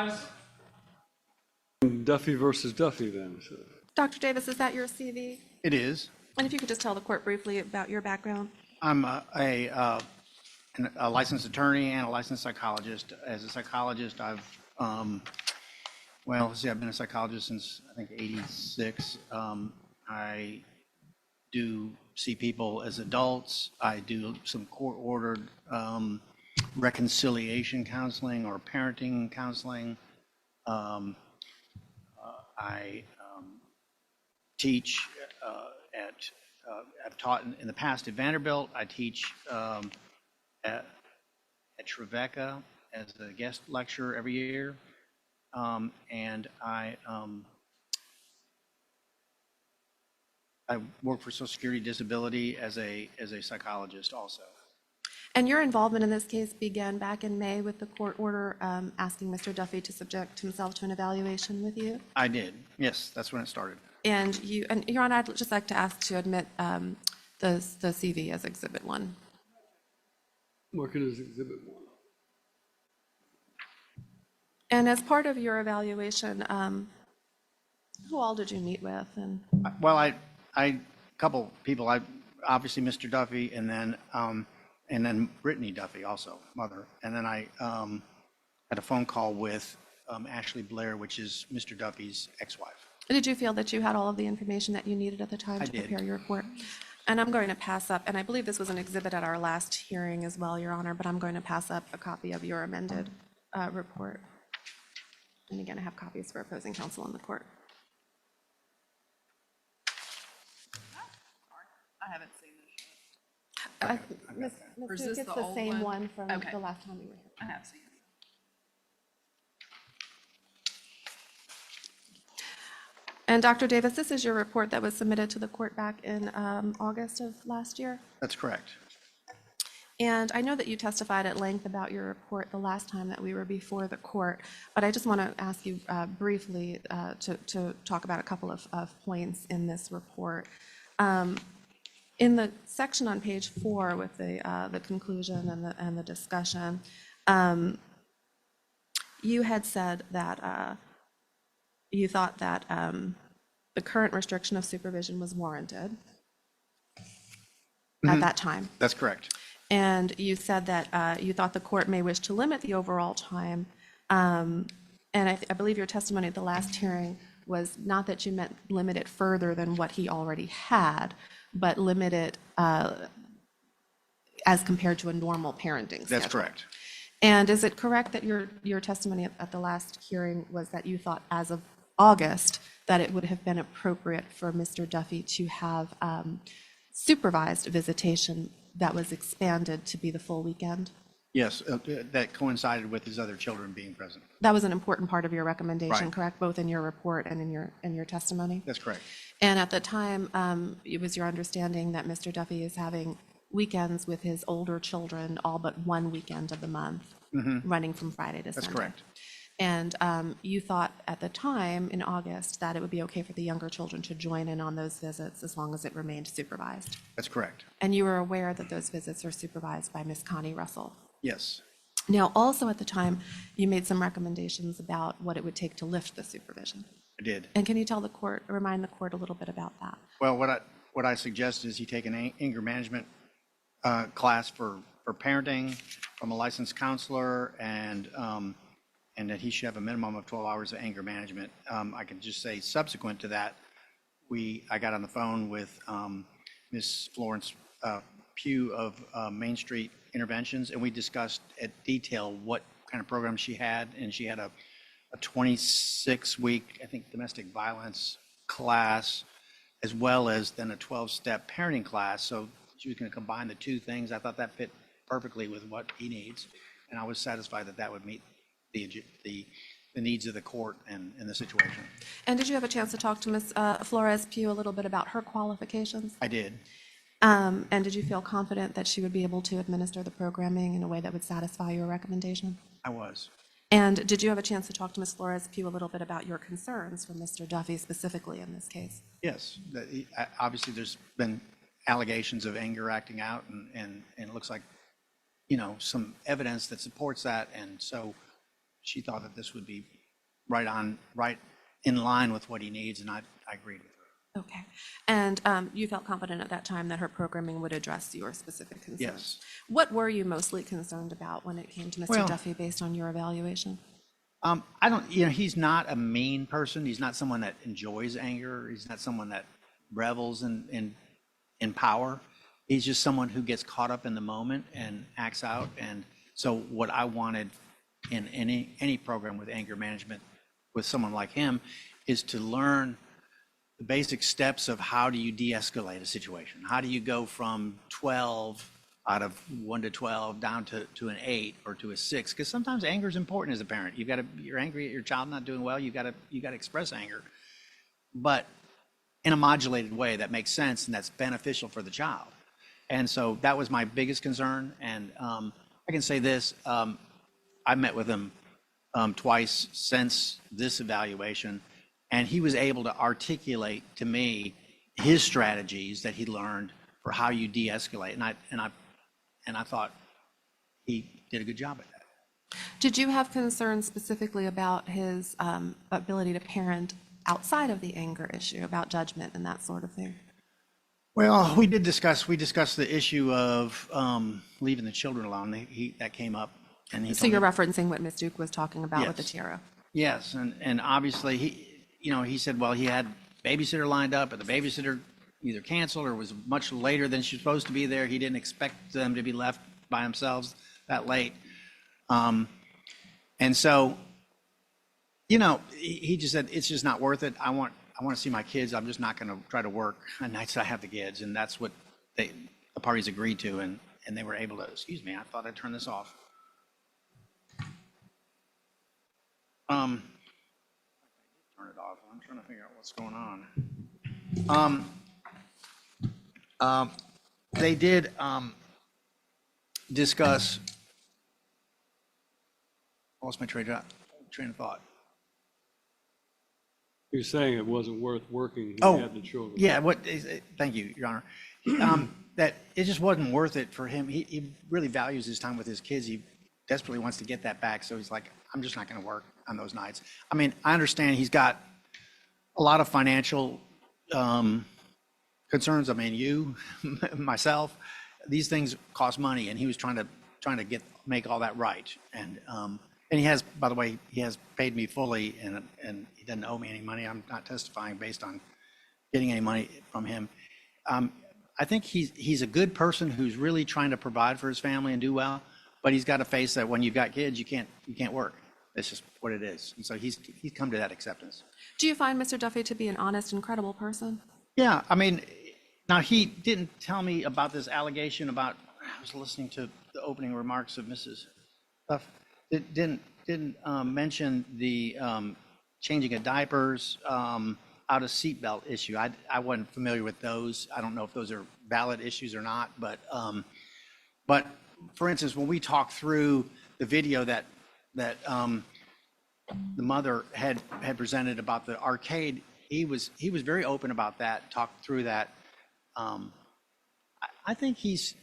rise. Duffy versus Duffy then. So. Dr. Davis, is that your CV? It is. And if you could just tell the court briefly about your background. I'm a licensed attorney and a licensed psychologist. As a psychologist, I've been a psychologist since I think '86. I do see people as adults. I do some court-ordered reconciliation counseling or parenting counseling. I teach I've taught in the past at Vanderbilt. I teach at Trevecca as a guest lecturer every year, and I work for Social Security Disability as a psychologist also. And your involvement in this case began back in May with the court order asking Mr. Duffy to subject himself to an evaluation with you? I did. Yes, that's when it started. And Your Honor, I'd just like to ask to admit the CV as Exhibit 1. Marking as Exhibit 1. And as part of your evaluation, who all did you meet with? And Well, a couple people. Obviously Mr. Duffy, and then Brittany Duffy, also mother. And then I had a phone call with Ashley Blair, which is Mr. Duffy's ex-wife. did you feel that you had all of the information that you needed at the time to prepare your report? And I'm going to pass up, and I believe this was an exhibit at our last hearing as well, Your Honor, but I'm going to pass up a copy of your amended report. And again, I have copies for opposing counsel in the court. I haven't seen this yet. Or is Ms. this Duke, it's the the old same one? one from Okay. the last time we were here. I have seen it. And Dr. Davis, this is your report that was submitted to the court back in August of last year. That's correct. And I know that you testified at length about your report the last time that we were before the court, but I just want to ask you briefly to talk about a couple of points in this report. In the section on page 4 with the conclusion and the discussion, you had said that you thought that the current restriction of supervision was warranted at that time. That's correct. And you said that you thought the court may wish to limit the overall time. And I believe your testimony at the last hearing was not that you meant limit it further than what he already had, but limit it as compared to a normal parenting schedule. That's correct. And is it correct that your testimony at the last hearing was that you thought as of August that it would have been appropriate for Mr. Duffy to have supervised visitation that was expanded to be the full weekend? Yes, that coincided with his other children being present. That was an important part of your recommendation, Right. correct? Both in your report and in your testimony? That's correct. And at the time, it was your understanding that Mr. Duffy is having weekends with his older children, all but one weekend of the month, running from Friday to Sunday. That's correct. And you thought at the time in August that it would be okay for the younger children to join in on those visits as long as it remained supervised. That's correct. And you were aware that those visits are supervised by Ms. Connie Russell. Yes. Now, also at the time, you made some recommendations about what it would take to lift the supervision. I did. And can you remind the court a little bit about that? Well, what I suggest is he take an anger management class for parenting from a licensed counselor, and that he should have a minimum of 12 hours of anger management. I can just say subsequent to that, I got on the phone with Ms. Florence Pugh of Main Street Interventions, and we discussed at detail what kind of program she had, and she had a 26-week, I think, domestic violence class, as well as then a 12-step parenting class. So she was going to combine the two things. I thought that fit perfectly with what he needs, and I was satisfied that that would meet the needs of the court and the situation. And did you have a chance to talk to Ms. Flores Pugh a little bit about her qualifications? I did. And did you feel confident that she would be able to administer the programming in a way that would satisfy your recommendation? I was. And did you have a chance to talk to Ms. Flores Pugh a little bit about your concerns for Mr. Duffy specifically in this case? Yes. Obviously, there's been allegations of anger acting out, and it looks like, some evidence that supports that. And so she thought that this would be right in line with what he needs, and I agreed with her. Okay. And you felt confident at that time that her programming would address your specific concerns? Yes. What were you mostly concerned about when it came to Mr. Well, Duffy based on your evaluation? I don't, you know, he's not a mean person. He's not someone that enjoys anger. He's not someone that revels in power. He's just someone who gets caught up in the moment and acts out. And so what I wanted in any program with anger management with someone like him is to learn the basic steps of how do you de-escalate a situation? How do you go from 12 out of 1 to 12 down to an 8 or to a 6? Because sometimes anger is important as a parent. You're angry at your child not doing well. You got to express anger, but in a modulated way that makes sense and that's beneficial for the child. And so that was my biggest concern. And I can say this: I met with him twice since this evaluation, and he was able to articulate to me his strategies that he learned for how you de-escalate. And I thought he did a good job at that. Did you have concerns specifically about his ability to parent outside of the anger issue, about judgment and that sort of thing? Well, we discussed the issue of leaving the children alone. That came up. And he So told you're me, referencing what Ms. Duke was talking about with the Yes. TRO? yes, and obviously he said, well, he had babysitter lined up, but the babysitter either canceled or was much later than she was supposed to be there. He didn't expect them to be left by themselves that late. And so, he just said, it's just not worth it. I want to see my kids. I'm just not going to try to work on nights I have the kids. And that's what the parties agreed to. And they were able to, excuse me, I thought I'd turn this off. Turn it off. I'm trying to figure out what's going on. They did discuss. I lost my train of thought. You're saying it wasn't worth working. He Oh, had the children. yeah. Thank you, Your Honor. That it just wasn't worth it for him. He really values his time with his kids. He desperately wants to get that back. So he's like, I'm just not going to work on those nights. I mean, I understand he's got a lot of financial concerns. I mean, myself, these things cost money, and he was trying to make all that right. And he has, by the way, he has paid me fully, and he doesn't owe me any money. I'm not testifying based on getting any money from him. I think he's a good person who's really trying to provide for his family and do well, but he's got to face that when you've got kids, you can't work. That's just what it is. And so he's come to that acceptance. Do you find Mr. Duffy to be an honest and credible person? Yeah, I mean, now he didn't tell me about this allegation about, I was listening to the opening remarks of Mrs. Duff. It didn't mention the changing of diapers, out of seatbelt issue. I wasn't familiar with those. I don't know if those are valid issues or not, but for instance, when we talked through the video that the mother had presented about the arcade, he was very open about that, talked through that. I think he's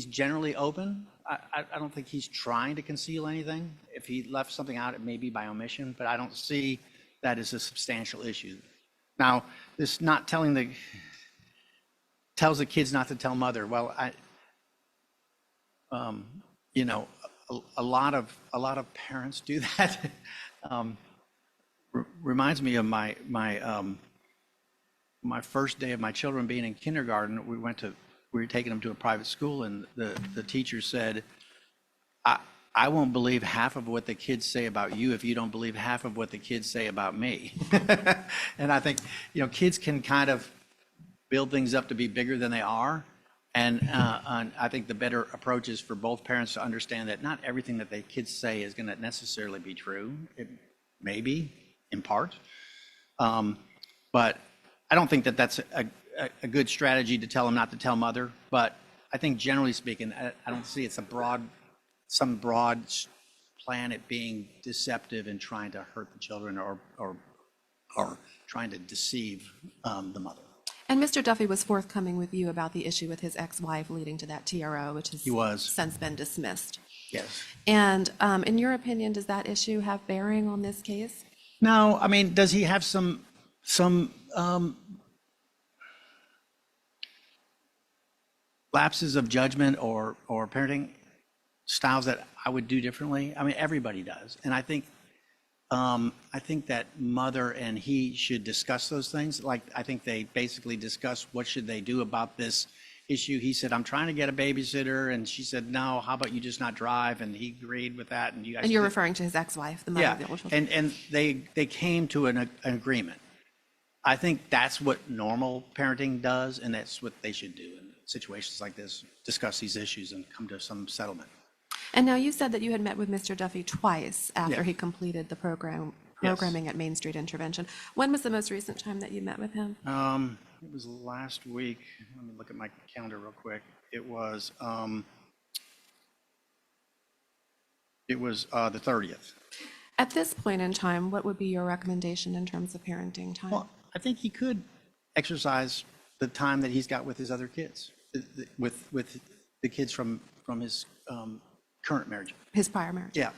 generally open. I don't think he's trying to conceal anything. If he left something out, it may be by omission, but I don't see that as a substantial issue. Now, this not tells the kids not to tell mother. Well, a lot of parents do that. Reminds me of my first day of my children being in kindergarten. We were taking them to a private school, and the teacher said, I won't believe half of what the kids say about you if you don't believe half of what the kids say about me. And I think, kids can kind of build things up to be bigger than they are. And I think the better approach is for both parents to understand that not everything that the kids say is going to necessarily be true. It may be, in part. But I don't think that that's a good strategy to tell them not to tell mother. But I think generally speaking, I don't see it's some broad plan at being deceptive and trying to hurt the children or trying to deceive the mother. And Mr. Duffy was forthcoming with you about the issue with his ex-wife leading to that TRO, which has He was. since been dismissed. Yes. And in your opinion, does that issue have bearing on this case? No, I mean, does he have some lapses of judgment or parenting styles that I would do differently? I mean, everybody does. And I think that mother and he should discuss those things. Like, I think they basically discuss what should they do about this issue. He said, I'm trying to get a babysitter. And she said, no, how about you just not drive? And he agreed with that. And you guys. And you're referring to his ex-wife, the mother of the older children. And they came to an agreement. I think that's what normal parenting does, and that's what they should do in situations like this, discuss these issues and come to some settlement. And now you said that you had met with Mr. Duffy twice after Yeah. he completed the programming at Main Street Intervention. When was the most recent time that you met with him? It was last week. Let me look at my calendar real quick. It was the 30th. At this point in time, what would be your recommendation in terms of parenting time? Well, I think he could exercise the time that he's got with his other kids, with the kids from his current marriage. His prior marriage? Yeah.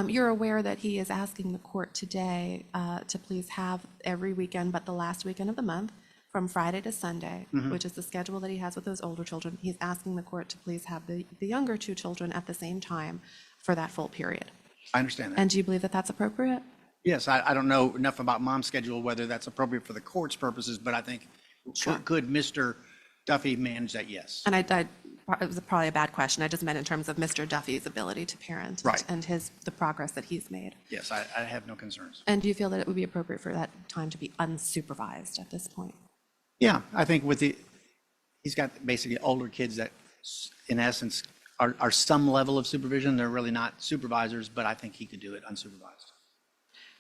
You're aware that he is asking the court today to please have every weekend but the last weekend of the month, from Friday to Sunday, which is the schedule that he has with those older children. He's asking the court to please have the younger two children at the same time for that full period. I understand that. And do you believe that that's appropriate? Yes, I don't know enough about mom's schedule, whether that's appropriate for the court's purposes, but I think could Mr. Duffy manage that? Yes. And it was probably a bad question. I just meant in terms of Mr. Duffy's ability to parent Right. and the progress that he's made. Yes, I have no concerns. And do you feel that it would be appropriate for that time to be unsupervised at this point? Yeah, I think he's got basically older kids that in essence are some level of supervision. They're really not supervisors, but I think he could do it unsupervised.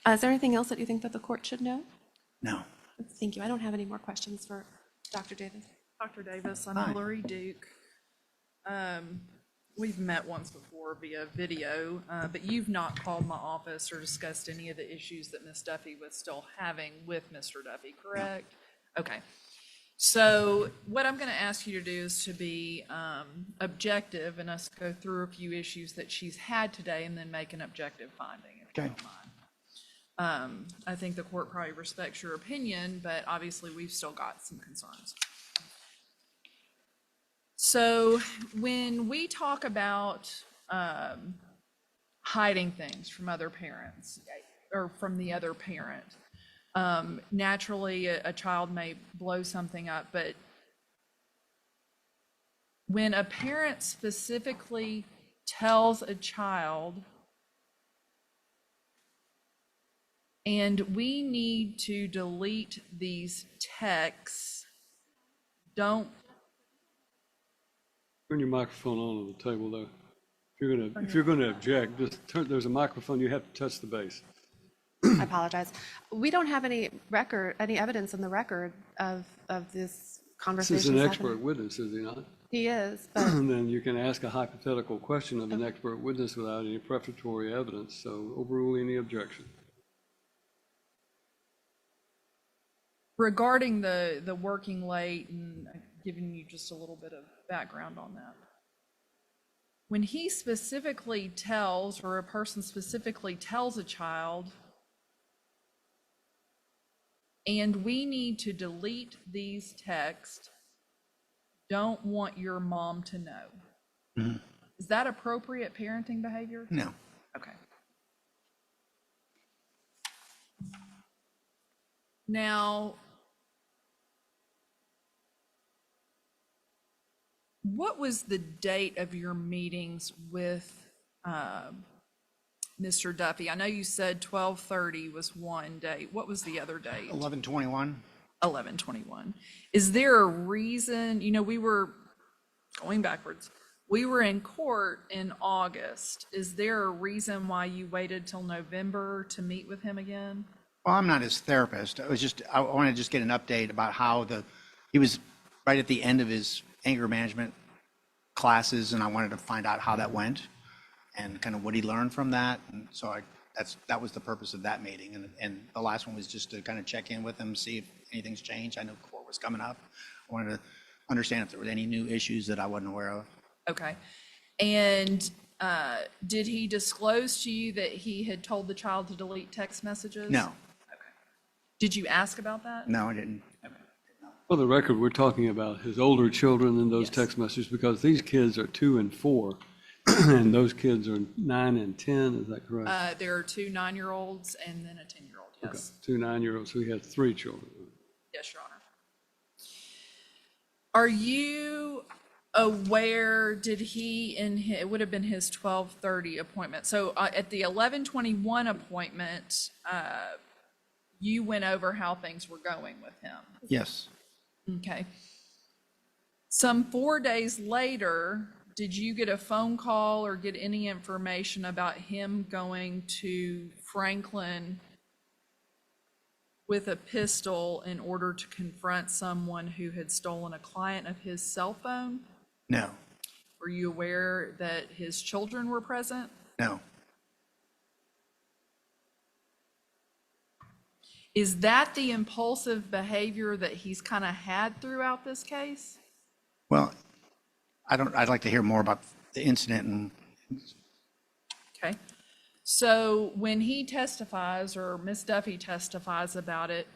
Is there anything else that you think that the court should know? No. Thank you. I don't have any more questions for Dr. Davis. Dr. Davis, I'm Hi. Hillary Duke. We've met once before via video, but you've not called my office or discussed any of the issues that Ms. Duffy was still having with Mr. Duffy, correct? Okay. So what I'm going to ask you to do is to be objective and us go through a few issues that she's had today and then make an objective finding, if you Okay. don't mind. I think the court probably respects your opinion, but obviously we've still got some concerns. So when we talk about hiding things from other parents or from the other parent, naturally a child may blow something up, but when a parent specifically tells a child, and we need to delete these texts, don't. Turn your microphone on the table though. If you're gonna object, just there's a microphone, you have to touch the base. I apologize. We don't have any evidence in the record of this conversation. This is an expert witness, is he not? He is, but And then you can ask a hypothetical question of an expert witness without any prefatory evidence, so overrule any objection. Regarding the working late and giving you just a little bit of background on that. When he specifically tells, or a person specifically tells a child, and we need to delete these texts, don't want your mom to know. Mm-hmm. Is that appropriate parenting behavior? No. Okay. Now, what was the date of your meetings with Mr. Duffy? I know you said 12:30 was one date. What was the other date? 11/21. 11/21. Is there a reason, we were going backwards. We were in court in August. Is there a reason why you waited till November to meet with him again? Well, I'm not his therapist. I want to just get an update about how he was right at the end of his anger management classes, and I wanted to find out how that went and kind of what he learned from that. And so that was the purpose of that meeting. And the last one was just to kind of check in with him, see if anything's changed. I know court was coming up. I wanted to understand if there were any new issues that I wasn't aware of. Okay. And Did he disclose to you that he had told the child to delete text messages? No, Did you ask about that? no, I didn't. For the record, we're talking about his older children in those Yes. text messages because these kids are 2 and 4, and those kids are 9 and 10, is that correct? There are 2 9-year-olds and then a 10-year-old, Okay, yes. 2 9-year-olds, so he has 3 children. Yes, Your Honor. Are you aware, did he, it would have been his 12:30 appointment. So at the 11:21 appointment, you went over how things were going with him. Yes. Okay. Some 4 days later, did you get a phone call or get any information about him going to Franklin with a pistol in order to confront someone who had stolen a client of his cell phone? No, Were you aware that his children were present? no. Is that the impulsive behavior that he's kind of had throughout this case? Well, I'd like to hear more about the incident and, Okay. So when he testifies, or Miss Duffy testifies about it,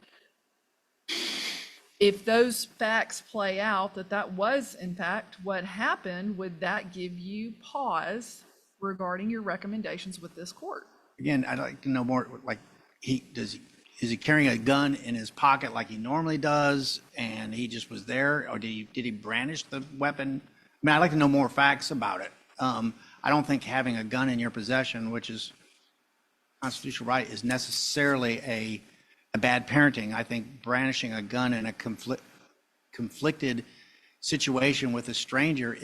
if those facts play out, that that was in fact what happened, would that give you pause regarding your recommendations with this court? again, I'd like to know more, like, is he carrying a gun in his pocket like he normally does, and he just was there, or did he brandish the weapon? I mean, I'd like to know more facts about it. I don't think having a gun in your possession, which is constitutional right, is necessarily a bad parenting. I think brandishing a gun in a conflicted situation with a stranger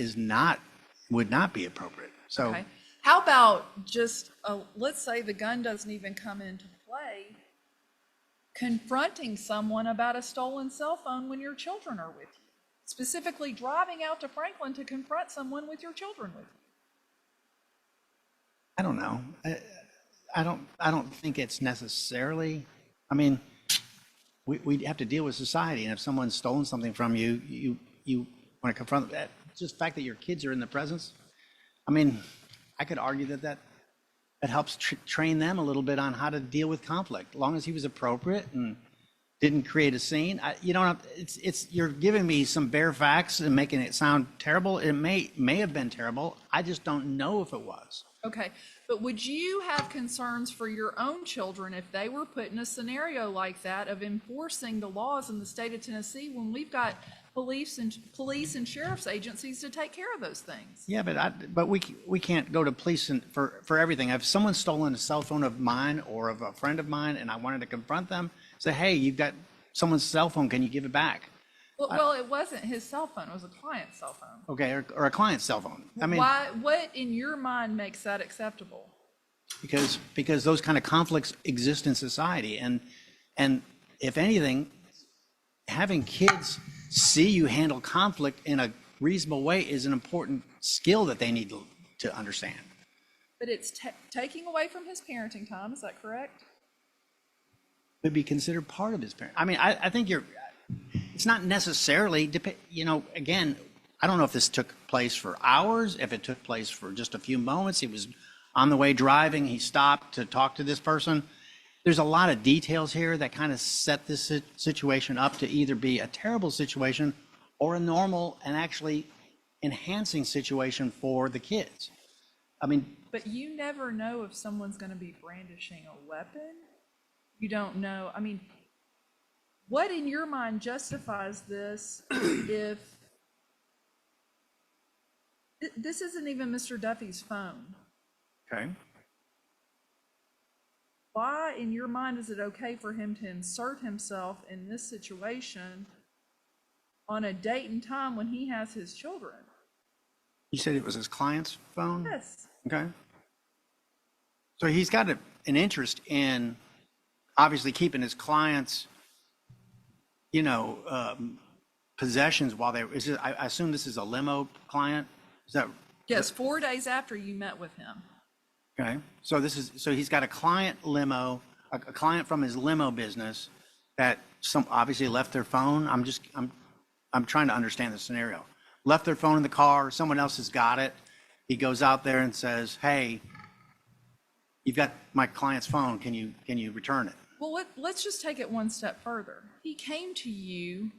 would not be appropriate. So, Okay. How about just, let's say the gun doesn't even come into play, confronting someone about a stolen cell phone when your children are with you? Specifically driving out to Franklin to confront someone with your children with you? I don't know. I don't think it's necessarily, I mean, we have to deal with society, and if someone's stolen something from you, you want to confront that. Just the fact that your kids are in the presence, I mean, I could argue that helps train them a little bit on how to deal with conflict, as long as he was appropriate and didn't create a scene. You're giving me some bare facts and making it sound terrible. It may have been terrible. I just don't know if it was. Okay, but would you have concerns for your own children if they were put in a scenario like that of enforcing the laws in the state of Tennessee when we've got police and sheriff's agencies to take care of those things? Yeah, but we can't go to police for everything. If someone's stolen a cell phone of mine or of a friend of mine, and I wanted to confront them, say, hey, you've got someone's cell phone, can you give it back? Well, it wasn't his cell phone, it was a client's cell phone. Okay, or a client's cell phone. I mean, What in your mind makes that acceptable? because those kind of conflicts exist in society, and if anything, having kids see you handle conflict in a reasonable way is an important skill that they need to understand. But it's taking away from his parenting time, is that correct? Would be considered part of his parent. I mean, I think it's not necessarily, again, I don't know if this took place for hours, if it took place for just a few moments. He was on the way driving, he stopped to talk to this person. There's a lot of details here that kind of set this situation up to either be a terrible situation or a normal and actually enhancing situation for the kids. I mean, But you never know if someone's going to be brandishing a weapon. You don't know. I mean, what in your mind justifies this if this isn't even Mr. Duffy's phone? okay. Why in your mind is it okay for him to insert himself in this situation on a date and time when he has his children? You said it was his client's phone? Yes. Okay. So he's got an interest in obviously keeping his clients, possessions while I assume this is a limo client? Is that? Yes, 4 days after you met with him. Okay. So he's got a client limo, a client from his limo business that obviously left their phone. I'm trying to understand the scenario. Left their phone in the car, someone else has got it. he goes out there and says, hey, you've got my client's phone, can you return it? Well, let's just take it one step further. He came to you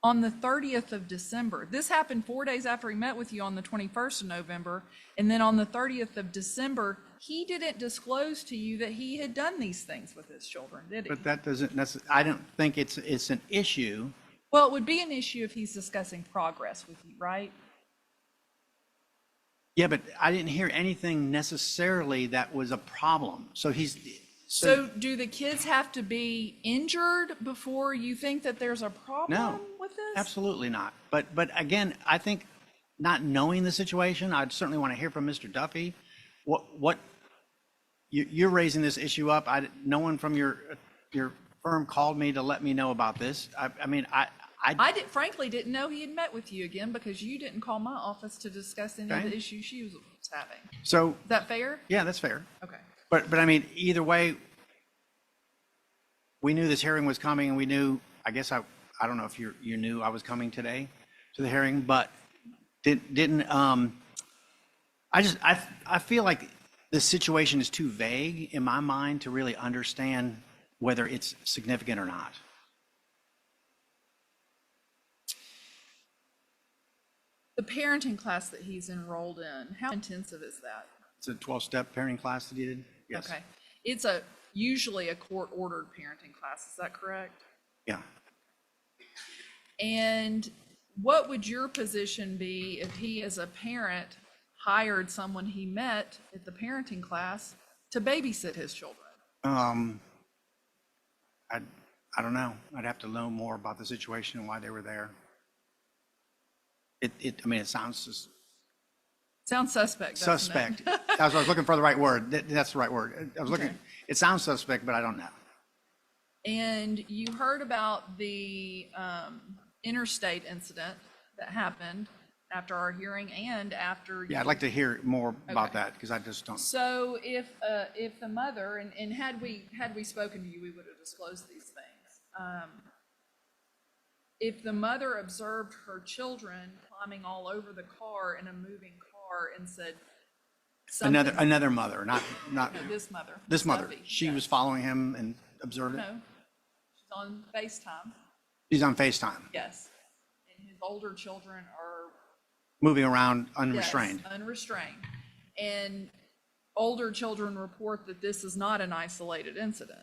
on the 30th of December. This happened 4 days after he met with you on the 21st of November. And then on the 30th of December, he didn't disclose to you that he had done these things with his children, did he? But that doesn't necessarily, I don't think it's an issue. Well, it would be an issue if he's discussing progress with you, right? Yeah, but I didn't hear anything necessarily that was a problem. So So do the kids have to be injured before you think that there's a problem with this? Absolutely not. But again, I think not knowing the situation, I'd certainly want to hear from Mr. Duffy. What you're raising this issue up. No one from your firm called me to let me know about this. I frankly didn't know he had met with you again because you didn't call my office to discuss any of Okay. the issues she was having. So Is that fair? yeah, that's fair. Okay. But I mean, either way, we knew this hearing was coming, and we knew. I guess I don't know if you knew I was coming today to the hearing, but didn't. I feel like the situation is too vague in my mind to really understand whether it's significant or not. The parenting class that he's enrolled in, how intensive is that? It's a 12-step parenting class that he did. Yes. Okay. It's usually a court-ordered parenting class, is that correct? Yeah. And what would your position be if he, as a parent, hired someone he met at the parenting class to babysit his children? I don't know. I'd have to know more about the situation and why they were there. It sounds just Sounds suspect, doesn't it? suspect. That's what I was looking for, the right word. That's the right word. I was looking, Okay. It sounds suspect, but I don't know. And you heard about the interstate incident that happened after our hearing and after. Yeah, I'd like to hear more about Okay. that because I just don't. So if the mother, and had we spoken to you, we would have disclosed these things. If the mother observed her children climbing all over the car in a moving car and said something. Another mother, not No, this mother. this mother. Duffy, She yes. was following him and observed it. No, she's on FaceTime, She's on FaceTime, yes. And his older children are. moving around unrestrained. Yes, unrestrained. And older children report that this is not an isolated incident.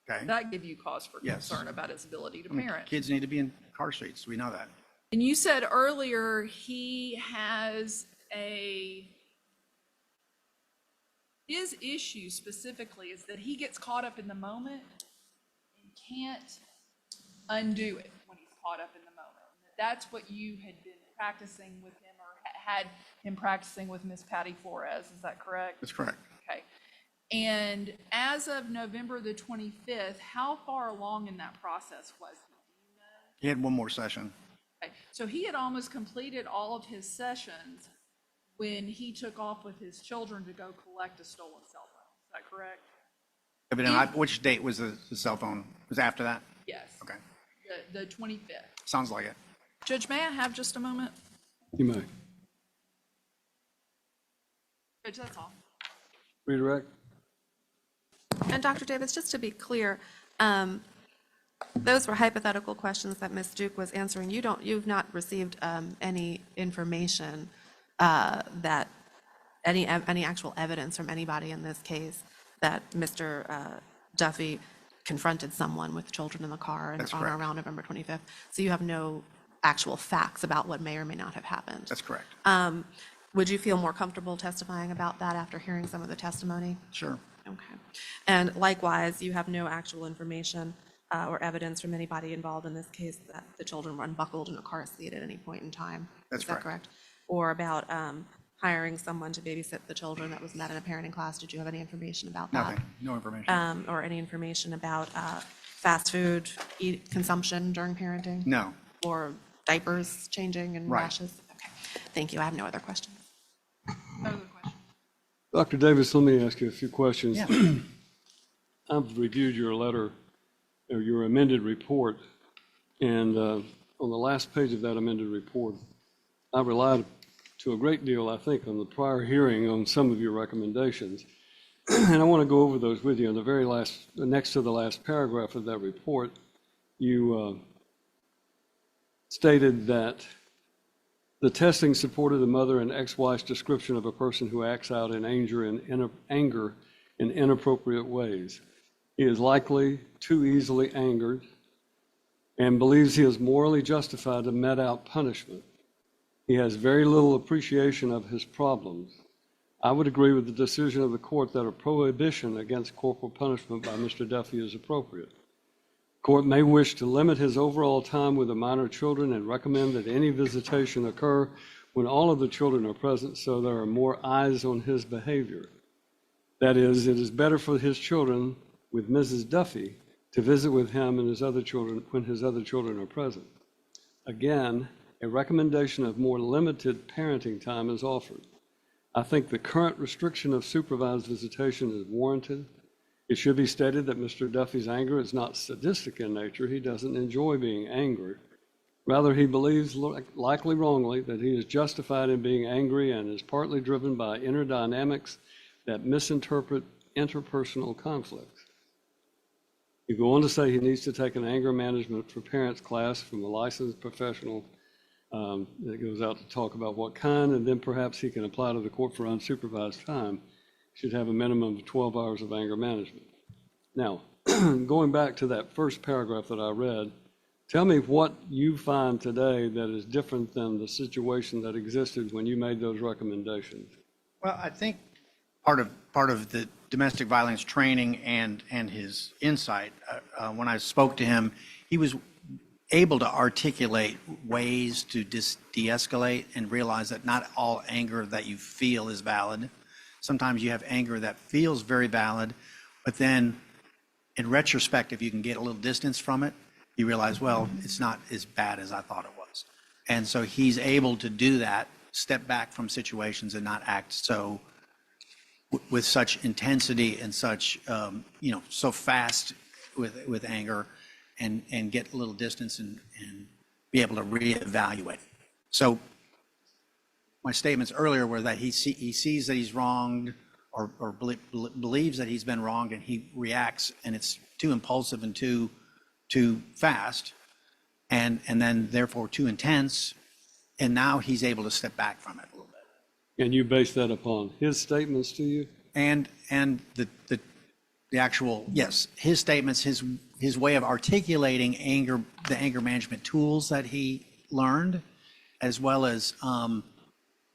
Okay. That give you cause for Yes. concern about his ability to I mean, parent. kids need to be in car seats. We know that. And you said earlier he has his issue specifically is that he gets caught up in the moment and can't undo it when he's caught up in the moment. That's what you had been practicing with him or had him practicing with Miss Patty Flores. Is that correct? That's correct. Okay. And as of November the 25th, how far along in that process was he? Do you know? He had one more session. Okay. So he had almost completed all of his sessions when he took off with his children to go collect a stolen cell phone. Is that correct? Which date was the cell phone? Was it after that? Yes. Okay. The 25th. Sounds like it. Judge, may I have just a moment? You may. Judge, that's all. Redirect. And Dr. Davis, just to be clear, those were hypothetical questions that Ms. Duke was answering. You've not received any information that any actual evidence from anybody in this case that Mr. Duffy confronted someone with children in the car and That's on or correct. around November 25th. So you have no actual facts about what may or may not have happened. That's correct. Would you feel more comfortable testifying about that after hearing some of the testimony? Sure. Okay. And likewise, you have no actual information or evidence from anybody involved in this case that the children were unbuckled in a car seat at any point in time? That's Is that correct. correct? Or about hiring someone to babysit the children that was met in a parenting class? Did you have any information about that? Nothing. No information. Or any information about fast food consumption during parenting? No. Or diapers changing and Right. rashes? Okay. Thank you. I have no other questions. No other question. Dr. Davis, let me ask you a few questions. Yeah. I've reviewed your letter, or your amended report, and on the last page of that amended report, I relied to a great deal, I think, on the prior hearing on some of your recommendations. And I want to go over those with you. In the very last, next to the last paragraph of that report, you stated that the testing supported the mother and ex-wife's description of a person who acts out in anger in inappropriate ways. He is likely too easily angered and believes he is morally justified to met out punishment. He has very little appreciation of his problems. I would agree with the decision of the court that a prohibition against corporal punishment by Mr. Duffy is appropriate. Court may wish to limit his overall time with the minor children and recommend that any visitation occur when all of the children are present so there are more eyes on his behavior. That is, it is better for his children with Mrs. Duffy to visit with him and his other children when his other children are present. Again, a recommendation of more limited parenting time is offered. I think the current restriction of supervised visitation is warranted. It should be stated that Mr. Duffy's anger is not sadistic in nature. He doesn't enjoy being angry. Rather, he believes, likely wrongly, that he is justified in being angry and is partly driven by inner dynamics that misinterpret interpersonal conflicts. You go on to say he needs to take an anger management for parents class from a licensed professional that goes out to talk about what kind, and then perhaps he can apply to the court for unsupervised time. Should have a minimum of 12 hours of anger management. Now, going back to that first paragraph that I read, tell me what you find today that is different than the situation that existed when you made those recommendations. Well, I think part of the domestic violence training and his insight, when I spoke to him, he was able to articulate ways to de-escalate and realize that not all anger that you feel is valid. Sometimes you have anger that feels very valid, but then in retrospect, if you can get a little distance from it, you realize, well, it's not as bad as I thought it was. And so he's able to do that, step back from situations and not act so with such intensity and such, so fast with anger, and get a little distance and be able to reevaluate. So my statements earlier were that he sees that he's wronged or believes that he's been wronged, and he reacts, and it's too impulsive and too fast, and then therefore too intense, and now he's able to step back from it a little bit. And you base that upon his statements to you? And the actual, yes, his statements, his way of articulating anger, the anger management tools that he learned, as well as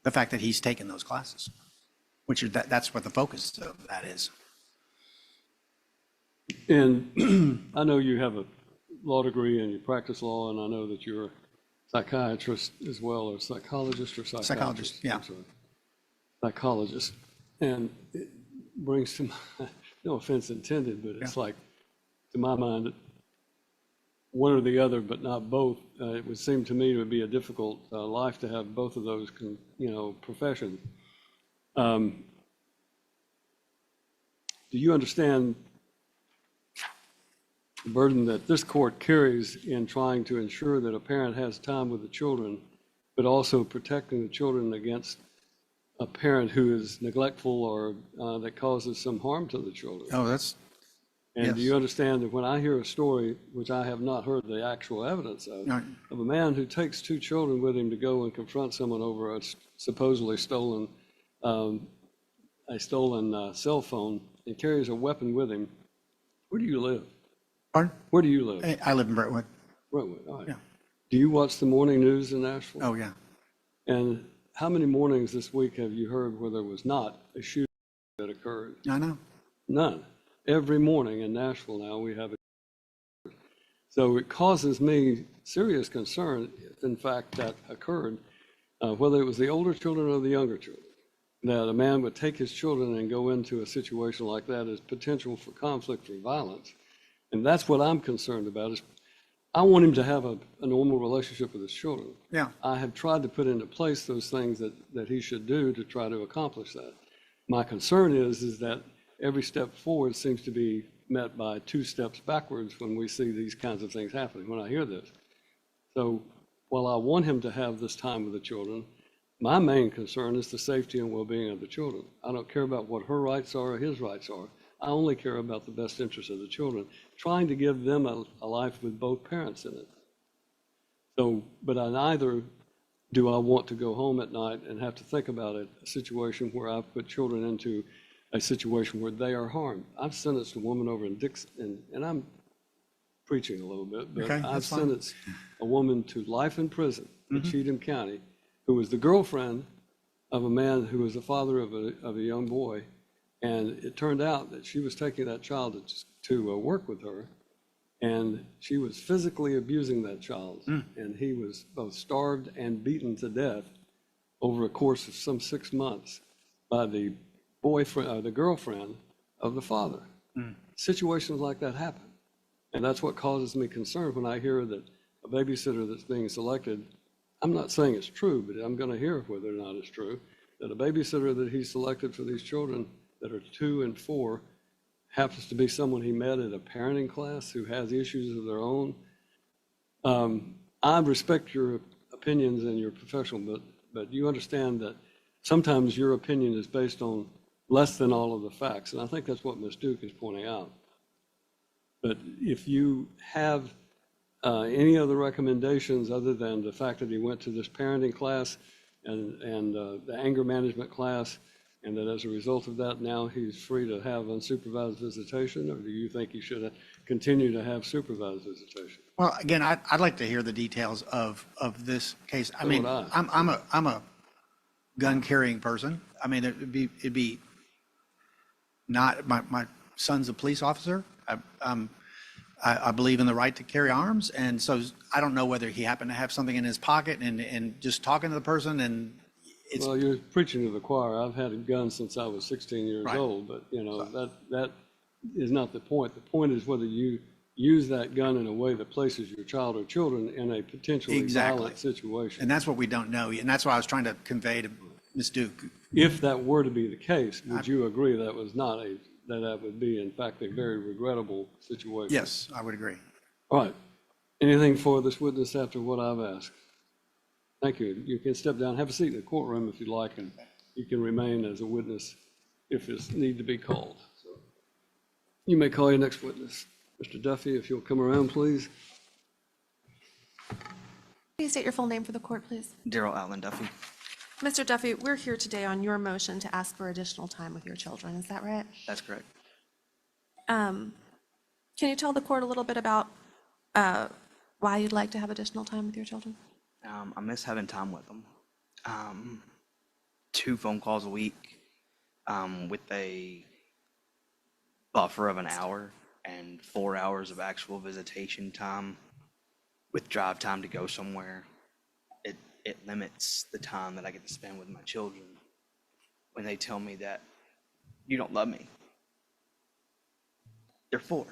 the fact that he's taken those classes, which is that's what the focus of that is. And I know you have a law degree and you practice law, and I know that you're a psychiatrist as well, or psychologist or psychiatrist. Psychologist, yeah. I'm sorry. Psychologist. And it brings to mind, no offense intended, but it's like, to my mind, one or the other, but not both. It would seem to me to be a difficult life to have both of those, professions. Do you understand the burden that this court carries in trying to ensure that a parent has time with the children, but also protecting the children against a parent who is neglectful or that causes some harm to the children? Oh, that's, And yes. do you understand that when I hear a story, which I have not heard the actual evidence Right. of a man who takes two children with him to go and confront someone over a supposedly stolen cell phone and carries a weapon with him, where do you live? Pardon? Where do you live? I live in Brentwood. Brentwood, all right. Yeah. Do you watch the morning news in Nashville? Oh, yeah. And how many mornings this week have you heard where there was not a shooting that occurred? I know. None. Every morning in Nashville now we have a. So it causes me serious concern if in fact that occurred, whether it was the older children or the younger children, that a man would take his children and go into a situation like that as potential for conflict or violence. And that's what I'm concerned about. Is I want him to have a normal relationship with his children. Yeah. I have tried to put into place those things that he should do to try to accomplish that. My concern is that every step forward seems to be met by 2 steps backwards when we see these kinds of things happening, when I hear this. So while I want him to have this time with the children, My main concern is the safety and well-being of the children. I don't care about what her rights are or his rights are. I only care about the best interest of the children, trying to give them a life with both parents in it. So, but I neither do I want to go home at night and have to think about a situation where I've put children into a situation where they are harmed. I've sentenced a woman over in Dixon, and I'm preaching a little bit, but Okay, I've that's fine. sentenced a woman to life in prison in Cheatham County, who was the girlfriend of a man who was the father of a young boy. And it turned out that she was taking that child to work with her, and she was physically abusing that child. And he was both starved and beaten to death over a course of some 6 months by the boyfriend, the girlfriend of the father. Situations like that happen. And that's what causes me concern when I hear that a babysitter that's being selected, I'm not saying it's true, but I'm going to hear whether or not it's true, that a babysitter that he selected for these children that are 2 and 4 happens to be someone he met at a parenting class who has issues of their own. I respect your opinions and your professional, but you understand that sometimes your opinion is based on less than all of the facts. And I think that's what Ms. Duke is pointing out. But if you have any other recommendations other than the fact that he went to this parenting class and the anger management class, and that as a result of that, now he's free to have unsupervised visitation, or do you think he should continue to have supervised visitation? Well, again, I'd like to hear the details of this case. I So mean, would I. I'm a gun carrying person. I mean, it'd be not, my son's a police officer. I believe in the right to carry arms. And so I don't know whether he happened to have something in his pocket and just talking to the person, and it's, Well, you're preaching to the choir. I've had a gun since I was 16 years Right. old, but that is not the point. The point is whether you use that gun in a way that places your child or children in a potentially Exactly. violent situation. and that's what we don't know. And that's what I was trying to convey to Ms. Duke. If that were to be the case, would you agree that was not that would be in fact a very regrettable situation? Yes, I would agree. All right. Anything for this witness after what I've asked? Thank you. You can step down, have a seat in the courtroom if you'd like, and you can remain as a witness if it's need to be called. So you may call your next witness. Mr. Duffy, if you'll come around, please. Please state your full name for the court, please. Darrell Allen Duffy. Mr. Duffy, we're here today on your motion to ask for additional time with your children. Is that right? That's correct. Can you tell the court a little bit about why you'd like to have additional time with your children? I miss having time with them. 2 phone calls a week with a buffer of an hour and 4 hours of actual visitation time with drive time to go somewhere. It limits the time that I get to spend with my children when they tell me that you don't love me. They're 4.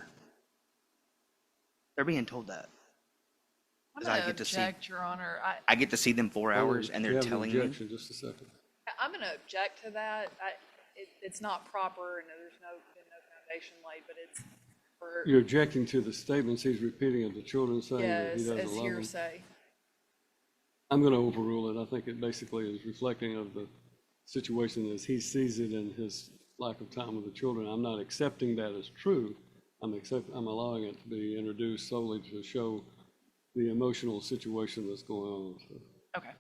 They're being told that. I'm 'Cause I going to get to see- object, Your Honor. I get to see them 4 hours and You they're have an telling me. objection, just a second. I'm going to object to that. It's not proper, and there's been no foundation laid, but it's for, You're objecting to the statements he's repeating of the children saying that he yes, doesn't as love them. hearsay. I'm going to overrule it. I think it basically is reflecting of the situation as he sees it and his lack of time with the children. I'm not accepting that as true. I'm allowing it to be introduced solely to show the emotional situation that's going on. So. Okay.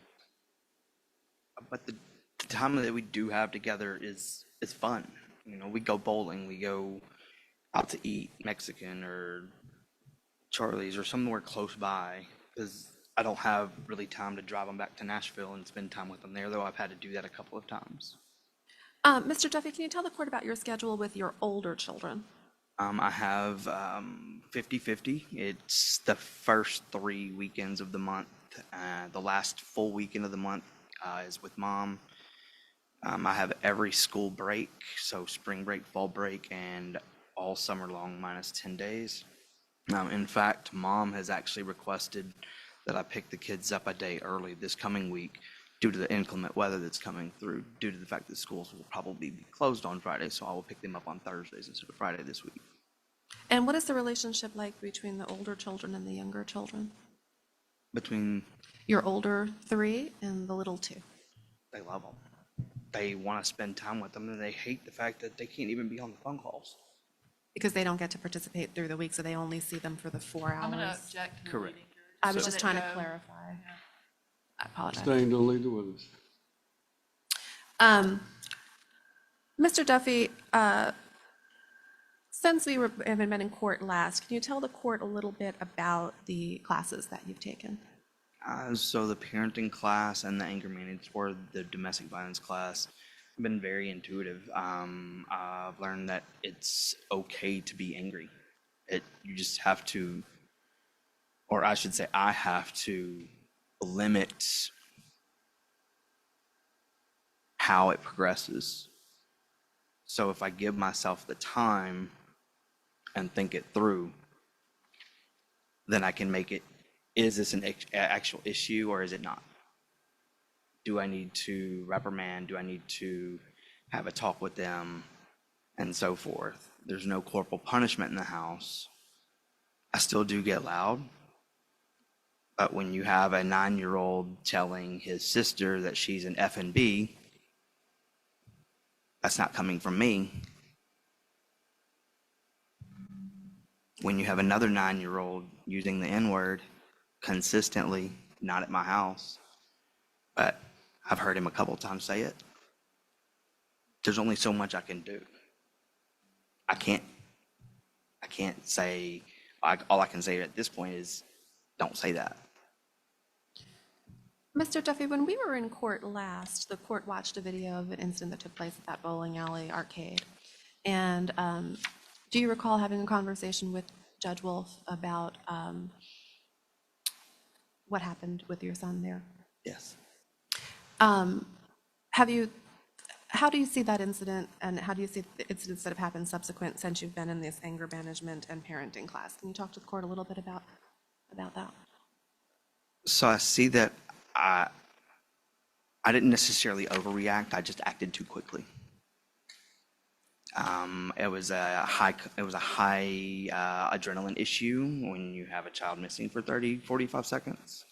But the time that we do have together is fun. You know, we go bowling, we go out to eat Mexican or Charlie's or somewhere close by, because I don't have really time to drive them back to Nashville and spend time with them there, though I've had to do that a couple of times. Mr. Duffy, can you tell the court about your schedule with your older children? I have 50-50. It's the first 3 weekends of the month. The last full weekend of the month is with mom. I have every school break, so spring break, fall break, and all summer long minus 10 days. In fact, mom has actually requested that I pick the kids up a day early this coming week due to the inclement weather that's coming through, due to the fact that schools will probably be closed on Friday, so I will pick them up on Thursdays instead of Friday this week. And what is the relationship like between the older children and the younger children? Between, Your older 3 and the little 2. They love them. They want to spend time with them, and they hate the fact that they can't even be on the phone calls. Because they don't get to participate through the week, so they only see them for the 4 hours. I'm going to object to the Correct. meeting. I was So- just trying to Go. clarify. I apologize. Staying, don't leave the witness. Mr. Duffy, since we haven't been in court last, can you tell the court a little bit about the classes that you've taken? So the parenting class and the anger management, or the domestic violence class, have been very intuitive. I've learned that it's okay to be angry. You just have to, or I should say, I have to limit how it progresses. So if I give myself the time and think it through, then I can make it, is this an actual issue or is it not? Do I need to reprimand? Do I need to have a talk with them? And so forth. There's no corporal punishment in the house. I still do get loud. But when you have a 9-year-old telling his sister that she's an F and B, that's not coming from me. When you have another 9-year-old using the N-word consistently, not at my house, but I've heard him a couple times say it, there's only so much I can do. I can't say, all I can say at this point is, don't say that. Mr. Duffy, when we were in court last, the court watched a video of an incident that took place at that bowling alley arcade. And do you recall having a conversation with Judge Wolf about what happened with your son there? Yes. How do you see that incident, and how do you see the incidents that have happened subsequent since you've been in this anger management and parenting class? Can you talk to the court a little bit about that? So I see that I didn't necessarily overreact. I just acted too quickly. It was a high adrenaline issue when you have a child missing for 30, 45 seconds.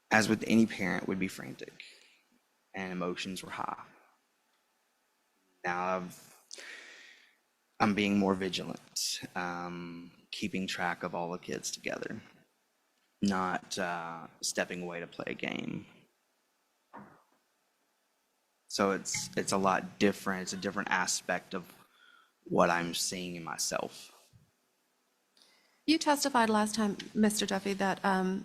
As with any parent, would be frantic, and emotions were high. Now I'm being more vigilant, keeping track of all the kids together, not stepping away to play a game. So it's a lot different. It's a different aspect of what I'm seeing in myself. You testified last time, Mr. Duffy, that one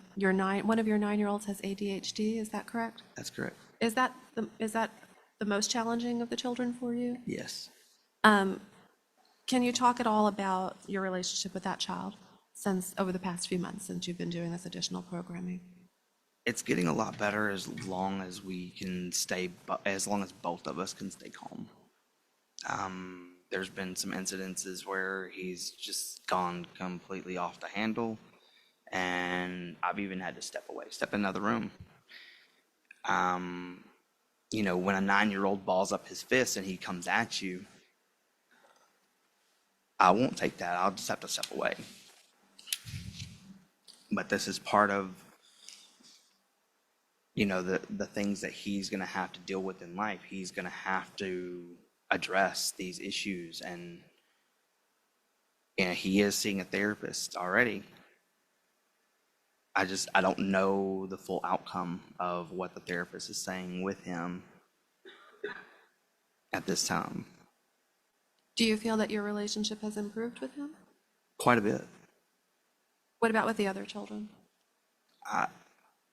of your 9-year-olds has ADHD. Is that correct? That's correct. Is that the most challenging of the children for you? Yes. Can you talk at all about your relationship with that child since over the past few months since you've been doing this additional programming? It's getting a lot better as long as as long as both of us can stay calm. There's been some incidences where he's just gone completely off the handle, and I've even had to step in another room. When a 9-year-old balls up his fist and he comes at you, I won't take that. I'll just have to step away. But this is part of, the things that he's going to have to deal with in life. He's going to have to address these issues, and he is seeing a therapist already. I don't know the full outcome of what the therapist is saying with him at this time. Do you feel that your relationship has improved with him? Quite a bit. What about with the other children?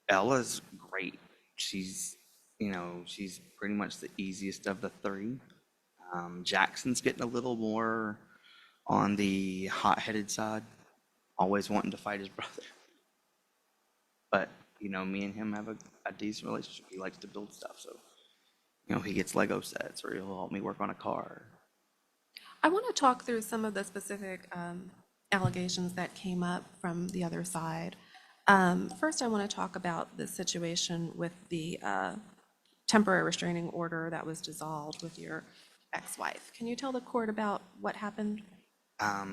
Ella's great. She's pretty much the easiest of the three. Jackson's getting a little more on the hot-headed side, always wanting to fight his brother. But, me and him have a decent relationship. He likes to build stuff, so, he gets Lego sets, or he'll help me work on a car. I want to talk through some of the specific allegations that came up from the other side. First, I want to talk about the situation with the temporary restraining order that was dissolved with your ex-wife. Can you tell the court about what happened? I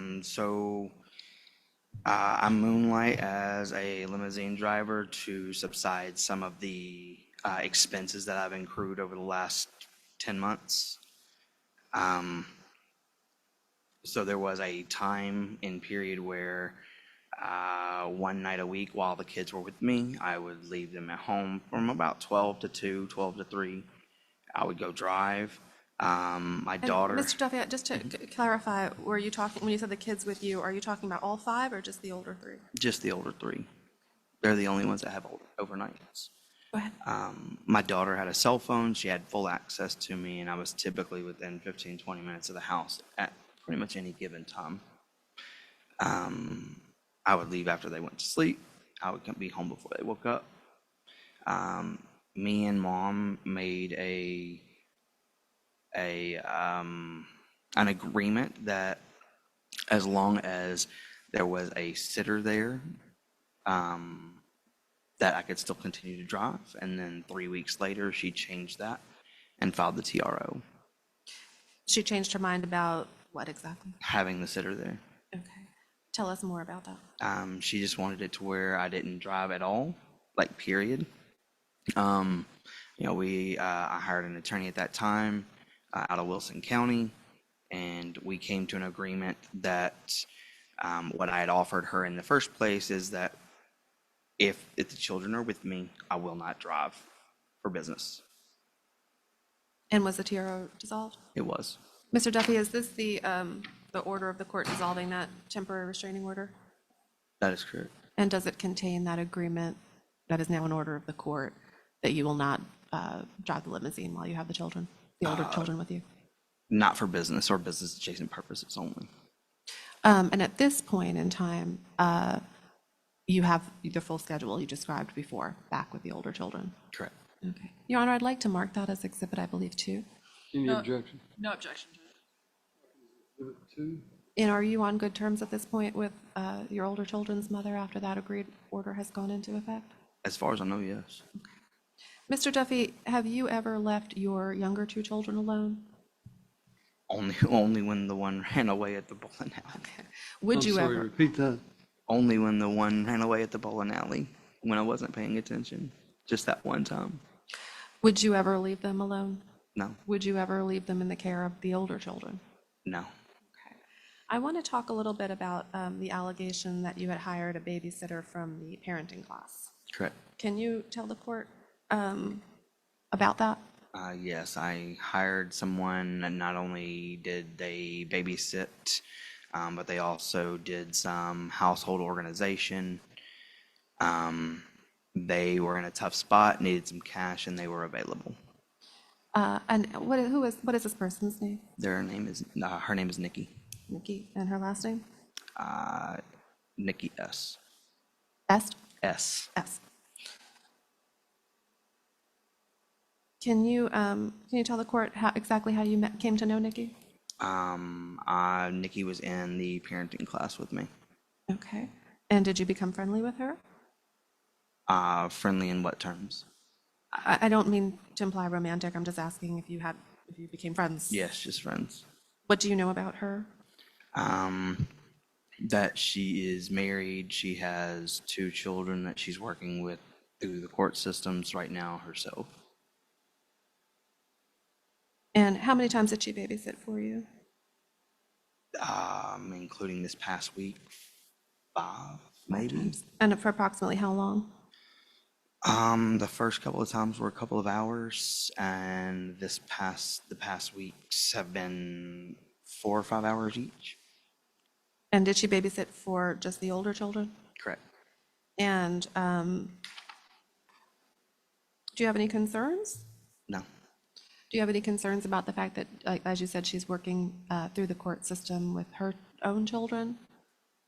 moonlight as a limousine driver to subside some of the expenses that I've accrued over the last 10 months. So there was a time in period where one night a week while the kids were with me, I would leave them at home from about 12 to 2, 12 to 3. I would go drive. My And daughter, Mr. Duffy, just to clarify, were you talking, when you said the kids with you, are you talking about all 5 or just the older 3? just the older 3. They're the only ones that have overnights. Go ahead. My daughter had a cell phone. She had full access to me, and I was typically within 15, 20 minutes of the house at pretty much any given time. I would leave after they went to sleep. I would be home before they woke up. Me and Mom made an agreement that as long as there was a sitter there, that I could still continue to drive. And then 3 weeks later, she changed that and filed the TRO, She changed her mind about what exactly? having the sitter there. Okay. Tell us more about that. She just wanted it to where I didn't drive at all, like period. I hired an attorney at that time out of Wilson County, and we came to an agreement that what I had offered her in the first place is that if the children are with me, I will not drive for business. And was the TRO dissolved? It was. Mr. Duffy, is this the order of the court dissolving that temporary restraining order? That is correct. And does it contain that agreement that is now an order of the court that you will not drive the limousine while you have the older children with you? Not for business or business adjacent purposes only. And at this point in time, you have the full schedule you described before, back with the older children? Correct. Okay. Your Honor, I'd like to mark that as exhibit, I believe, 2. Any objection? No objection to it. Exhibit 2? And are you on good terms at this point with your older children's mother after that agreed order has gone into effect? As far as I know, yes. Mr. Duffy, have you ever left your younger 2 children alone? Only when the one ran away at the bowling alley. Would I'm you sorry, ever? repeat that. Only when the one ran away at the bowling alley when I wasn't paying attention. Just that one time. Would you ever leave them alone? No, Would you ever leave them in the care of the older children? no. Okay. I want to talk a little bit about the allegation that you had hired a babysitter from the parenting class. Correct. Can you tell the court about that? Yes, I hired someone, and not only did they babysit, but they also did some household organization. They were in a tough spot, needed some cash, and they were available. And what is this person's name? Her name is Nikki. Nikki, and her last name? Nikki S. Est? S. S. Can you tell the court exactly how you came to know Nikki? Nikki was in the parenting class with me. Okay. And did you become friendly with her? Friendly in what terms? I don't mean to imply romantic. I'm just asking if you became friends. Yes, just friends. What do you know about her? That she is married. She has 2 children that she's working with through the court systems right now herself. And how many times did she babysit for you? Including this past week, 5 maybe. And for approximately how long? The first couple of times were a couple of hours, and the past weeks have been 4 or 5 hours each. And did she babysit for just the older children? Correct. And do you have any concerns? No. Do you have any concerns about the fact that, like, as you said, she's working through the court system with her own children?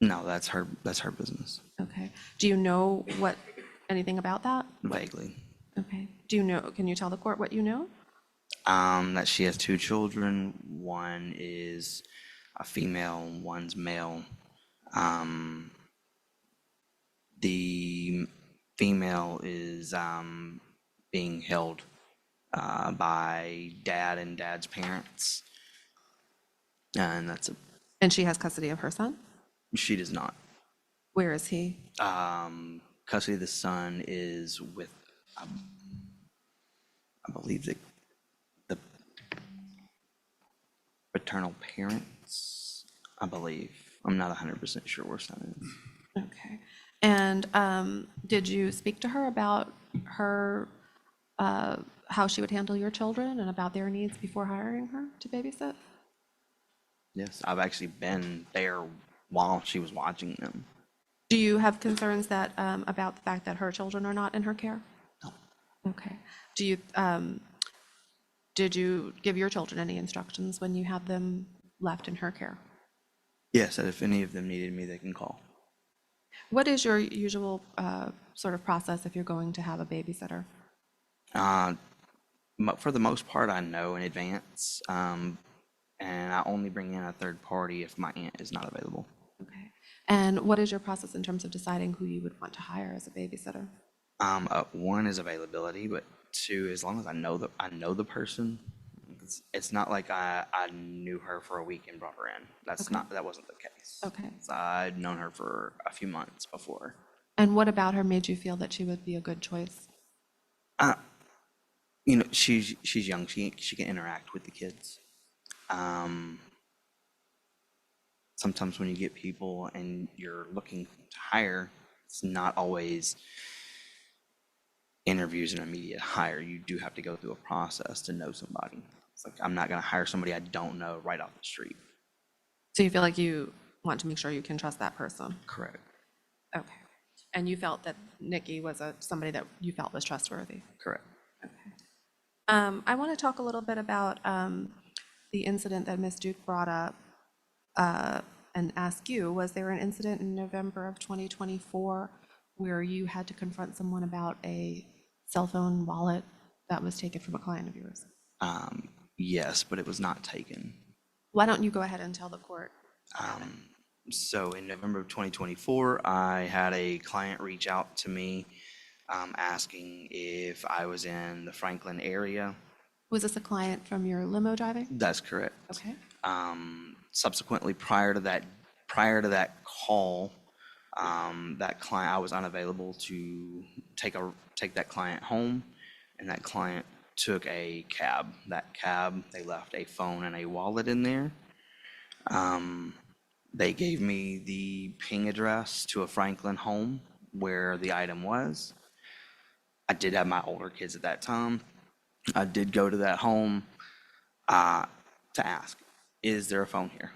No, that's her business. Okay. Do you know anything about that? Vaguely. Okay. Can you tell the court what you know? That she has 2 children. One is a female, one's male. The female is being held by dad and dad's parents. And And she has custody of her son? she does not. Where is he? Custody of the son is with, I believe the paternal parents, I believe. I'm not 100% sure where son is. Okay. And did you speak to her about her, how she would handle your children and about their needs before hiring her to babysit? Yes, I've actually been there while she was watching them. Do you have concerns that, about the fact that her children are not in her care? No. Okay. Do you, did you give your children any instructions when you had them left in her care? Yes, if any of them needed me, they can call. What is your usual sort of process if you're going to have a babysitter? For the most part, I know in advance, and I only bring in a third party if my aunt is not available. Okay. And what is your process in terms of deciding who you would want to hire as a babysitter? One is availability, but two, as long as I know the person, it's not like I knew her for a week and brought her in. That wasn't the case. Okay. So I'd known her for a few months before. And what about her made you feel that she would be a good choice? She's young. She can interact with the kids. Sometimes when you get people and you're looking to hire, it's not always interviews and immediate hire. You do have to go through a process to know somebody. It's like, I'm not going to hire somebody I don't know right off the street. So you feel like you want to make sure you can trust that person? Correct. Okay. And you felt that Nikki was somebody that you felt was trustworthy? Correct. Okay. I want to talk a little bit about the incident that Ms. Duke brought up and ask you. Was there an incident in November of 2024 where you had to confront someone about a cell phone wallet that was taken from a client of yours? Yes, but it was not taken. Why don't you go ahead and tell the court? So in November of 2024, I had a client reach out to me asking if I was in the Franklin area. Was this a client from your limo driving? That's correct. Okay. Subsequently, prior to that call, that client, I was unavailable to take that client home, and that client took a cab. That cab, they left a phone and a wallet in there. They gave me the ping address to a Franklin home where the item was. I did have my older kids at that time. I did go to that home to ask, is there a phone here?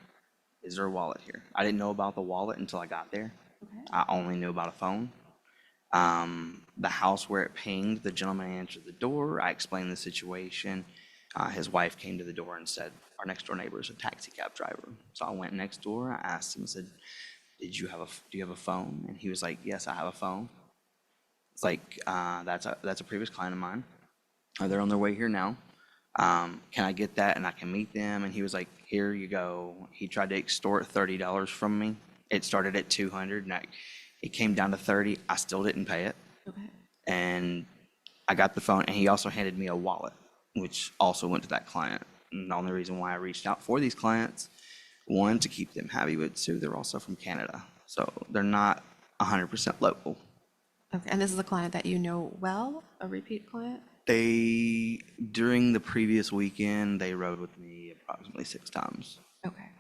Is there a wallet here? I didn't know about the wallet until I got there. Okay. I only knew about a phone. The house where it pinged, the gentleman answered the door. I explained the situation. His wife came to the door and said, our next door neighbor is a taxi cab driver. So I went next door. I asked him, I said, do you have a phone? And he was like, yes, I have a phone. It's like, that's a previous client of mine. They're on their way here now. Can I get that and I can meet them? And he was like, here you go. He tried to extort $30 from me. It started at $200 and it came down to $30. I still didn't pay it. Okay. And I got the phone, and he also handed me a wallet, which also went to that client. And the only reason why I reached out for these clients, one, to keep them happy, but two, they're also from Canada. So they're not 100% local. Okay. And this is a client that you know well, a repeat client? During the previous weekend, they rode with me approximately 6 times. Okay.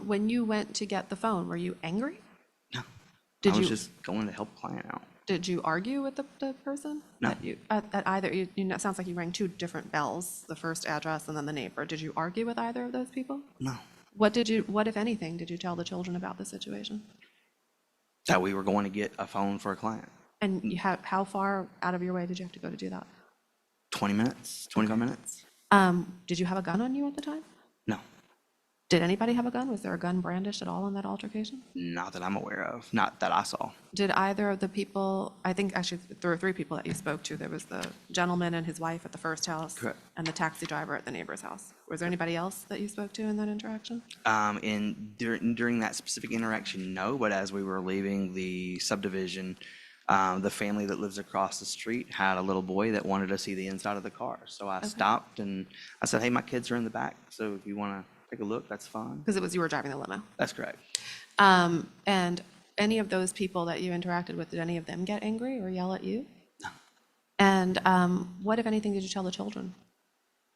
When you went to get the phone, were you angry? No. Did I was you- just going to help the client out. Did you argue with the person? No. At either, it sounds like you rang 2 different bells, the first address and then the neighbor. Did you argue with either of those people? No. What, if anything, did you tell the children about the situation? That we were going to get a phone for a client. And how far out of your way did you have to go to do that? 20 minutes, 25 minutes? Did you have a gun on you at the time? No. Did anybody have a gun? Was there a gun brandished at all in that altercation? Not that I'm aware of. Not that I saw. Did either of the people, I think actually there were 3 people that you spoke to. There was the gentleman and his wife at the first house. Correct. And the taxi driver at the neighbor's house. Was there anybody else that you spoke to in that interaction? During that specific interaction, no, but as we were leaving the subdivision, the family that lives across the street had a little boy that wanted to see the inside of the car. So I stopped and I said, hey, my kids are in the back, so if you want to take a look, that's fine. Because it was you were driving the limo. That's correct. And any of those people that you interacted with, did any of them get angry or yell at you? No. And And what, if anything, did you tell the children?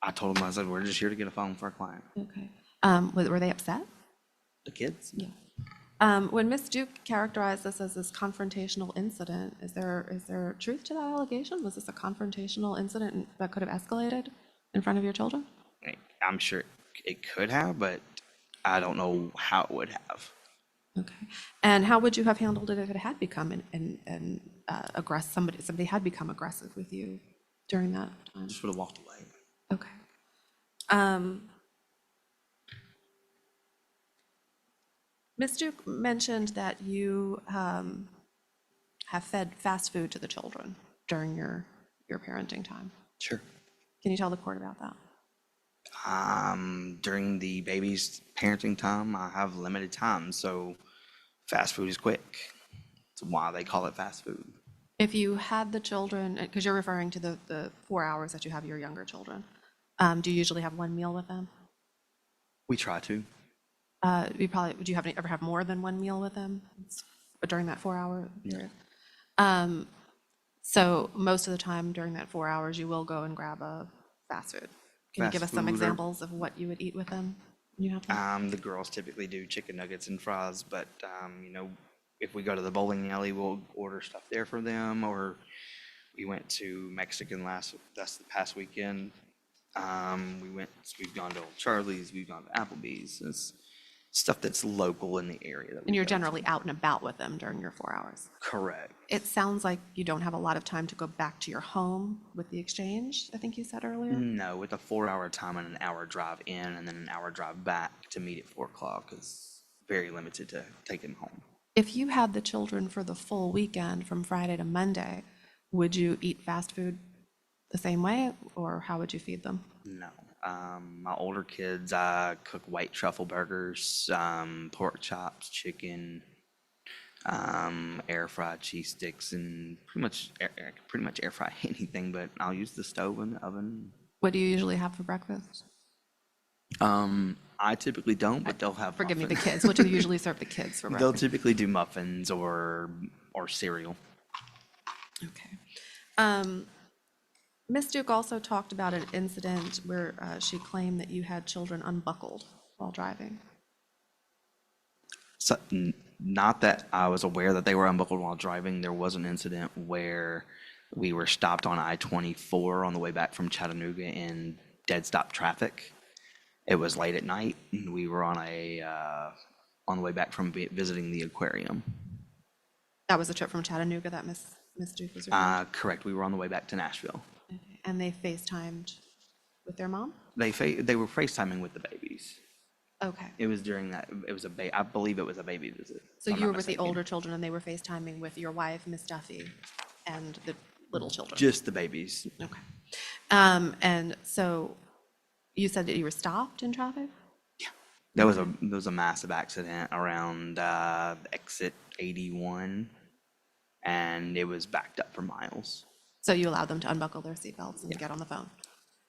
I told them, I said, we're just here to get a phone for a client. Okay. Were they upset? The kids? Yeah. When Ms. Duke characterized this as this confrontational incident, is there truth to that allegation? Was this a confrontational incident that could have escalated in front of your children? I'm sure it could have, but I don't know how it would have. Okay. And how would you have handled it if it had become an aggressive, somebody had become aggressive with you during that time? Just would have walked away. Okay. Ms. Duke mentioned that you have fed fast food to the children during your parenting time. Sure. Can you tell the court about that? During the baby's parenting time, I have limited time, so fast food is quick. That's why they call it fast food. If you had the children, because you're referring to the 4 hours that you have your younger children, do you usually have one meal with them? We try to. Would you ever have more than one meal with them during that 4 hour period? So most of the time during that 4 hours, you will go and grab a fast food. Can you give us some examples of what you would eat with them when you have them? The girls typically do chicken nuggets and fries, but if we go to the bowling alley, we'll order stuff there for them. Or we went to Mexican that's the past weekend. We've gone to Old Charlie's, we've gone to Applebee's. It's stuff that's local in the area. That And you're go to. generally out and about with them during your 4 hours. Correct. It sounds like you don't have a lot of time to go back to your home with the exchange, I think you said earlier. No, with a 4 hour time and an hour drive in and then an hour drive back to meet at 4 o'clock is very limited to take them home. If you had the children for the full weekend from Friday to Monday, would you eat fast food the same way, or how would you feed them? No. My older kids, I cook white truffle burgers, pork chops, chicken, air fried cheese sticks, and pretty much air fry anything. But I'll use the stove and the oven. What do you usually have for breakfast? I typically don't, but they'll have. Forgive me, the muffins. kids. What do you usually serve the kids for They'll breakfast? typically do muffins or cereal. Okay. Ms. Duke also talked about an incident where she claimed that you had children unbuckled while driving. So, not that I was aware that they were unbuckled while driving. There was an incident where we were stopped on I-24 on the way back from Chattanooga in dead stop traffic. It was late at night, and we were on the way back from visiting the aquarium. That was a trip from Chattanooga that Ms. Duke was referring to? Correct. We were on the way back to Nashville. Okay. And they FaceTimed with their mom? They were FaceTiming with the babies. Okay. It was during that. It was I believe it was a baby visit. So if I'm you not were with the mistaken. older children and they were FaceTiming with your wife, Miss Duffy, and the little children? Just the babies. Okay. And so you said that you were stopped in traffic? There was a massive accident around exit 81, and it was backed up for miles. So you allowed them to unbuckle their seatbelts and get on the phone?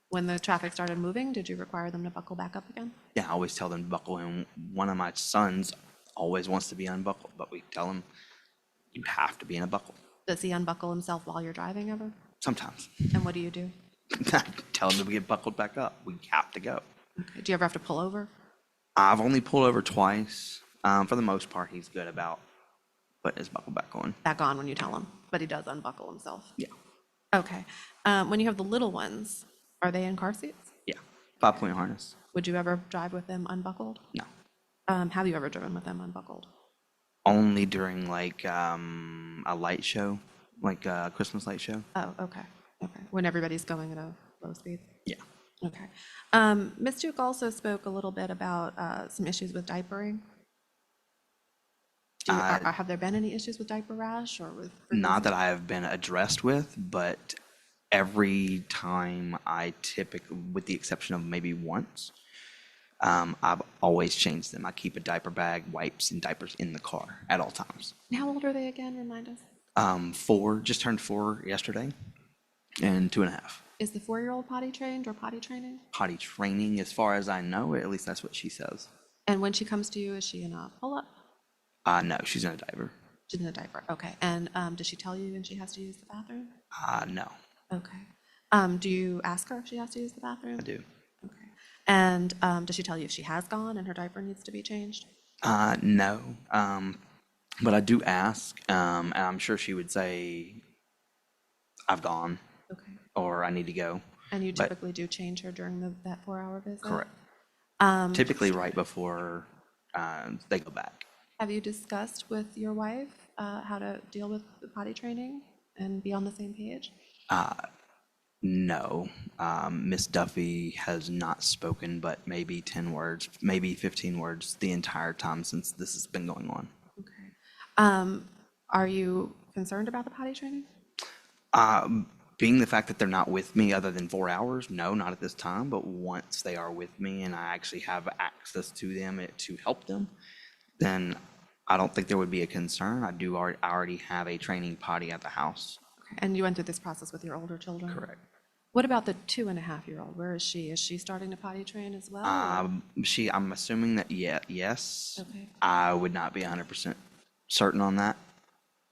When the traffic started moving, did you require them to buckle back up again? Yeah, I always tell them to buckle in. One of my sons always wants to be unbuckled, but we tell him you have to be in a buckle. Does he unbuckle himself while you're driving ever? Sometimes. And what do you do? Tell him to get buckled back up. We have to go. Okay. Do you ever have to pull over? I've only pulled over twice. For the most part, he's good about putting his buckle back on. Back on when you tell him, but he does unbuckle himself. Yeah. Okay. When you have the little ones, are they in car seats? Yeah. 5-point harness. Would you ever drive with them unbuckled? No. Have you ever driven with them unbuckled? Only during like a light show, like a Christmas light show. Oh, okay. Okay. When everybody's going at a low speed? Yeah. Okay. Ms. Duke also spoke a little bit about some issues with diapering. Have there been any issues with diaper rash or with? Not that I have been addressed with, but every time I typically, with the exception of maybe once, I've always changed them. I keep a diaper bag, wipes, and diapers in the car at all times. How old are they again? Remind us. 4, just turned 4 yesterday, and 2.5. Is the 4-year-old potty trained or potty training? Potty training, as far as I know, at least that's what she says. And when she comes to you, is she in a pull-up? No, she's in a diaper. She's in a diaper. Okay. And does she tell you when she has to use the bathroom? No. Okay. Do you ask her if she has to use the bathroom? I do. Okay. And does she tell you if she has gone and her diaper needs to be changed? No, but I do ask, and I'm sure she would say, I've gone, Okay. or I need to go. And you But- typically do change her during that 4-hour visit? Correct. Um, Typically right before they go back. Have you discussed with your wife how to deal with the potty training and be on the same page? No, Miss Duffy has not spoken but maybe 10 words, maybe 15 words the entire time since this has been going on. Okay. Are you concerned about the potty training? Being the fact that they're not with me other than 4 hours, no, not at this time, but once they are with me and I actually have access to them to help them, then I don't think there would be a concern. I already have a training potty at the house. Okay. And you went through this process with your older children? Correct. What about the 2.5-year-old? Where is she? Is she starting to potty train as well? or- I'm assuming that yes. Okay. I would not be 100% certain on that.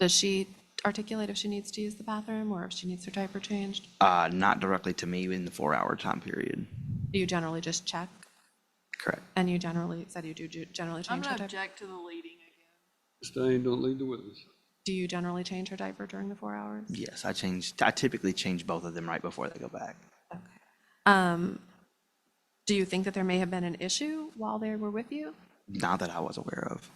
Does she articulate if she needs to use the bathroom or if she needs her diaper changed? Not directly to me in the 4-hour time period. Do you generally just check? Correct. And you generally said you do generally I'm change her gonna diaper? object to the leading again. Stay, don't lead the witness. Do you generally change her diaper during the 4 hours? Yes, I typically change both of them right before they go back. Okay. Do you think that there may have been an issue while they were with you? Not that I was aware of.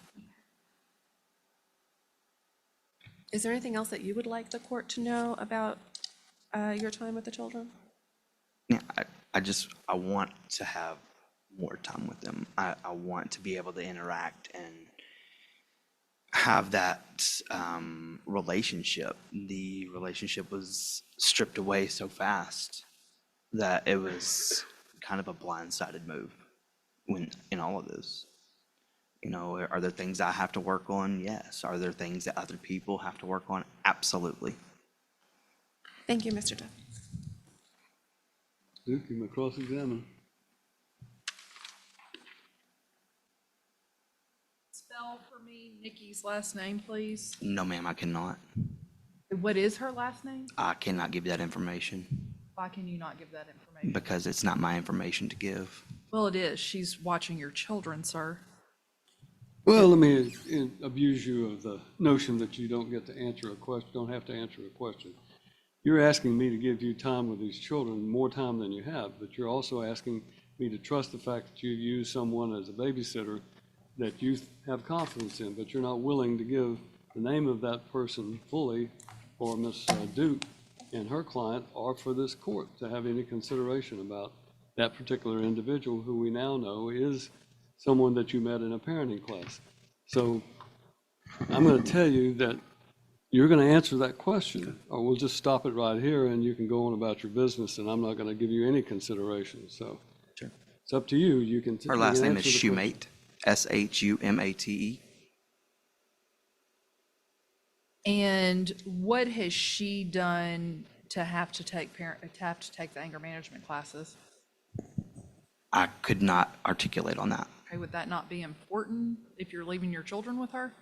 Is there anything else that you would like the court to know about your time with the children? Yeah, I want to have more time with them. I want to be able to interact and have that relationship. The relationship was stripped away so fast that it was kind of a blindsided move in all of this. You know, are there things I have to work on? Yes. Are there things that other people have to work on? Absolutely. Thank you, Mr. Duff. Duke, you may cross-examine. Spell for me Nikki's last name, please. No, ma'am, I cannot. What is her last name? I cannot give that information Why can you not give that information? because it's not my information to give. Well, it is. She's watching your children, sir. Well, let me abuse you of the notion that you don't get to answer a question, don't have to answer a question. You're asking me to give you time with these children, more time than you have, but you're also asking me to trust the fact that you use someone as a babysitter that you have confidence in, but you're not willing to give the name of that person fully for Ms. Duke and her client or for this court to have any consideration about that particular individual who we now know is someone that you met in a parenting class. So I'm going to tell you that you're going to answer that question, or we'll just stop it right here and you can go on about your business and I'm not going to give you any consideration. So Sure. it's up to you. You can. Her you last can name is answer the question. Shumate, Shumate. And what has she done to have to take the anger management classes? I could not articulate on that. Okay, would that not be important if you're leaving your children with her?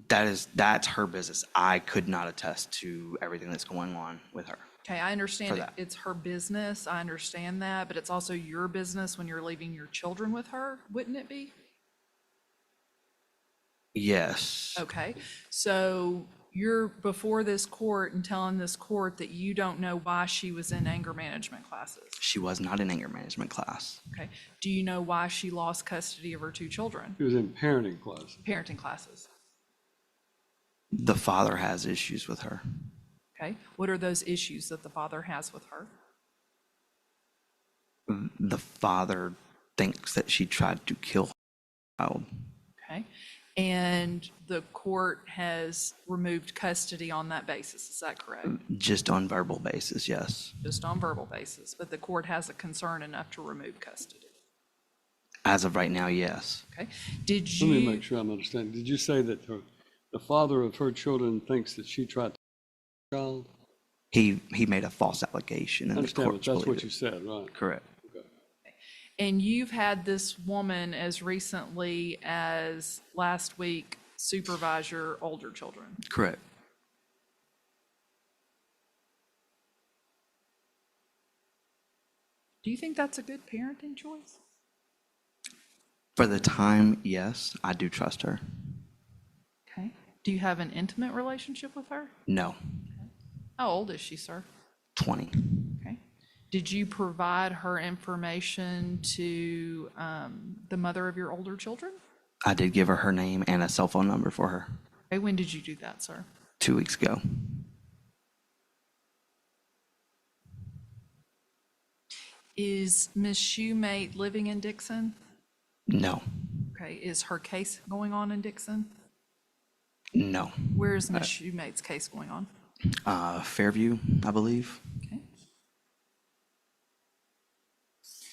That's her business. I could not attest to everything that's going on with her. Okay, I understand For that. it's her business. I understand that, but it's also your business when you're leaving your children with her, wouldn't it be? Yes. Okay, so you're before this court and telling this court that you don't know why she was in anger management classes. She was not in anger management class. Okay, do you know why she lost custody of her 2 children? He was in parenting class. Parenting classes. The father has issues with her. Okay, what are those issues that the father has with her? The father thinks that she tried to kill her child. Okay, and the court has removed custody on that basis, is that correct? Just on verbal basis, yes. Just on verbal basis, but the court has a concern enough to remove custody. As of right now, yes. Okay, did Let me you, make sure I'm understanding. Did you say that the father of her children thinks that she tried to kill the child? He made a false allegation I and the understand, but court that's what believed you it. said, right? Correct. and you've had this woman as recently as last week supervise your older children? Correct. Do you think that's a good parenting choice? For the time, yes, I do trust her. Okay. Do you have an intimate relationship with her? No, How old is she, sir? 20. Okay. Did you provide her information to the mother of your older children? I did give her her name and a cell phone number for her Okay, when did you do that, sir? 2 weeks ago. Is Ms. Shoemate living in Dixon? No, Okay, is her case going on in Dixon? no. Where is Ms. Shoemate's case going on? Fairview, I believe. Okay.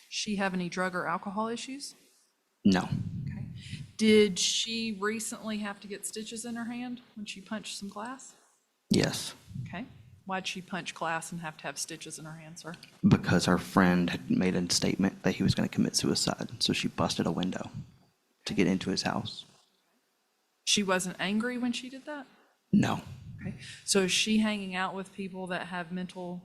She have any drug or alcohol issues? No, Okay. Did she recently have to get stitches in her hand when she punched some glass? yes. Okay. Why'd she punch glass and have to have stitches in her hand, sir? Because her friend had made a statement that he was going to commit suicide, so she busted a window to get into his house. She wasn't angry when she did that? No, Okay. So is she hanging out with people that have mental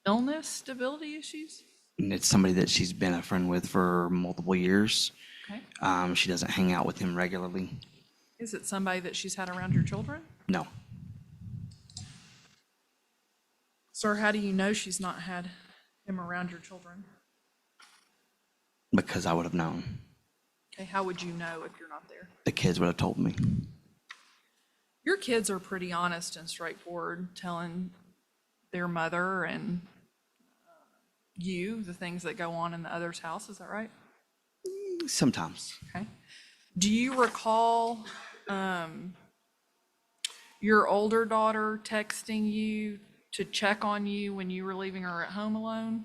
illness, stability issues? and it's somebody that she's been a friend with for multiple years. Okay. She doesn't hang out with him regularly. Is it somebody that she's had around your children? No, Sir, how do you know she's not had him around your children? because I would have known. Okay, how would you know if you're not there? The kids would have told me. Your kids are pretty honest and straightforward, telling their mother and you the things that go on in the other's house, is that right? Sometimes. Okay. Do you recall your older daughter texting you to check on you when you were leaving her at home alone?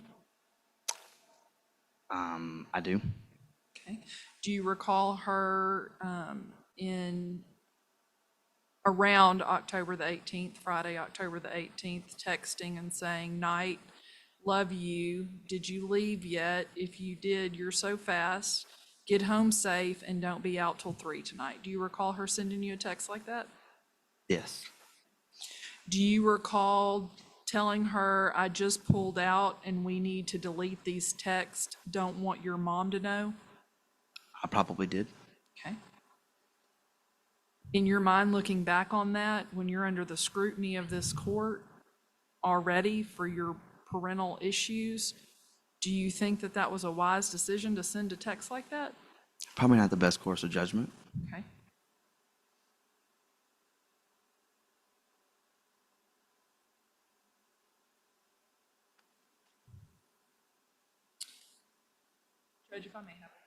I do. Okay. Do you recall her in around October the 18th, Friday, October the 18th, texting and saying, "Night, love you. Did you leave yet? If you did, you're so fast. Get home safe and don't be out till 3 tonight." Do you recall her sending you a text like that? Yes. Do you recall telling her, "I just pulled out and we need to delete these texts. Don't want your mom to know"? I probably did. Okay. In your mind, looking back on that, when you're under the scrutiny of this court already for your parental issues, do you think that that was a wise decision to send a text like that? Probably not the best course of judgment. Okay. Judge, if I may have it.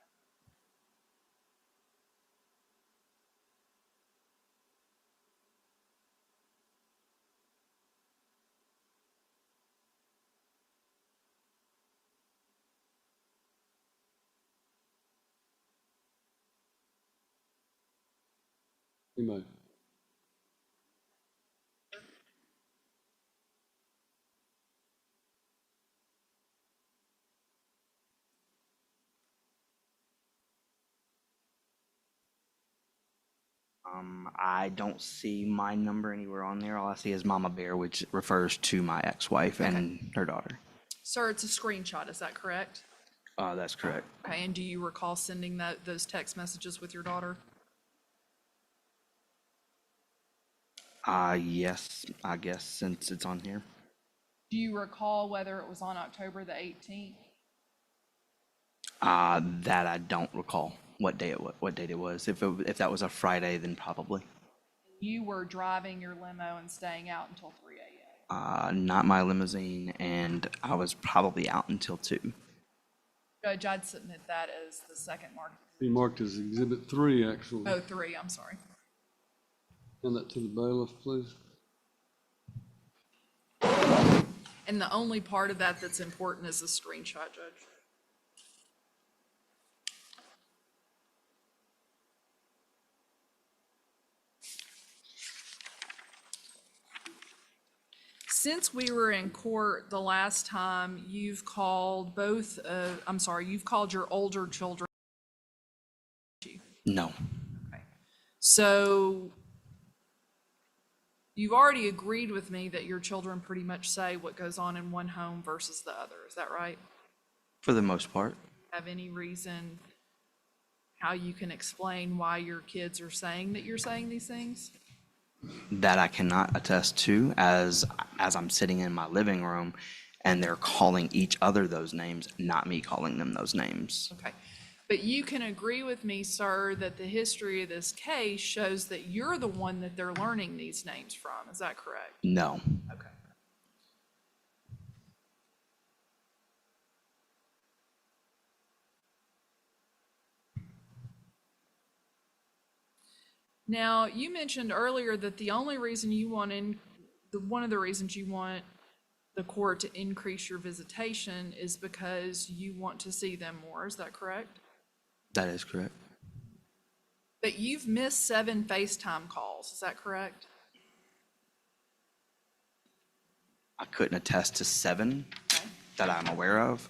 You may. I don't see my number anywhere on there. All I see is Mama Bear, which refers to my ex-wife and her daughter. Sir, it's a screenshot, is that correct? That's correct. Okay, and do you recall sending those text messages with your daughter? Yes, I guess, since it's on here. Do you recall whether it was on October the 18th? That I don't recall what date it was. If that was a Friday, then probably. You were driving your limo and staying out until 3 a.m. Not my limousine, and I was probably out until 2. Judge, I'd submit that as the second mark. Be marked as Exhibit 3, actually. Oh, 3, I'm sorry. Hand that to the bailiff, please. And the only part of that that's important is the screenshot, Judge. Since we were in court the last time, you've called you've called your older children. No. Okay. So you've already agreed with me that your children pretty much say what goes on in one home versus the other. Is that right? For the most part. Have any reason how you can explain why your kids are saying that you're saying these things? That I cannot attest to, as I'm sitting in my living room and they're calling each other those names, not me calling them those names. Okay. But you can agree with me, sir, that the history of this case shows that you're the one that they're learning these names from. Is that correct? No. Okay. Now, you mentioned earlier that the only reason you want one of the reasons you want the court to increase your visitation is because you want to see them more. Is that correct? That is correct. But you've missed 7 FaceTime calls. Is that correct? I couldn't attest to 7 Okay. that I'm aware of.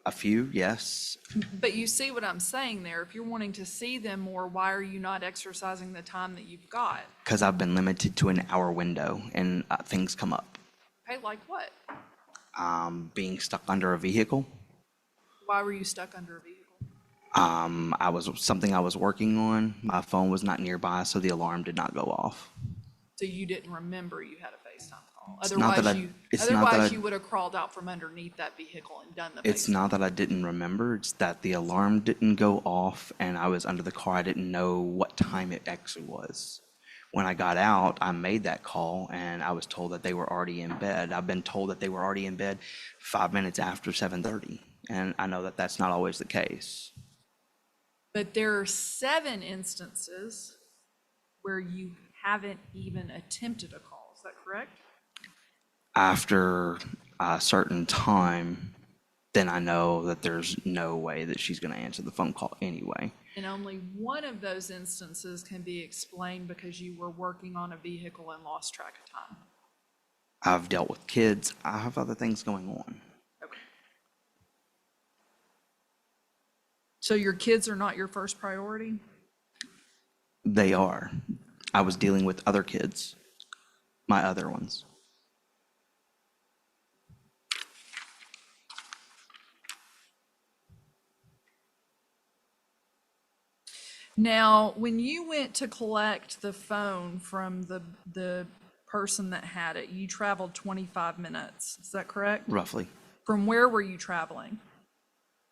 A few, yes. But you see what I'm saying there. If you're wanting to see them more, why are you not exercising the time that you've got? Because I've been limited to an hour window and things come up. Okay, like what? Being stuck under a vehicle. Why were you stuck under a vehicle? I was working on. My phone was not nearby, so the alarm did not go off. So you didn't remember you had a FaceTime call. It's not that Otherwise, I- you would have crawled out from underneath that vehicle and done the It's FaceTime. not that I didn't remember, it's that the alarm didn't go off and I was under the car. I didn't know what time it actually was. When I got out, I made that call and I was told that they were already in bed. I've been told that they were already in bed 5 minutes after 7:30, and I know that that's not always the case. But there are 7 instances where you haven't even attempted a call. Is that correct? After a certain time, then I know that there's no way that she's going to answer the phone call anyway. And only one of those instances can be explained because you were working on a vehicle and lost track of time. I've dealt with kids. I have other things going on. Okay. So your kids are not your first priority? They are. I was dealing with other kids, my other ones. Now, when you went to collect the phone from the person that had it, you traveled 25 minutes. Is that correct? Roughly. From where were you traveling?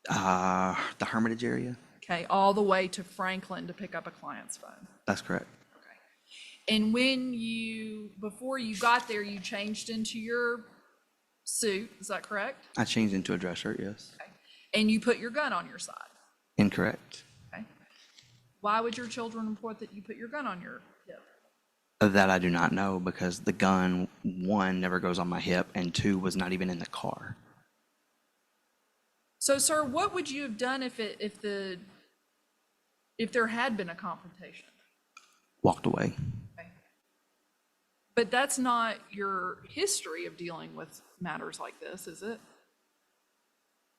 The Hermitage area? Okay, all the way to Franklin to pick up a client's phone. That's correct. Okay. And before you got there, you changed into your suit. Is that correct? I changed into a dress shirt, yes. Okay. And you put your gun on your side. Incorrect. Okay. Why would your children report that you put your gun on your hip? That I do not know because the gun, 1, never goes on my hip, and 2, was not even in the car. So, sir, what would you have done if there had been a confrontation? Walked away. Okay. But that's not your history of dealing with matters like this, is it?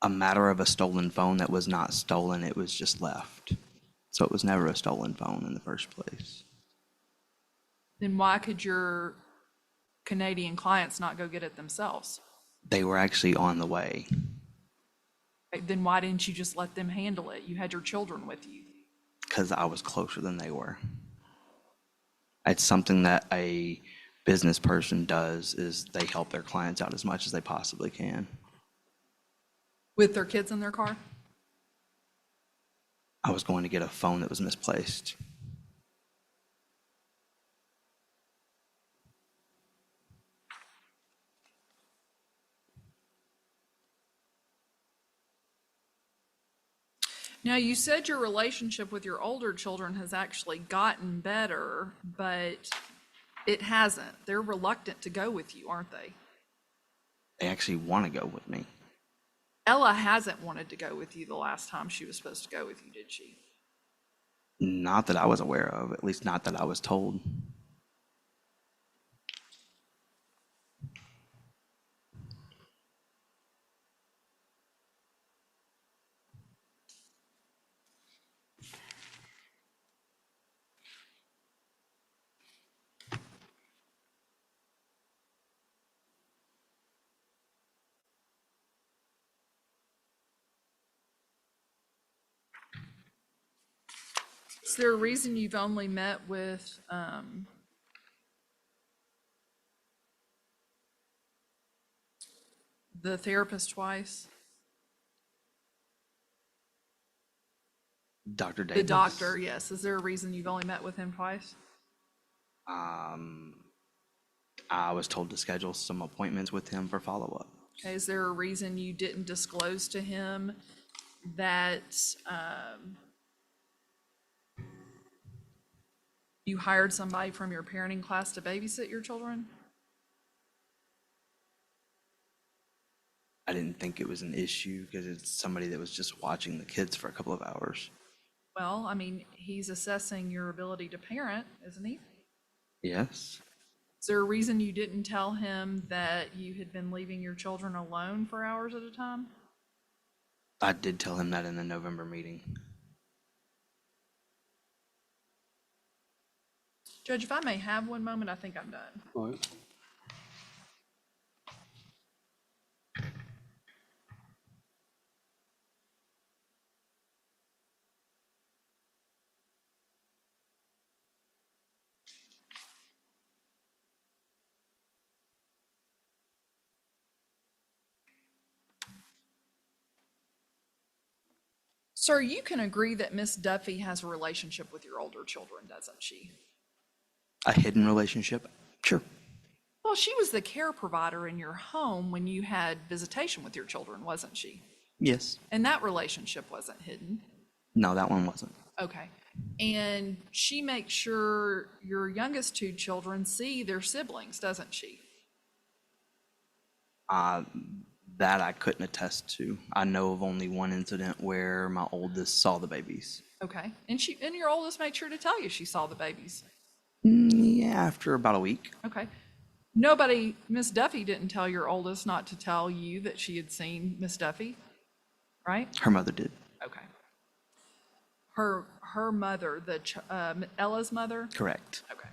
A matter of a stolen phone that was not stolen, it was just left. So it was never a stolen phone in the first place. Then why could your Canadian clients not go get it themselves? They were actually on the way. Okay, then why didn't you just let them handle it? You had your children with you. Because I was closer than they were. It's something that a business person does, is they help their clients out as much as they possibly can. With their kids in their car? I was going to get a phone that was misplaced. Now, you said your relationship with your older children has actually gotten better, but it hasn't. They're reluctant to go with you, aren't they? They actually want to go with me. Ella hasn't wanted to go with you the last time she was supposed to go with you, did she? Not that I was aware of, at least not that I was told. Is there a reason you've only met with, the therapist twice? Dr. The Davis. doctor, yes. Is there a reason you've only met with him twice? I was told to schedule some appointments with him for follow-up. Okay, is there a reason you didn't disclose to him that you hired somebody from your parenting class to babysit your children? I didn't think it was an issue because it's somebody that was just watching the kids for a couple of hours. Well, I mean, he's assessing your ability to parent, isn't he? Yes. Is there a reason you didn't tell him that you had been leaving your children alone for hours at a time? I did tell him that in the November meeting. Judge, if I may have one moment, I think I'm done. All right. Sir, you can agree that Miss Duffy has a relationship with your older children, doesn't she? A hidden relationship? Sure. Well, she was the care provider in your home when you had visitation with your children, wasn't she? Yes. And that relationship wasn't hidden. No, that one wasn't. Okay. And she makes sure your youngest two children see their siblings, doesn't she? That I couldn't attest to. I know of only one incident where my oldest saw the babies. Okay. And your oldest made sure to tell you she saw the babies. Yeah, after about a week. Okay. Miss Duffy didn't tell your oldest not to tell you that she had seen Miss Duffy, right? Her mother did. Okay. Her mother, Ella's mother? Correct. Okay.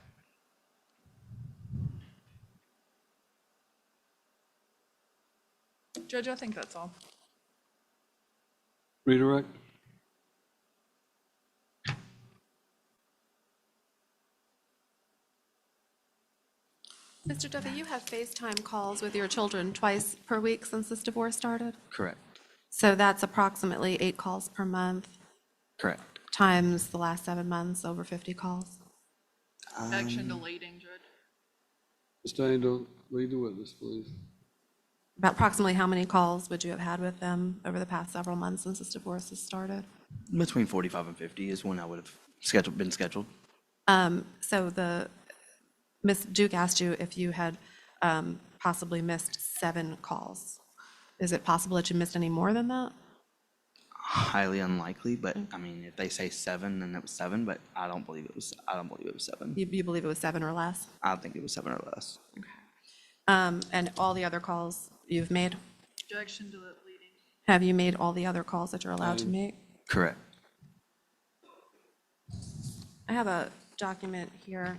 Judge, I think that's all. Redirect? Mr. Duffy, you have FaceTime calls with your children twice per week since this divorce started? Correct. So that's approximately 8 calls per month, Correct. times the last 7 months, over 50 calls. Objection to leading, Judge. Ms. Daniel, lead the witness, please. About approximately how many calls would you have had with them over the past several months since this divorce has started? Between 45 and 50 is when I would have been scheduled. So Ms. Duke asked you if you had possibly missed 7 calls. Is it possible that you missed any more than that? Highly unlikely, but I mean, if they say 7, then it was 7. But I don't believe it was 7. You believe it was 7 or less? I think it was 7 or less. And all the other calls you've made? Objection to the leading. Have you made all the other calls that you're allowed to make? Correct. I have a document here.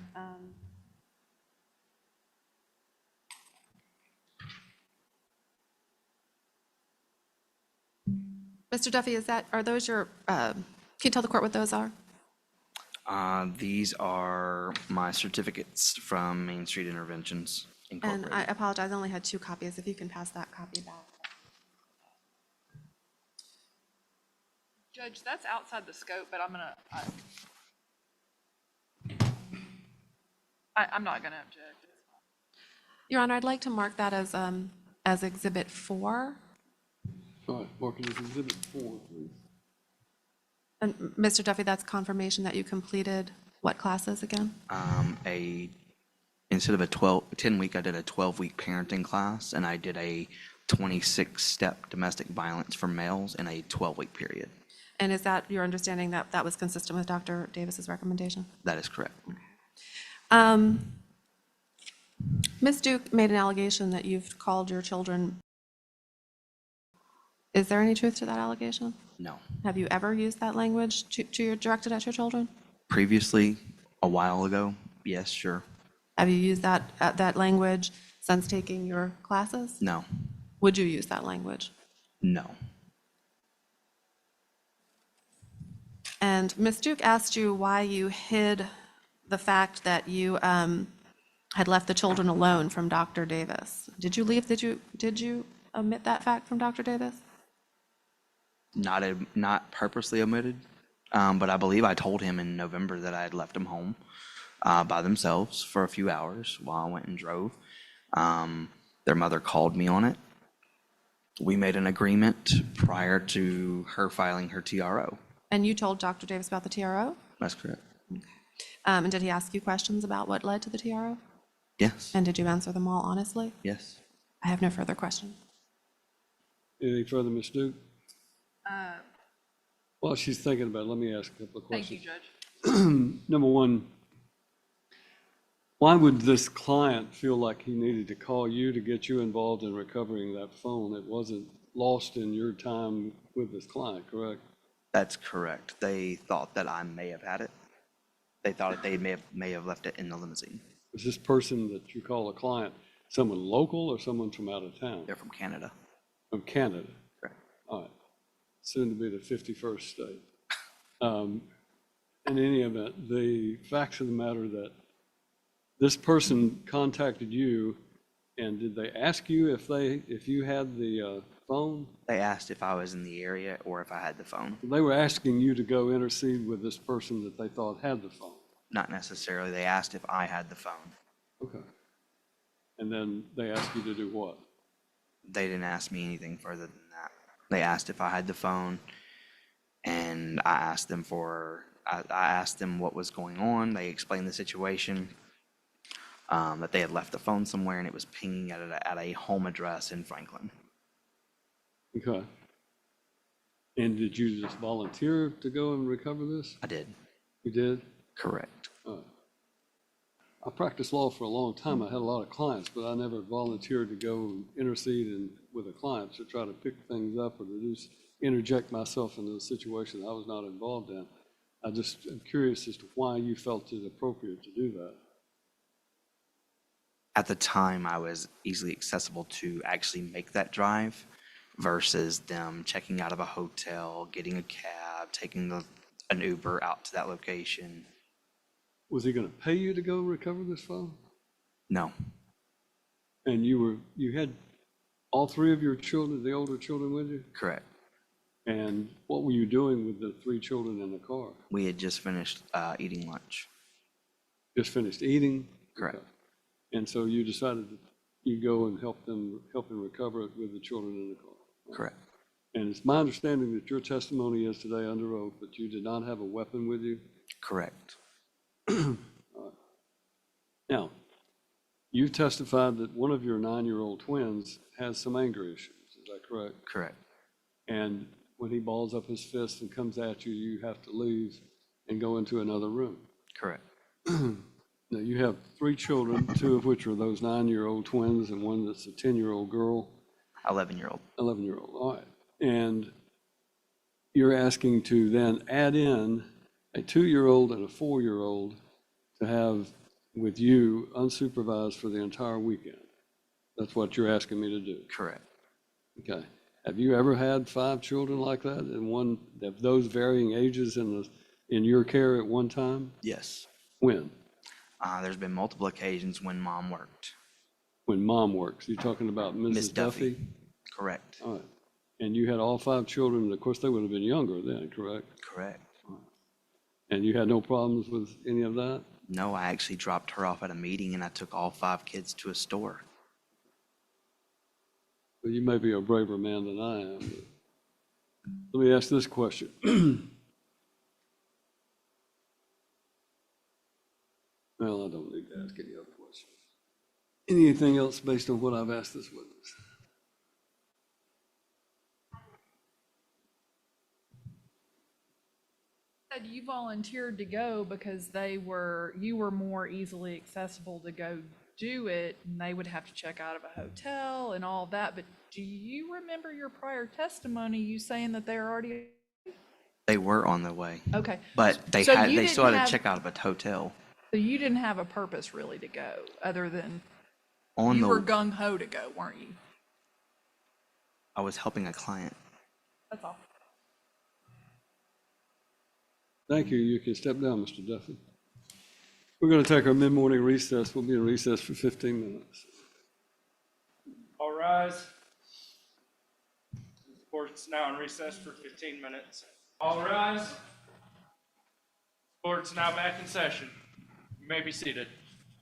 Mr. Duffy, are those your, can you tell the court what those are? These are my certificates from Main Street Interventions And Incorporated. I apologize, I only had 2 copies. If you can pass that copy back. Judge, that's outside the scope, but I'm not gonna object. Your Honor, I'd like to mark that as Exhibit 4. All right, mark it as Exhibit 4, please. And Mr. Duffy, that's confirmation that you completed what classes again? Instead of a 10-week, I did a 12-week parenting class, and I did a 26-step domestic violence for males in a 12-week period. And is that your understanding that that was consistent with Dr. Davis's recommendation? That is correct. Ms. Duke made an allegation that you've called your children. Is there any truth to that allegation? No. Have you ever used that language directed at your children? Previously, a while ago, yes, sure. Have you used that language since taking your classes? No. Would you use that language? No. And Ms. Duke asked you why you hid the fact that you had left the children alone from Dr. Davis. Did you omit that fact from Dr. Davis? Not purposely omitted, but I believe I told him in November that I had left them home by themselves for a few hours while I went and drove. Their mother called me on it. We made an agreement prior to her filing her TRO. And you told Dr. Davis about the TRO? That's correct. And did he ask you questions about what led to the TRO? Yes. And did you answer them all honestly? Yes. I have no further questions. Anything further, Ms. Duke? While she's thinking about it, let me ask a couple of Thank you, questions. Judge. Number one, why would this client feel like he needed to call you to get you involved in recovering that phone? It wasn't lost in your time with this client, correct? That's correct. They thought that I may have had it. They thought they may have left it in the limousine. Is this person that you call a client someone local or someone from out of town? They're from Canada. From Canada? Correct. All right. Soon to be the 51st state. In any event, the facts of the matter that this person contacted you, and did they ask you if you had the phone? They asked if I was in the area or if I had the phone. They were asking you to go intercede with this person that they thought had the phone. Not necessarily. They asked if I had the phone. Okay. And then they asked you to do what? They didn't ask me anything further than that. They asked if I had the phone, and I asked them what was going on. They explained the situation, that they had left the phone somewhere and it was pinging at a home address in Franklin. Okay. And did you just volunteer to go and recover this? I did. You did? Correct. All right. I practiced law for a long time. I had a lot of clients, but I never volunteered to go and intercede with a client to try to pick things up or to just interject myself into a situation I was not involved in. I'm curious as to why you felt it appropriate to do that. At the time, I was easily accessible to actually make that drive versus them checking out of a hotel, getting a cab, taking an Uber out to that location. Was he going to pay you to go recover this phone? No, And you had all three of your children, the older children with you? correct. And what were you doing with the three children in the car? We had just finished eating lunch. Just finished eating? Correct. Okay. And so you decided you go and help them recover it with the children in the car? Correct. And it's my understanding that your testimony is today under oath, but you did not have a weapon with you? Correct. Now, you've testified that one of your 9-year-old twins has some anger issues, is that correct? Correct. And when he balls up his fist and comes at you, you have to leave and go into another room. Correct. Now, you have three children, two of which are those 9-year-old twins and one that's a 10-year-old girl. 11-year-old. 11-year-old, all right. And you're asking to then add in a 2-year-old and a 4-year-old to have with you unsupervised for the entire weekend. That's what you're asking me to do. Correct. Okay. Have you ever had 5 children like that and one of those varying ages in your care at one time? Yes. When? There's been multiple occasions when mom worked. When mom works. You're talking about Mrs. Miss Duffy? Duffy. Correct. All right. And you had all 5 children, and of course, they would have been younger then, correct? Correct. And you had no problems with any of that? No, I actually dropped her off at a meeting and I took all 5 kids to a store. Well, you may be a braver man than I am. But let me ask this question. Well, I don't need to ask any other questions. Anything else based on what I've asked this witness? Said you volunteered to go because you were more easily accessible to go do it, and they would have to check out of a hotel and all that. But do you remember your prior testimony, you saying that they're already? They were on their way, Okay. but they So had you they still had didn't to have- check out of a hotel. So you didn't have a purpose really to go, other than On you the were gung ho to go, weren't you? I was helping a client. That's all. Thank you. You can step down, Mr. Duffy. We're going to take our mid-morning recess. We'll be in recess for 15 minutes. All rise. The court's now in recess for 15 minutes. All rise. Court's now back in session. You may be seated.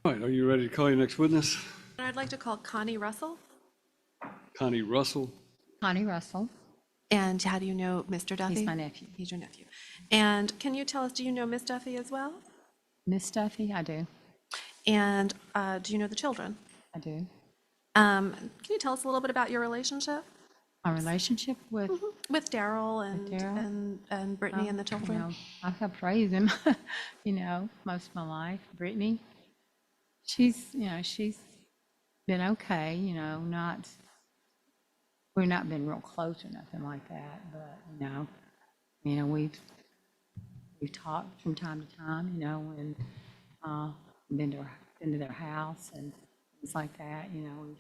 All right, are you ready to call your next witness? I'd like to call Connie Russell. Connie Russell. Connie Russell. And how do you know Mr. Duffy? He's my nephew. He's your nephew. And can you tell us, do you know Miss Duffy as well? Miss Duffy, I do. And do you know the children? I do. Can you tell us a little bit about your relationship My relationship with, with Darrell and, Darrell? and Brittany and the you children? know, I helped raise him, you know, most of my life. Brittany, she's, you know, she's been okay, you know, we've not been real close or nothing like that, but, you know, we've talked from time to time, you know, when been to their house and things like that, you know, we've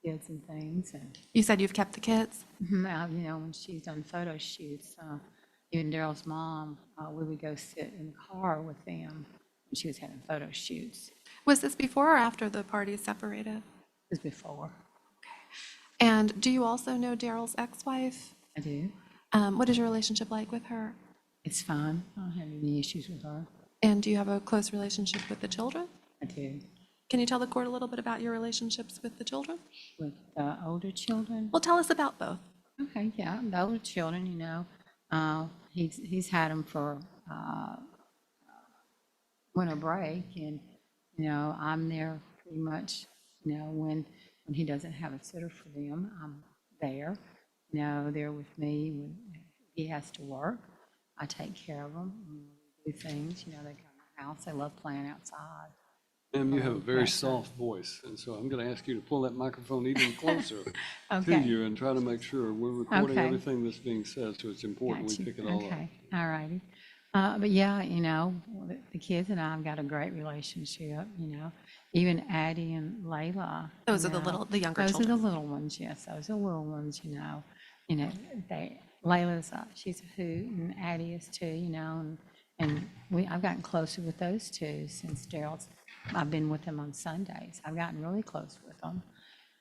kids and things, and You said you've kept the kids? you know, when she's done photo shoots, even Darrell's mom, we would go sit in the car with them when she was having photo shoots. Was this before or after the parties separated? It was before. And do you also know Darrell's ex-wife? I do. What is your relationship like with her? It's fine. I don't have any issues with her. And do you have a close relationship with the children? I do. Can you tell the court a little bit about your relationships with the children? With older children. Well, tell us about both. Okay, yeah, the older children, you know, he's had them for winter break, and you know, I'm there pretty much. You know, when he doesn't have a sitter for them, I'm there. You know, they're with me when he has to work. I take care of them. We do things. You know, they come to the house. They love playing outside. Ma'am, you have a very soft voice, and so I'm going to ask you to pull that microphone even closer to Okay. you and try to make sure we're recording Okay. everything that's being said, so it's important we Got you. pick it all up. Okay, all righty. But yeah, you know, the kids and I have got a great relationship, you know. Even Addie and Layla. Those you are know, the younger Those children. are the little ones, yes, those are little ones, you know. You know, Layla's, she's a hoot, and Addie is too, you know, and I've gotten closer with those two since Darrell's, I've been with them on Sundays. I've gotten really close with them.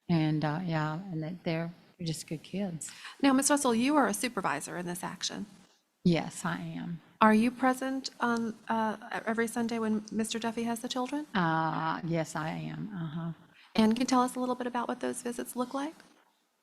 And yeah, and that they're just good kids. Now, Ms. Russell, you are a supervisor in this action. Yes, I am. Are you present on every Sunday when Mr. Duffy has the children? Yes, I am. And can you tell us a little bit about what those visits look like?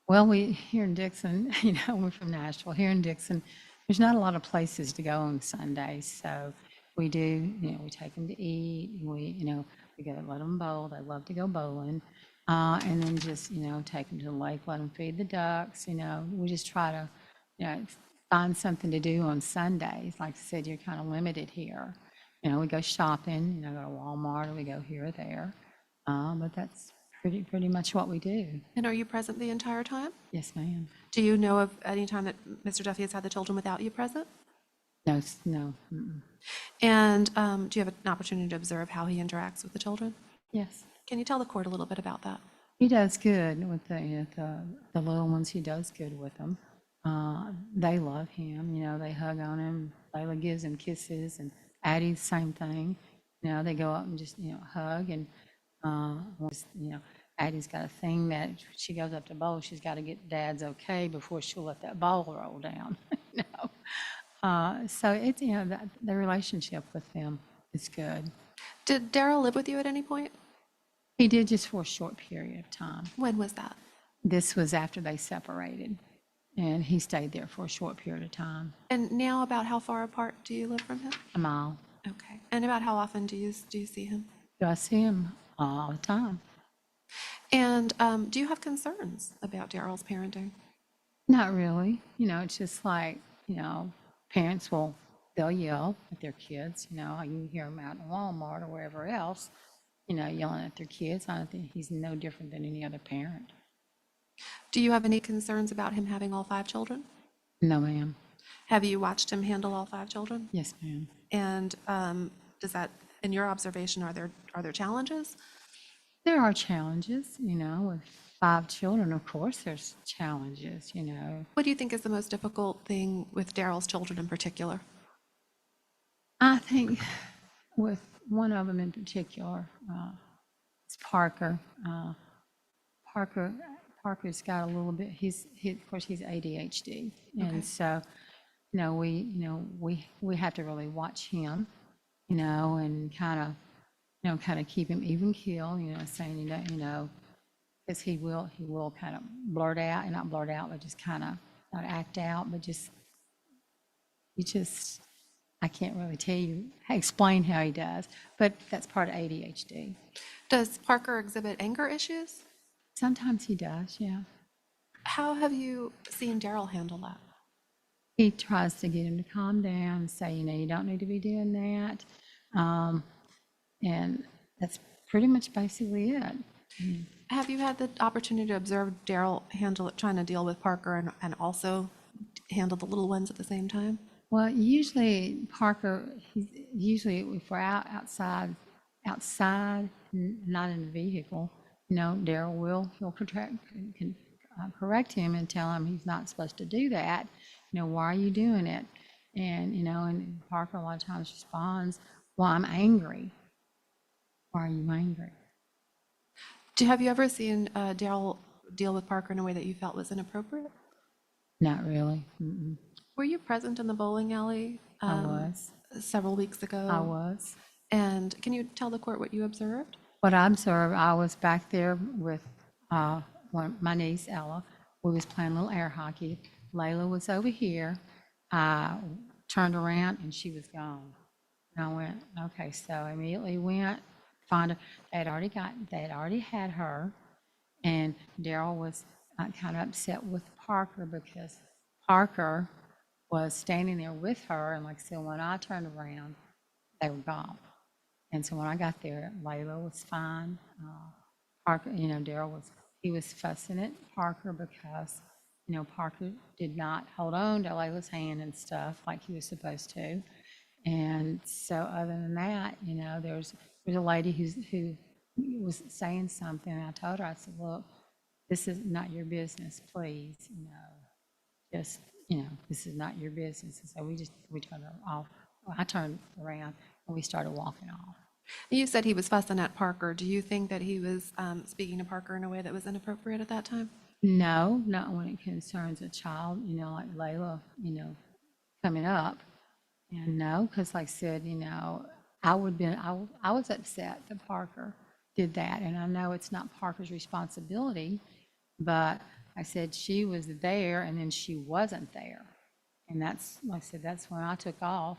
Well, we here in Dixon, you know, we're from Nashville. Here in Dixon, there's not a lot of places to go on Sundays, so we do. You know, we take them to eat. You know, we go let them bowl. They love to go bowling, and then just, you know, take them to the lake, let them feed the ducks. You know, we just try to, you know, find something to do on Sundays. Like I said, you're kind of limited here. You know, we go shopping. You know, go to Walmart, or we go here or there, but that's pretty much what we do. And are you present the entire time? Yes, ma'am. Do you know of any time that Mr. Duffy has had the children without you present? No, no. And do you have an opportunity to observe how he interacts with the children? Yes. Can you tell the court a little bit about that? He does good with the little ones. He does good with them. They love him. You know, they hug on him. Layla gives him kisses, and Addie, same thing. You know, they go up and just, you know, hug. And, you know, Addie's got a thing that she goes up to bowl. She's got to get Dad's okay before she'll let that bowl roll down. You know, so it's, you know, the relationship with them is good. Did Darrell live with you at any point? He did, just for a short period of time. When was that? This was after they separated, and he stayed there for a short period of time, And now, about how far apart do you live from him? a mile. Okay. And about how often do you see him? Do I see him all the time? And do you have concerns about Darrell's parenting? Not really. You know, it's just like, you know, parents they'll yell at their kids. You know, you hear them out in Walmart or wherever else, you know, yelling at their kids. I don't think he's no different than any other parent. Do you have any concerns about him having all 5 children? No, ma'am. Have you watched him handle all 5 children? Yes, ma'am. And does that, in your observation, are there challenges? There are challenges, you know, with 5 children, of course, there's challenges, you know. What do you think is the most difficult thing with Darrell's children in particular? I think with one of them in particular, it's Parker. Parker's got a little bit, of course, he's ADHD. And so, we have to really watch him, and kind of keep him even keel, saying, because he will kind of blurt out, and not blurt out, but just kind of not act out, but I can't really explain how he does, but that's part of ADHD. Does Parker exhibit anger issues? Sometimes he does, yeah. How have you seen Darrell handle that? He tries to get him to calm down and say, you don't need to be doing that. And that's pretty much basically it. Have you had the opportunity to observe Darrell trying to deal with Parker and also handle the little ones at the same time? Well, usually Parker, usually if we're outside, not in the vehicle, Darrell he'll correct him and tell him he's not supposed to do that. Why are you doing it? And, and Parker a lot of times responds, well, I'm angry. Why are you angry? Have you ever seen Darrell deal with Parker in a way that you felt was inappropriate? Not really. Mm-mm. Were you present in the bowling alley? I was. Several weeks ago? I was. And can you tell the court what you observed? What I observed, I was back there with my niece, Ella. We was playing a little air hockey. Layla was over here. I turned around and she was gone. And I went, okay, so I immediately went, find her. They had already had her. And Darrell was kind of upset with Parker because Parker was standing there with her. And like I said, when I turned around, they were gone. And so when I got there, Layla was fine. Parker, Darrell was fussing at Parker because, Parker did not hold on to Layla's hand and stuff like he was supposed to. And so other than that, there's a lady who was saying something, and I told her, I said, look, this is not your business, please, this is not your business. And so we turned her off. Well, I turned around and we started walking off. You said he was fussing at Parker. Do you think that he was speaking to Parker in a way that was inappropriate at that time? No, not when it concerns a child, like Layla, coming up. And no, because like I said, I was upset that Parker did that. And I know it's not Parker's responsibility, but I said she was there and then she wasn't there. And that's, like I said, that's when I took off,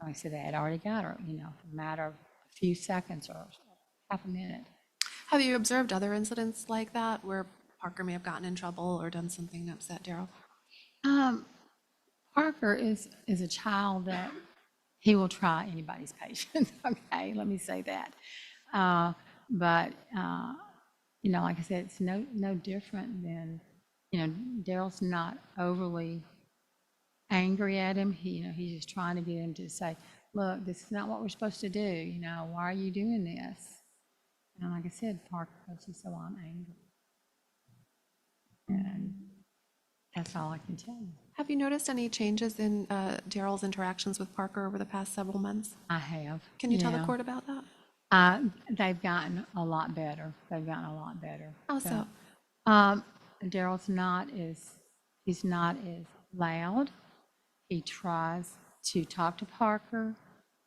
like I said, they had already got her, a matter of a few seconds or half a minute. Have you observed other incidents like that where Parker may have gotten in trouble or done something to upset Darrell? Parker is a child that he will try anybody's patience. Okay, let me say that. But like I said, it's no different than, Darrell's not overly angry at him. He's just trying to get him to say, look, this is not what we're supposed to do. Why are you doing this? And like I said, Parker goes, so I'm angry. And that's all I can tell you. Have you noticed any changes in Darrell's interactions with Parker over the past several months? I have. Can you tell the court about that? They've gotten a lot better. How so? Darrell's he's not as loud. He tries to talk to Parker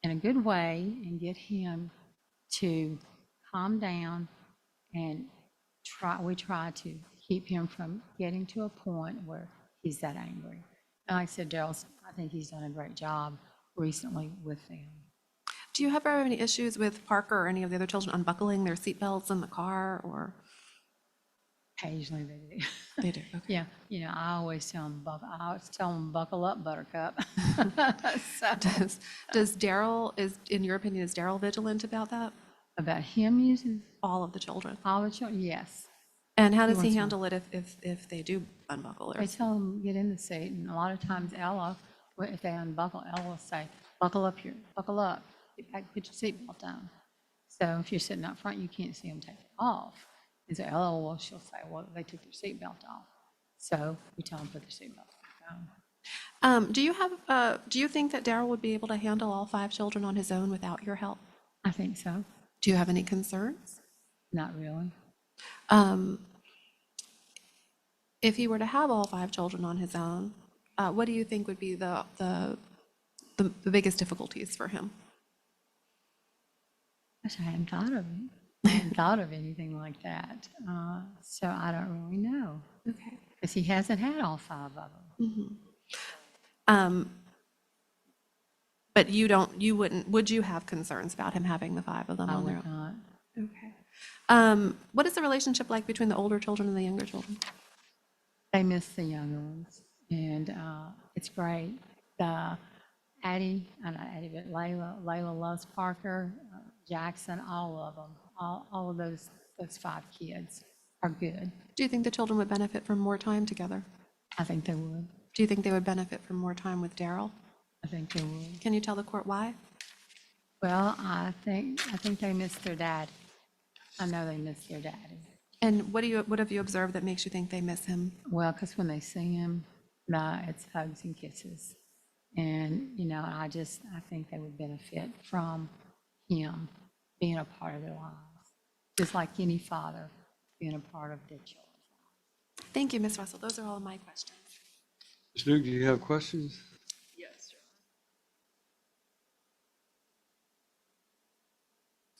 in a good way and get him to calm down, and we try to keep him from getting to a point where he's that angry. And like I said, I think he's done a great job recently with them. Do you ever have any issues with Parker or any of the other children unbuckling their seatbelts in the car, or? Occasionally they do. They do, okay. Yeah, I always tell them, buckle up, Buttercup. Does Darrell, in your opinion, is Darrell vigilant about that? About him using All of the children? all the children? Yes. And how does he wants to. handle it if they do unbuckle I theirs? tell them, get in the seat, and a lot of times Ella, if they unbuckle, Ella will say, buckle up, get back, put your seatbelt on. So if you're sitting up front, you can't see them take it off. And so Ella she'll say, well, they took their seatbelt off. So we tell them put their seatbelt back on. Do you think that Darrell would be able to handle all 5 children on his own without your help? I think so. Do you have any concerns? Not really. If he were to have all 5 children on his own, what do you think would be the biggest difficulties for him? Gosh, I hadn't thought of it. I hadn't thought of anything like that. So I don't really know. Okay. Because he hasn't had all 5 of them. But would you have concerns about him having the 5 of them I on their would own? not. Okay. What is the relationship like between the older children and the younger children? They miss the younger ones, and it's great. Addie, not Addie, but Layla loves Parker, Jackson, all of them, all of those 5 kids are good. Do you think the children would benefit from more time together? I think they would. Do you think they would benefit from more time with Darrell? I think they would. Can you tell the court why? Well, I think they miss their daddy. I know they miss their daddy. And what have you observed that makes you think they miss him? Well, because when they see him, it's hugs and kisses. And, I think they would benefit from him being a part of their lives, just like any father being a part of their children. Thank you, Ms. Russell. Those are all of my questions. Ms. Duke, do you have questions? Yes, Your Honor.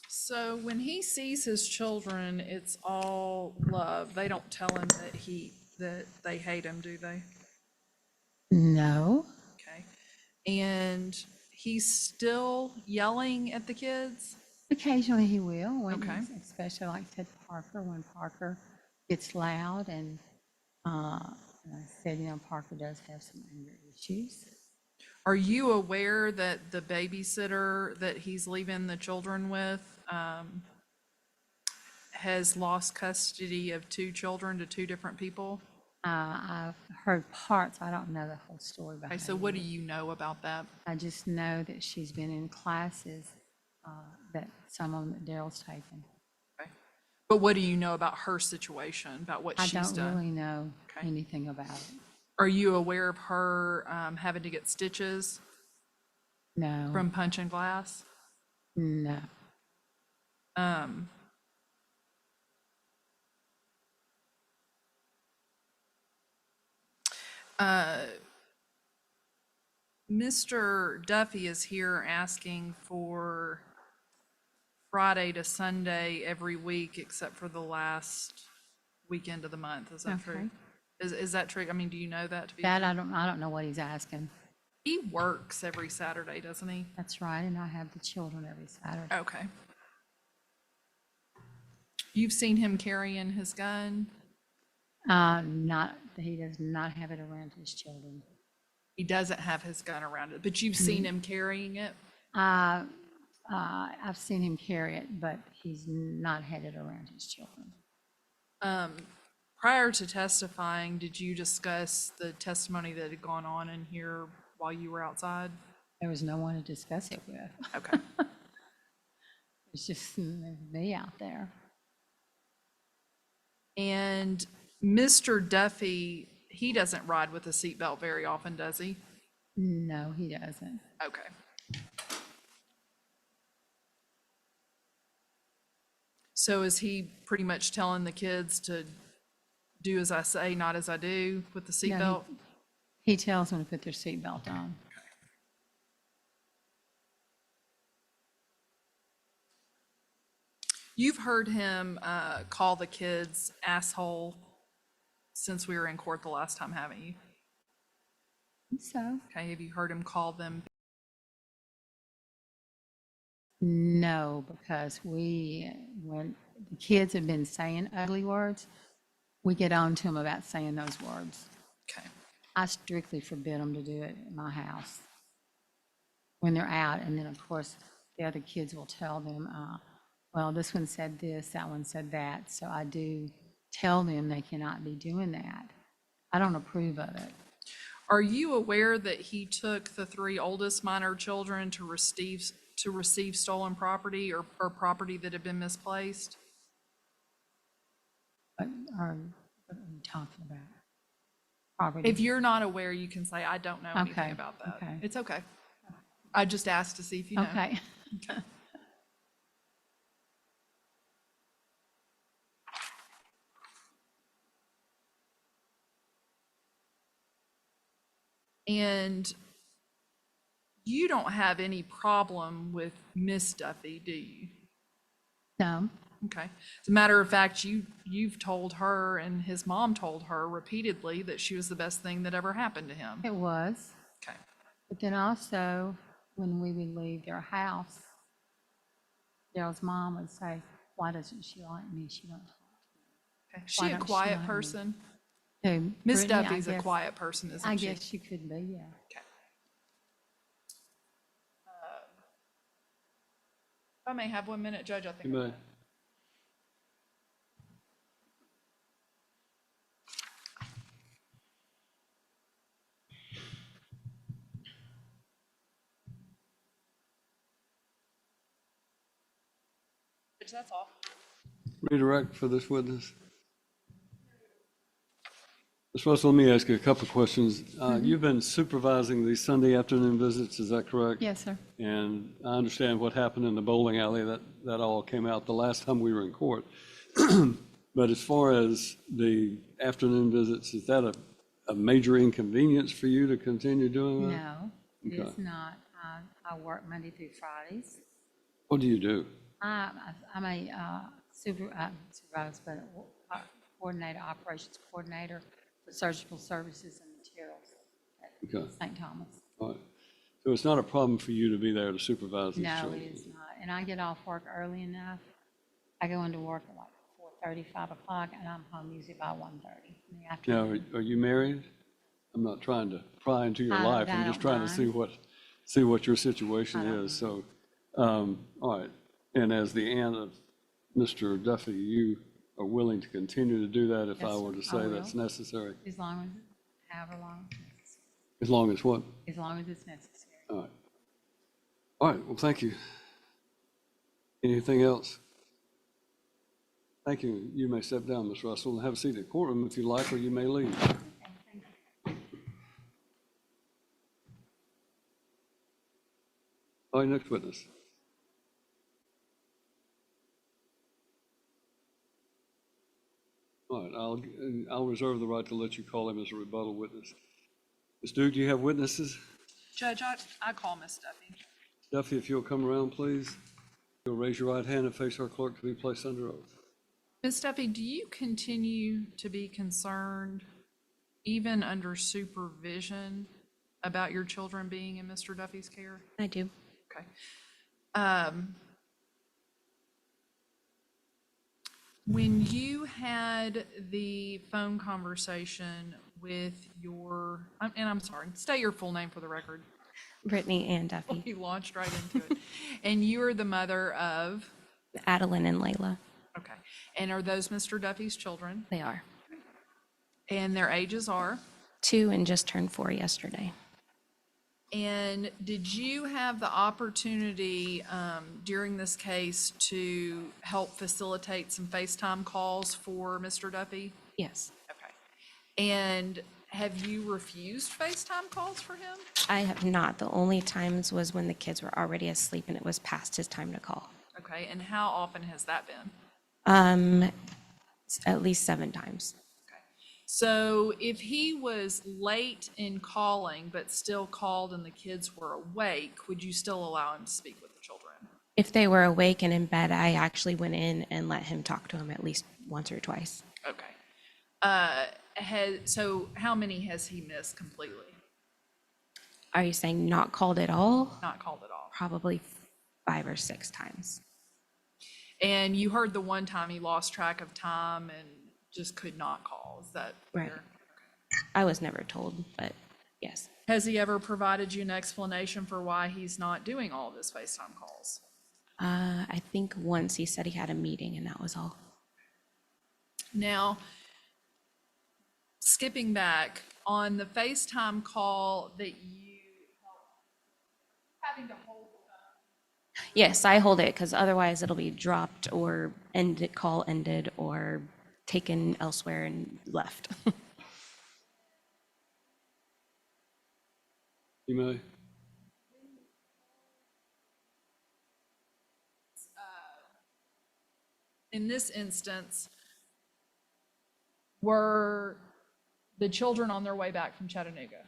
So when he sees his children, it's all love. They don't tell him that they hate him, do they? No. Okay. And he's still yelling at the kids? Occasionally he will, Okay. especially like I said, Parker, when Parker gets loud and I said, Parker does have some anger issues. Are you aware that the babysitter that he's leaving the children with has lost custody of 2 children to 2 different people? I've heard parts. I don't know the whole story behind Okay, it. so what do you know about that? I just know that she's been in classes that some of them that Darrell's taken. Okay. But what do you know about her situation, about what I she's don't done? really know Okay. anything about it. Are you aware of her having to get stitches No. from punching glass? No. Mr. Duffy is here asking for Friday to Sunday every week except for the last weekend of the month. Is that Okay. true? Is that true? I mean, do you know that to be That true? I don't know what he's asking. He works every Saturday, doesn't he? That's right, and I have the children every Saturday. Okay. You've seen him carrying his gun? He does not have it around his children. He doesn't have his gun around it, but you've seen him carrying it? I've seen him carry it, but he's not had it around his children. Prior to testifying, did you discuss the testimony that had gone on in here while you were outside? There was no one to discuss it with. Okay. It's just me out there. And Mr. Duffy, he doesn't ride with a seatbelt very often, does he? No, he doesn't. Okay. So is he pretty much telling the kids to do as I say, not as I do with the No, seatbelt? He tells them to put their seatbelt on. You've heard him call the kids asshole since we were in court the last time, haven't you? So, Okay, have you heard him call them? no, because when the kids have been saying ugly words, we get on to them about saying those words. Okay. I strictly forbid them to do it at my house when they're out. And then, of course, the other kids will tell them, well, this one said this, that one said that. So I do tell them they cannot be doing that. I don't approve of it. Are you aware that he took the 3 oldest minor children to receive stolen property or property that had been misplaced? What are you talking about? property. If you're not aware, you can say, I don't know anything Okay, about that. okay. It's okay. I just asked to see if you know. Okay. And you don't have any problem with Miss Duffy, do you? No, Okay. As a matter of fact, you've told her and his mom told her repeatedly that she was the best thing that ever happened to him. it was. Okay. But then also, when we would leave their house, Darrell's mom would say, why doesn't she like me? She don't talk Okay. Is Why she a don't she quiet like me? person? to me. Miss Brittany, I Duffy's a guess- quiet person, isn't I she? guess she could be, yeah. Okay. If I may have 1 minute, Judge, I think. You I'm may. done. Judge, that's all. Redirect for this witness. Ms. Russell, let me ask you a couple of questions. You've been supervising these Sunday afternoon visits, is that correct? Yes, sir. And I understand what happened in the bowling alley, that all came out the last time we were in court. But as far as the afternoon visits, is that a major inconvenience for you to continue doing that? No, it is Okay. not. I work Monday through Fridays. What do you do? I'm a supervisor, but coordinator, operations coordinator for surgical services and materials Okay. at St. Thomas. All right. So it's not a problem for you to be there to supervise these No, children? it is not. And I get off work early enough. I go into work at like 4:30, 5 o'clock, and I'm home usually by 1:30 in the Now, afternoon. are you married? I'm not trying to pry into your I life. I'm just don't trying to see what your situation is. So, all right. And as the aunt of Mr. Duffy, you are willing to continue to do that if I Yes, were to sir, I say will. that's necessary? As long as, however long it's necessary. As long as what? As long as it's necessary. All right. All right, well, thank you. Anything else? Thank you. You may step down, Ms. Russell, and have a seat in the courtroom if you like, or you may leave. All right, next witness. All right, I'll reserve the right to let you call him as a rebuttal witness. Ms. Duke, do you have witnesses? Judge, I call Miss Duffy. Duffy, if you'll come around, please. You'll raise your right hand and face our clerk to be placed under oath. Miss Duffy, do you continue to be concerned, even under supervision, about your children being in Mr. Duffy's care? I do. Okay. When you had the phone conversation with your, and I'm sorry, state your full name for the record. Brittany and Duffy, You launched right into it. And you are the mother of, Adeline and Layla. okay. And are those Mr. Duffy's children? They are And their ages are? 2 and just turned 4 yesterday. And did you have the opportunity during this case to help facilitate some FaceTime calls for Mr. Duffy? Yes, Okay. And have you refused FaceTime calls for him? I have not. The only times was when the kids were already asleep and it was past his time to call. Okay, and how often has that been? At least 7 times. Okay. So if he was late in calling but still called and the kids were awake, would you still allow him to speak with the children? If they were awake and in bed, I actually went in and let him talk to him at least once or twice. Okay. So how many has he missed completely? Are you saying not called at all? Not called at all? Probably 5 or 6 times. And you heard the one time he lost track of time and just could not call, is that Right. fair? I was never told, but yes. Has he ever provided you an explanation for why he's not doing all of his FaceTime calls? I think once he said he had a meeting and that was all. Now, skipping back, on the FaceTime call that you having to hold the phone. Yes, I hold it because otherwise it'll be dropped or call ended or taken elsewhere and left. You may. In this instance, were the children on their way back from Chattanooga?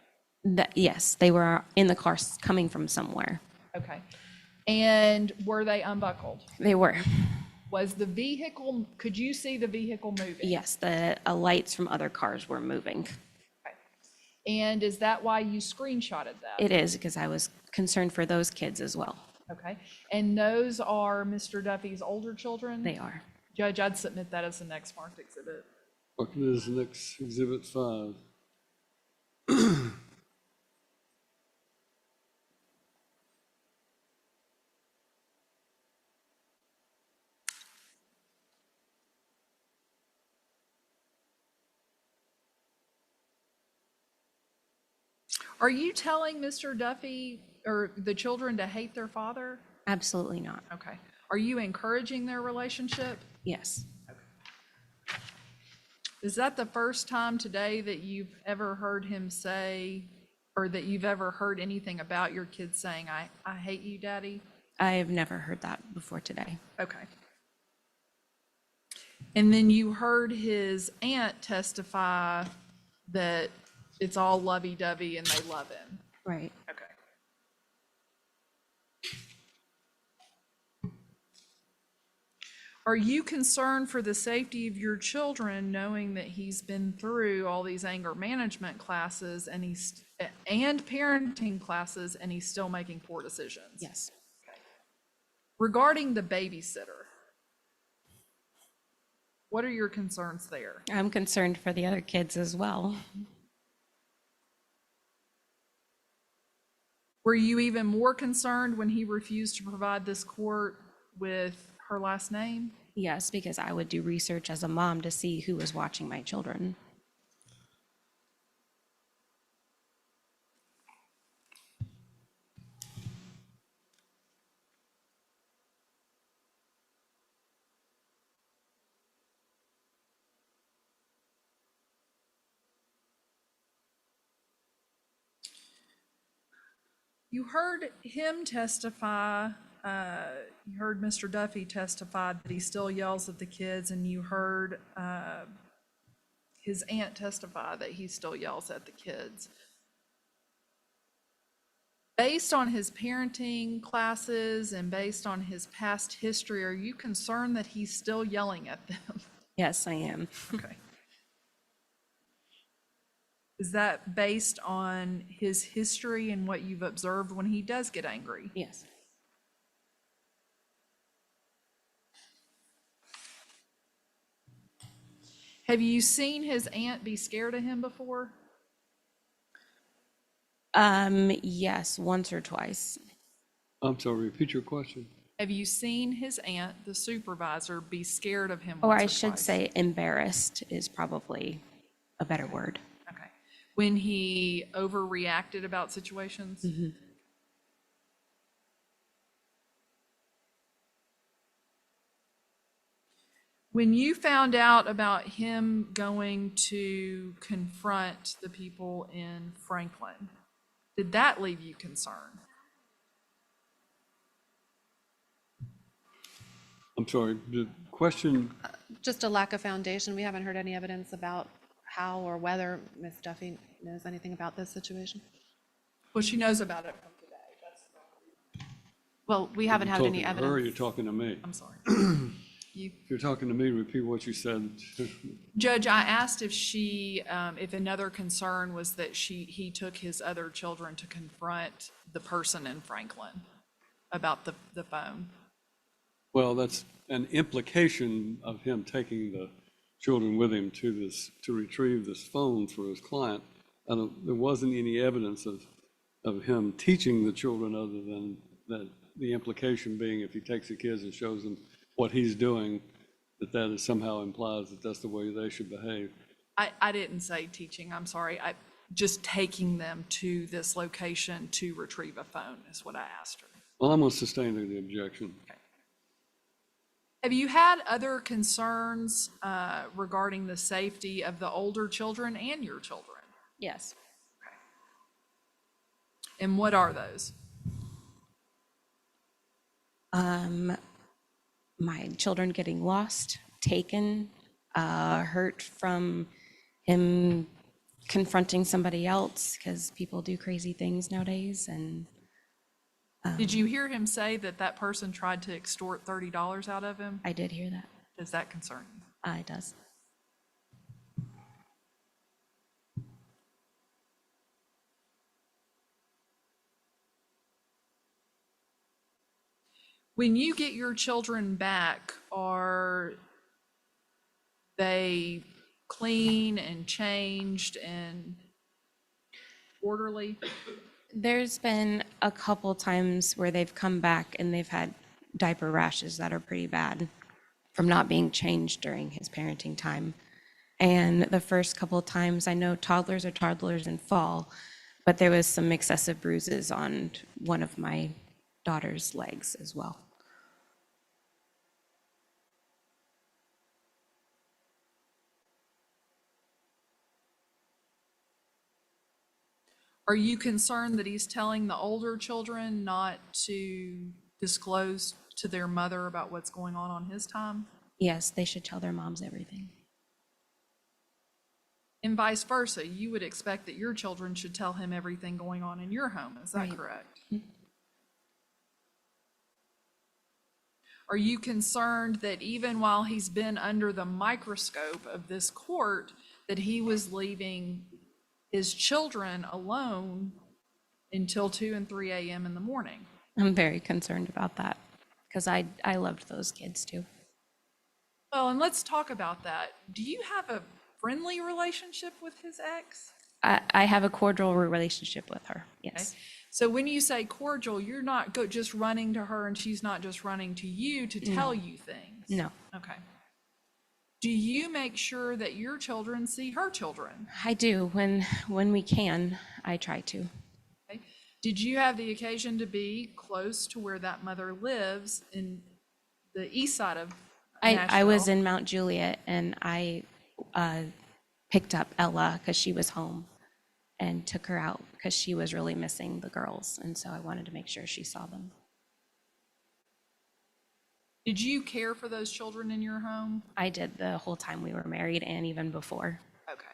Yes, they were in the car coming from somewhere. Okay. And were they unbuckled? They were. Was the vehicle, could you see the vehicle moving? Yes, the lights from other cars were moving. Okay. And is that why you screenshotted that? It is, because I was concerned for those kids as well. Okay. And those are Mr. Duffy's older children? They are. Judge, I'd submit that as the next marked exhibit. Mark it as next exhibit 5. Are you telling Mr. Duffy or the children to hate their father? Absolutely not. Okay. Are you encouraging their relationship? Yes. Is that the first time today that you've ever heard him say, or that you've ever heard anything about your kids saying, I hate you, Daddy? I have never heard that before today. Okay. And then you heard his aunt testify that it's all lovey-dovey and they love him. Right. Okay. Are you concerned for the safety of your children, knowing that he's been through all these anger management classes and parenting classes, and he's still making poor decisions? Yes. Regarding the babysitter, what are your concerns there? I'm concerned for the other kids as well. Were you even more concerned when he refused to provide this court with her last name? Yes, because I would do research as a mom to see who was watching my children. You heard him testify, you heard Mr. Duffy testify that he still yells at the kids, and you heard his aunt testify that he still yells at the kids. Based on his parenting classes and based on his past history, are you concerned that he's still yelling at them? Yes, I am. Okay. Is that based on his history and what you've observed when he does get angry? Yes. Have you seen his aunt be scared of him before? Yes, once or twice. I'm sorry, repeat your question. Have you seen his aunt, the supervisor, be scared of him Or once I or should twice? say embarrassed is probably a better word. Okay. When he overreacted about situations? When you found out about him going to confront the people in Franklin, did that leave you concerned? I'm sorry, the question, Just a lack of foundation. We haven't heard any evidence about how or whether Ms. Duffy knows anything about this situation. Well, she knows about it from today. Well, we haven't had talking any to her, or you're evidence. talking to me? I'm sorry. You, If you're talking to me, repeat what you said. Judge, I asked if she, if another concern was that he took his other children to confront the person in Franklin about the phone. Well, that's an implication of him taking the children with him to retrieve this phone for his client. There wasn't any evidence of him teaching the children other than that, the implication being if he takes the kids and shows them what he's doing, that is somehow implies that that's the way they should behave. I didn't say teaching, I'm sorry. Just taking them to this location to retrieve a phone is what I asked her. Well, I'm going to sustain the objection. Okay. Have you had other concerns regarding the safety of the older children and your children? Yes. And what are those? My children getting lost, taken, hurt from him confronting somebody else because people do crazy things nowadays. And Did you hear him say that that person tried to extort $30 out of him? I did hear that. Does that concern you? It does. When you get your children back, are they clean and changed and orderly? There's been a couple times where they've come back and they've had diaper rashes that are pretty bad from not being changed during his parenting time. And the first couple of times, I know toddlers are toddlers and fall, but there was some excessive bruises on one of my daughter's legs as well. Are you concerned that he's telling the older children not to disclose to their mother about what's going on his time? Yes, they should tell their moms everything. And vice versa, you would expect that your children should tell him everything going on in your home, is that Right. correct? Are you concerned that even while he's been under the microscope of this court, that he was leaving his children alone until 2 and 3 a.m. in the morning? I'm very concerned about that because I loved those kids too. Well, and let's talk about that. Do you have a friendly relationship with his ex? I have a cordial relationship with her, yes. So when you say cordial, you're not just running to her and she's not just running to you to tell you things? No, Okay. Do you make sure that your children see her children? I do. When we can, I try to. Okay. Did you have the occasion to be close to where that mother lives in the east side of I was Nashville? in Mount Juliet and I picked up Ella because she was home and took her out because she was really missing the girls. And so I wanted to make sure she saw them. Did you care for those children in your home? I did the whole time we were married and even before. Okay.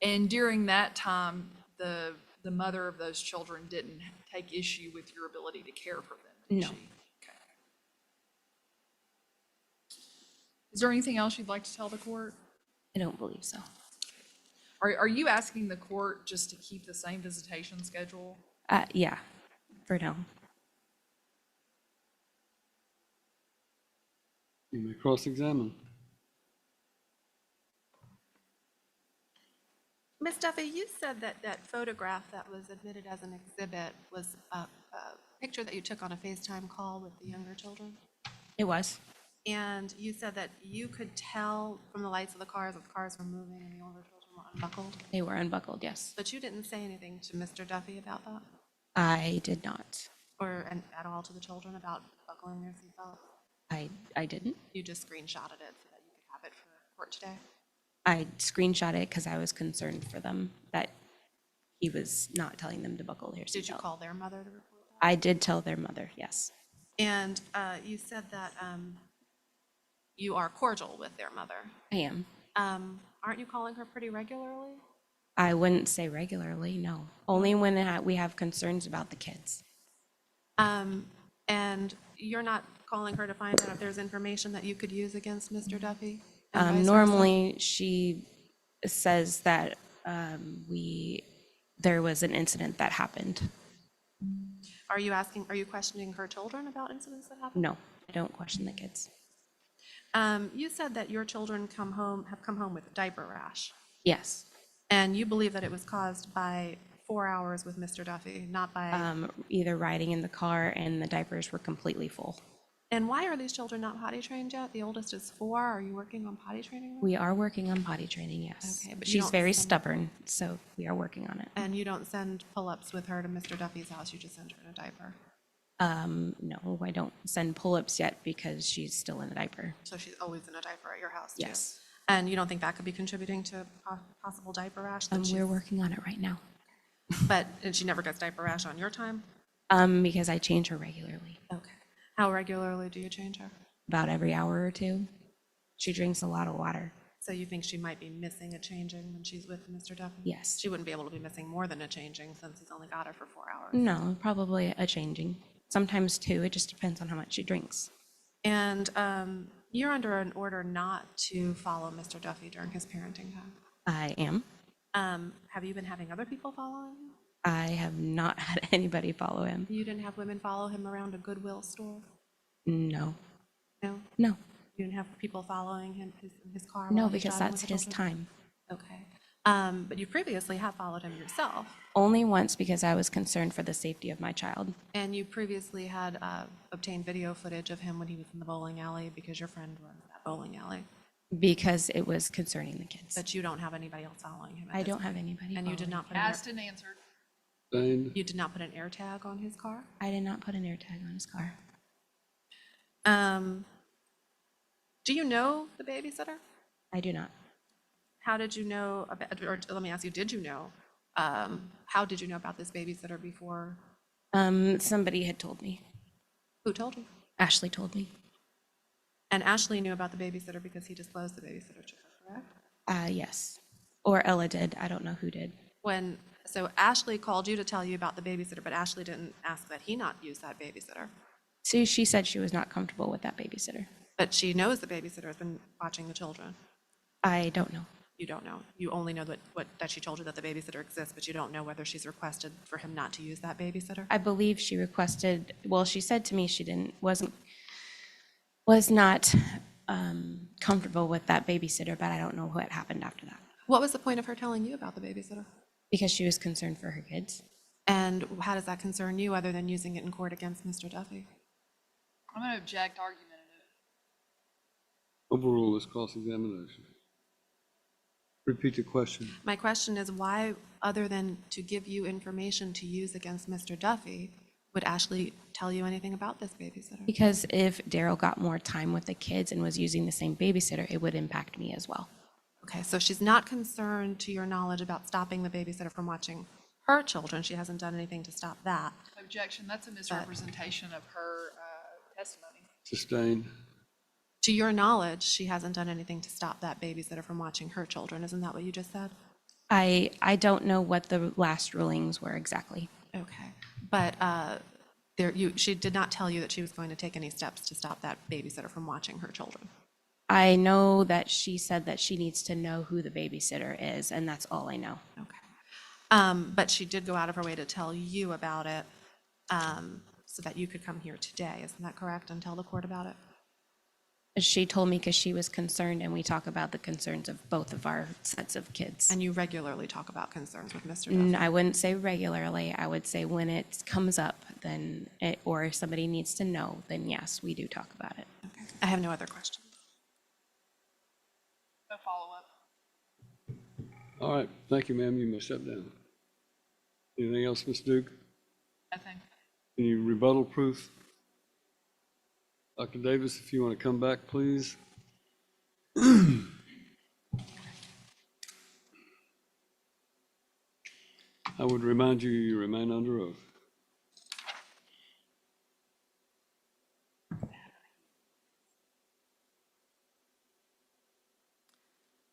And during that time, the mother of those children didn't take issue with your ability to care for them, did No. she? Okay. Is there anything else you'd like to tell the court? I don't believe so. Are you asking the court just to keep the same visitation schedule? Yeah, for now. You may cross-examine. Ms. Duffy, you said that that photograph that was admitted as an exhibit was a picture that you took on a FaceTime call with the younger children? It was. And you said that you could tell from the lights of the cars that the cars were moving and the older children were unbuckled, They were unbuckled, yes. but you didn't say anything to Mr. Duffy about that? I did not. Or at all to the children about buckling their seatbelts? I didn't. You just screenshotted it so that you could have it for court today? I screenshot it because I was concerned for them that he was not telling them to buckle their seatbelt. Did you call their mother to report that? I did tell their mother, yes. And you said that you are cordial with their mother. I am. Aren't you calling her pretty regularly? I wouldn't say regularly, no. Only when we have concerns about the kids. And you're not calling her to find out if there's information that you could use against Mr. Duffy? and vice versa? Normally, she says that there was an incident that happened. Are you questioning her children about incidents that happened? No, I don't question the kids. You said that your children have come home with a diaper rash, Yes. and you believe that it was caused by 4 hours with Mr. Duffy, not by... Either riding in the car and the diapers were completely full. And why are these children not potty trained yet? The oldest is 4. Are you working on potty training them? We are working on potty training, yes. Okay, but you She's don't very send- stubborn, so we are working on it. And you don't send pull-ups with her to Mr. Duffy's house, you just send her in a diaper? No, I don't send pull-ups yet because she's still in a diaper. So she's always in a diaper at your house, too? Yes. And you don't think that could be contributing to possible diaper rash? that We're she's- working on it right now. And she never gets diaper rash on your time? Because I change her regularly, Okay. How regularly do you change her? about every hour or two. She drinks a lot of water. So you think she might be missing a changing when she's with Mr. Duffy? Yes. She wouldn't be able to be missing more than a changing since he's only got her for 4 hours. No, probably a changing. Sometimes two. It just depends on how much she drinks. And you're under an order not to follow Mr. Duffy during his parenting time. I am. Have you been having other people follow him? I have not had anybody follow him. You didn't have women follow him around a Goodwill store? No. No? No. You didn't have people following him in his car? No, while he's because driving that's with the his children? time. Okay. But you previously have followed him yourself, Only once because I was concerned for the safety of my child. and you previously had obtained video footage of him when he was in the bowling alley because your friend runs that bowling alley, Because it was concerning the kids. but you don't have anybody else following him. at I this don't have point. anybody And you did following. not put an Asked and answered. Sustained. you did not put an air tag on his car? I did not put an air tag on his car. Do you know the babysitter? I do not. How did you know about, or let me ask you, did you know? How did you know about this babysitter before? Somebody had told me. Who told you? Ashley told me. And Ashley knew about the babysitter because he disclosed the babysitter to her, correct? Yes. Or Ella did. I don't know who did. So Ashley called you to tell you about the babysitter, but Ashley didn't ask that he not use that babysitter. So she said she was not comfortable with that babysitter. But she knows the babysitter has been watching the children. I don't know. You don't know. You only know that she told you that the babysitter exists, but you don't know whether she's requested for him not to use that babysitter. I believe she requested, well, she said to me she was not comfortable with that babysitter, but I don't know what happened after that. What was the point of her telling you about the babysitter? Because she was concerned for her kids. And how does that concern you other than using it in court against Mr. Duffy? I'm going to object argumentative. Overrule this cross-examination. Repeat the question. My question is why, other than to give you information to use against Mr. Duffy, would Ashley tell you anything about this babysitter? Because if Darrell got more time with the kids and was using the same babysitter, it would impact me as well. Okay, so she's not concerned, to your knowledge, about stopping the babysitter from watching her children. She hasn't done anything to stop that. Objection, that's a misrepresentation of her testimony. Sustained. To your knowledge, she hasn't done anything to stop that babysitter from watching her children. Isn't that what you just said? I don't know what the last rulings were exactly. Okay, but she did not tell you that she was going to take any steps to stop that babysitter from watching her children. I know that she said that she needs to know who the babysitter is, and that's all I know. Okay. But she did go out of her way to tell you about it so that you could come here today. Isn't that correct? And tell the court about it? She told me because she was concerned, and we talk about the concerns of both of our sets of kids. And you regularly talk about concerns with Mr. Duffy? I wouldn't say regularly. I would say when it comes up, or if somebody needs to know, then yes, we do talk about it. Okay. I have no other questions. No follow-up. All right, thank you, ma'am. You may step down. Anything else, Ms. Duke? Nothing. Any rebuttal proof? Dr. Davis, if you want to come back, please. I would remind you, you remain under oath.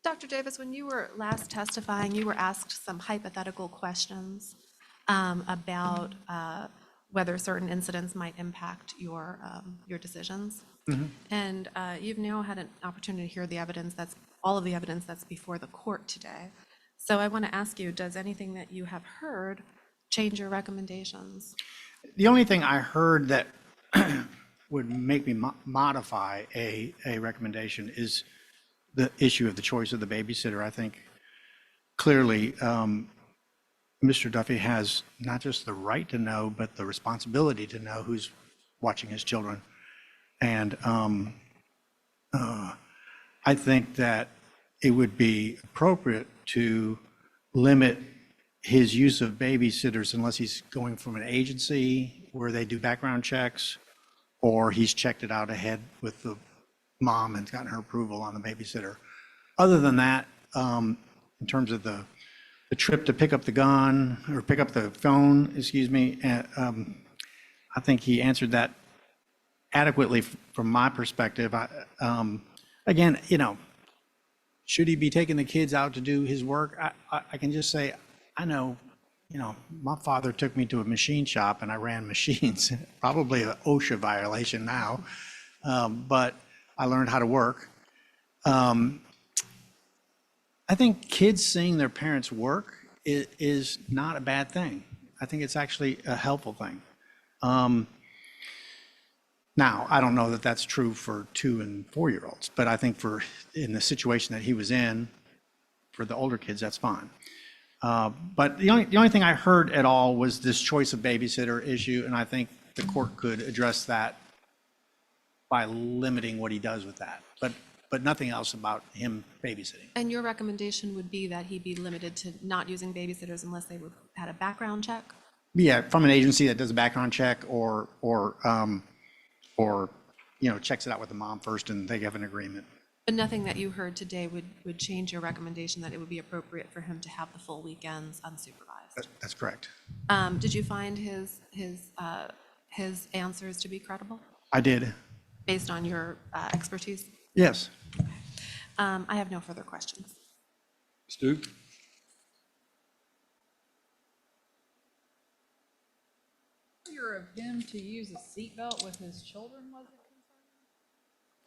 Dr. Davis, when you were last testifying, you were asked some hypothetical questions about whether certain incidents might impact your decisions. And you've now had an opportunity to hear the evidence all of the evidence that's before the court today. So I want to ask you, does anything that you have heard change your recommendations? The only thing I heard that would make me modify a recommendation is the issue of the choice of the babysitter. I think clearly Mr. Duffy has not just the right to know, but the responsibility to know who's watching his children. And I think that it would be appropriate to limit his use of babysitters unless he's going from an agency where they do background checks, or he's checked it out ahead with the mom and gotten her approval on the babysitter. Other than that, in terms of the the trip to pick up the gun, or pick up the phone, excuse me, I think he answered that adequately from my perspective. Again, should he be taking the kids out to do his work? I can just say, I know, my father took me to a machine shop and I ran machines, probably an OSHA violation now, but I learned how to work. I think kids seeing their parents work is not a bad thing. I think it's actually a helpful thing. Now, I don't know that that's true for 2 and 4-year-olds, but I think in the situation that he was in, for the older kids, that's fine. But the only thing I heard at all was this choice of babysitter issue, and I think the court could address that by limiting what he does with that, but nothing else about him babysitting. And your recommendation would be that he be limited to not using babysitters unless they had a background check? Yeah, from an agency that does a background check or checks it out with the mom first and they have an agreement. But nothing that you heard today would change your recommendation that it would be appropriate for him to have the full weekends unsupervised? That's correct. Did you find his answers to be credible I did. based on your expertise? Yes. I have no further questions. Stu? Failure of him to use a seatbelt with his children was a concern?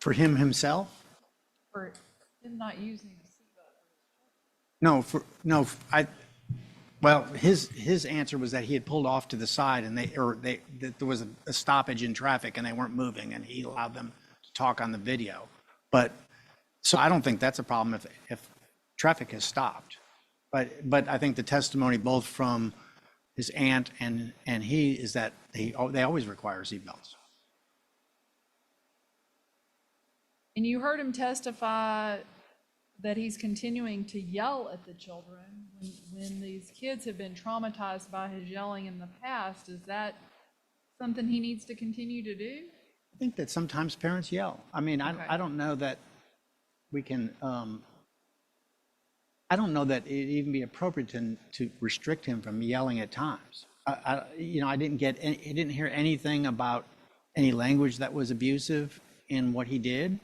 For him himself? For him not using a seatbelt? Well, his answer was that he had pulled off to the side and that there was a stoppage in traffic and they weren't moving and he allowed them to talk on the video. But, so I don't think that's a problem if traffic has stopped. But I think the testimony both from his aunt and he is that they always require seatbelts. And you heard him testify that he's continuing to yell at the children when these kids have been traumatized by his yelling in the past. Is that something he needs to continue to do? I think that sometimes parents yell. I mean, Okay. I don't know that we can, I don't know that it'd even be appropriate to restrict him from yelling at times. I didn't hear anything about any language that was abusive in what he did,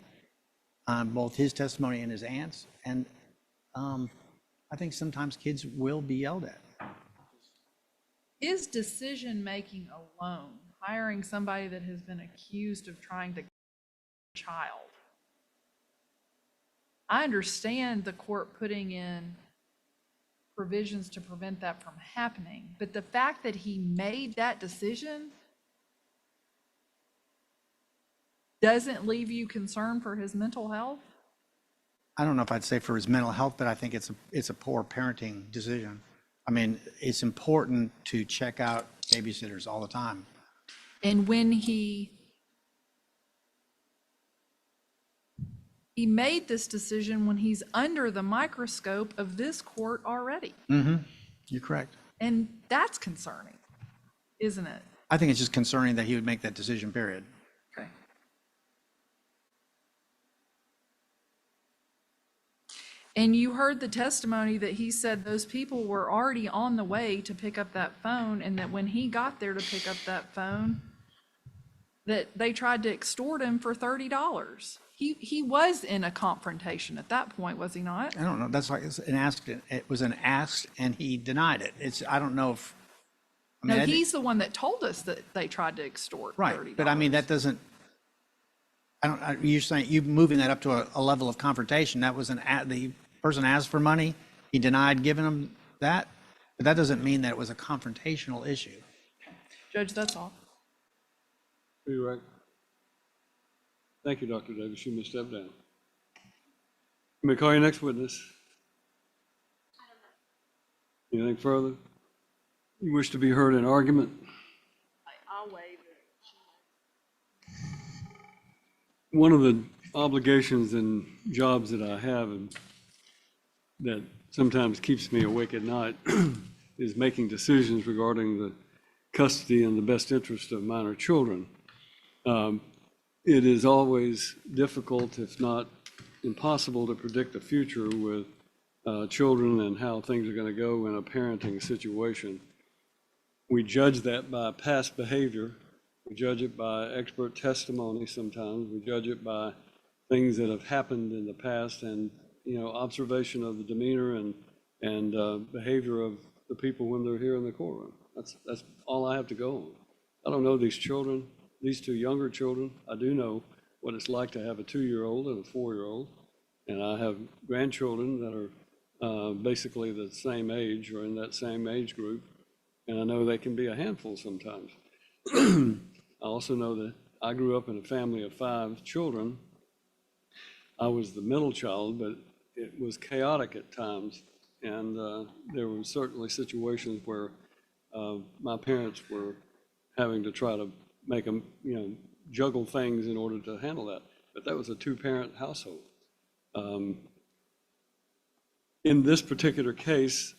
both his testimony and his aunt's. And I think sometimes kids will be yelled at. His decision-making alone, hiring somebody that has been accused of trying to kill a child. I understand the court putting in provisions to prevent that from happening, but the fact that he made that decision doesn't leave you concerned for his mental health? I don't know if I'd say for his mental health, but I think it's a poor parenting decision. I mean, it's important to check out babysitters all the time. And when he made this decision when he's under the microscope of this court already. You're correct. And that's concerning, isn't it? I think it's just concerning that he would make that decision, period. Okay. And you heard the testimony that he said those people were already on the way to pick up that phone, and that when he got there to pick up that phone, that they tried to extort him for $30. He was in a confrontation at that point, was he not? I don't know. That's like it was an ask and he denied it. I don't know if. I mean, No, he's the one that told us that they tried to extort $30. right. But I mean, that doesn't. You're saying you moving that up to a level of confrontation. That was the person asked for money. He denied giving him that. But that doesn't mean that it was a confrontational issue. Judge, that's all. You're right. Thank you, Dr. Davis. You may step down. You may call your next witness. Anything further? You wish to be heard in argument? I'll waive it. One of the obligations and jobs that I have and that sometimes keeps me awake at night is making decisions regarding the custody and the best interest of minor children. It is always difficult, if not impossible, to predict the future with children and how things are going to go in a parenting situation. We judge that by past behavior. We judge it by expert testimony sometimes. We judge it by things that have happened in the past and, observation of the demeanor and behavior of the people when they're here in the courtroom. That's all I have to go on. I don't know these children, these two younger children. I do know what it's like to have a 2-year-old and a 4-year-old. And I have grandchildren that are basically the same age or in that same age group. And I know they can be a handful sometimes. I also know that I grew up in a family of 5 children. I was the middle child, but it was chaotic at times. And there were certainly situations where my parents were having to try to make them, juggle things in order to handle that. But that was a 2-parent household. In this particular case,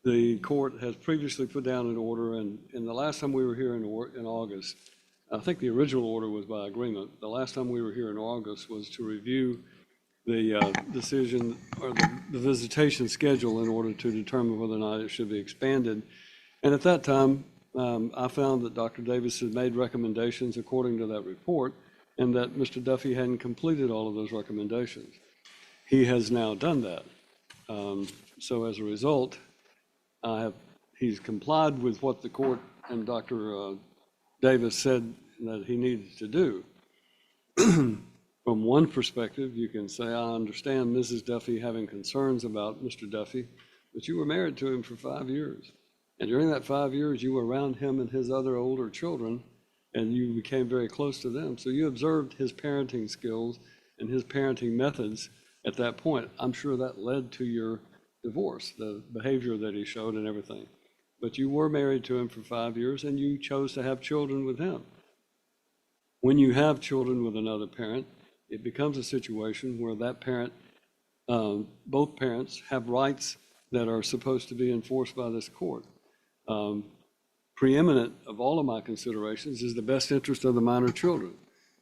the court has previously put down an order, and the last time we were here in August, I think the original order was by agreement. The last time we were here in August was to review the decision or the visitation schedule in order to determine whether or not it should be expanded. And at that time, I found that Dr. Davis had made recommendations according to that report, and that Mr. Duffy hadn't completed all of those recommendations. He has now done that. So as a result, he's complied with what the court and Dr. Davis said that he needed to do. From one perspective, you can say, I understand Mrs. Duffy having concerns about Mr. Duffy, but you were married to him for 5 years. And during that 5 years, you were around him and his other older children, and you became very close to them. So you observed his parenting skills and his parenting methods at that point. I'm sure that led to your divorce, the behavior that he showed and everything. But you were married to him for 5 years, and you chose to have children with him. When you have children with another parent, it becomes a situation where that parent, both parents have rights that are supposed to be enforced by this court. Preeminent of all of my considerations is the best interest of the minor children.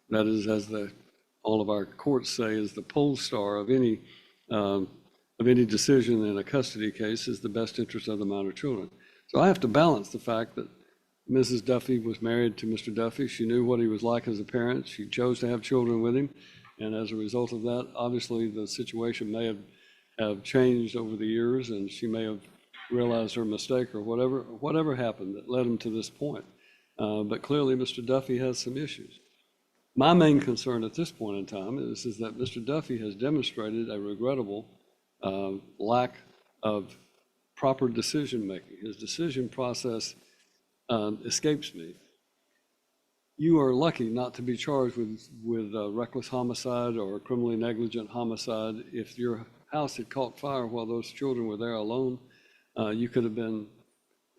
That is, as all of our courts say, is the pole star of any decision in a custody case is the best interest of the minor children. So I have to balance the fact that Mrs. Duffy was married to Mr. Duffy. She knew what he was like as a parent. She chose to have children with him. And as a result of that, obviously the situation may have changed over the years, and she may have realized her mistake or whatever happened that led him to this point. But clearly Mr. Duffy has some issues. My main concern at this point in time is that Mr. Duffy has demonstrated a regrettable lack of proper decision-making. His decision process escapes me. You are lucky not to be charged with reckless homicide or criminally negligent homicide. If your house had caught fire while those children were there alone, you could have been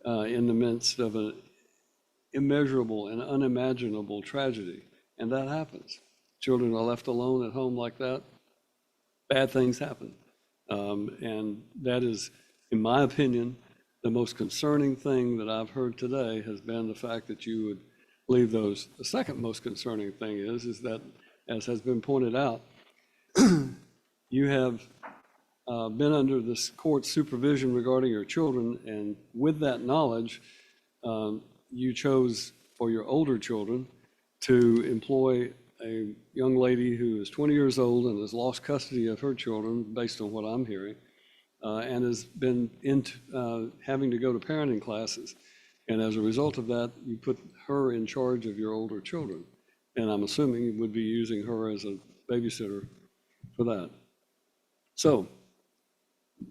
in the midst of an immeasurable and unimaginable tragedy. And that happens. Children are left alone at home like that. Bad things happen. And that is, in my opinion, the most concerning thing that I've heard today has been the fact that you would leave those. The second most concerning thing is that, as has been pointed out, you have been under this court's supervision regarding your children, and with that knowledge, you chose for your older children to employ a young lady who is 20 years old and has lost custody of her children, based on what I'm hearing, and has been having to go to parenting classes. And as a result of that, you put her in charge of your older children. And I'm assuming you would be using her as a babysitter for that. So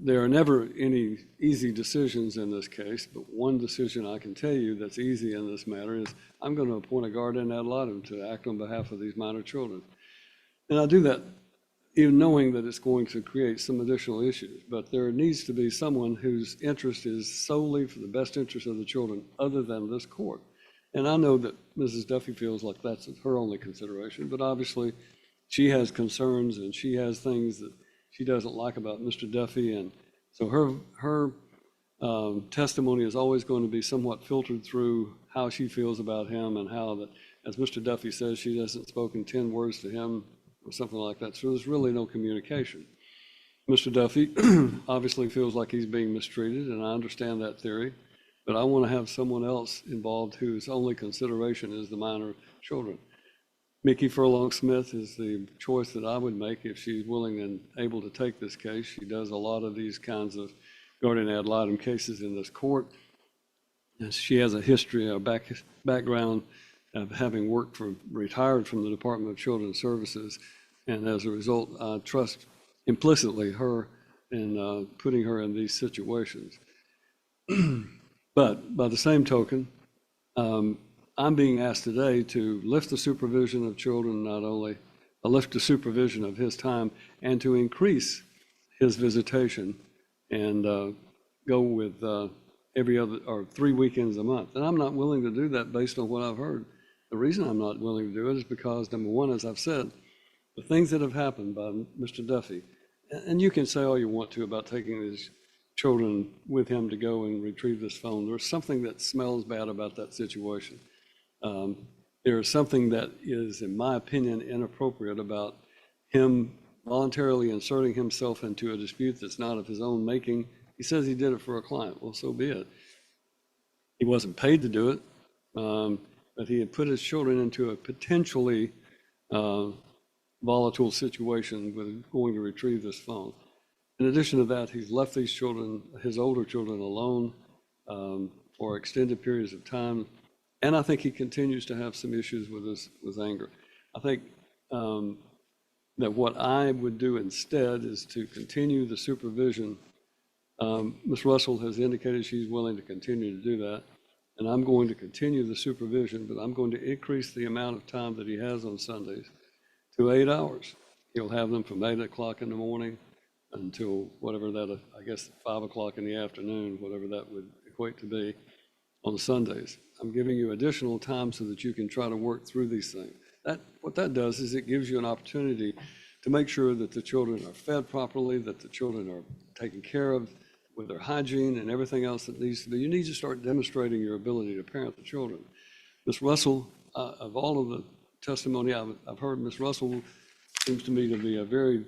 there are never any easy decisions in this case, but one decision I can tell you that's easy in this matter is I'm going to appoint a guardian ad litem to act on behalf of these minor children. And I do that even knowing that it's going to create some additional issues, but there needs to be someone whose interest is solely for the best interest of the children other than this court. And I know that Mrs. Duffy feels like that's her only consideration, but obviously she has concerns and she has things that she doesn't like about Mr. Duffy. And so her testimony is always going to be somewhat filtered through how she feels about him, and how that, as Mr. Duffy says, she hasn't spoken 10 words to him or something like that. So there's really no communication. Mr. Duffy obviously feels like he's being mistreated, and I understand that theory, but I want to have someone else involved whose only consideration is the minor children. Mickey Furlong Smith is the choice that I would make if she's willing and able to take this case. She does a lot of these kinds of guardian ad litem cases in this court. And she has a history, a background of having retired from the Department of Children's Services. And as a result, I trust implicitly her in putting her in these situations. But by the same token, I'm being asked today to lift the supervision of children, not only lift the supervision of his time, and to increase his visitation and go with every other or 3 weekends a month. And I'm not willing to do that based on what I've heard. The reason I'm not willing to do it is because, number one, as I've said, the things that have happened by Mr. Duffy, and you can say all you want to about taking his children with him to go and retrieve this phone. There's something that smells bad about that situation. There is something that is, in my opinion, inappropriate about him voluntarily inserting himself into a dispute that's not of his own making. He says he did it for a client. Well, so be it. He wasn't paid to do it, but he had put his children into a potentially volatile situation with going to retrieve this phone. In addition to that, he's left these children, his older children, alone for extended periods of time. And I think he continues to have some issues with anger. I think that what I would do instead is to continue the supervision. Ms. Russell has indicated she's willing to continue to do that. And I'm going to continue the supervision, but I'm going to increase the amount of time that he has on Sundays to 8 hours. He'll have them from 8 o'clock in the morning until whatever that, I guess 5 o'clock in the afternoon, whatever that would equate to be on Sundays. I'm giving you additional time so that you can try to work through these things. What that does is it gives you an opportunity to make sure that the children are fed properly, that the children are taken care of with their hygiene and everything else that needs to be. You need to start demonstrating your ability to parent the children. Ms. Russell, of all of the testimony I've heard, Ms. Russell seems to me to be a very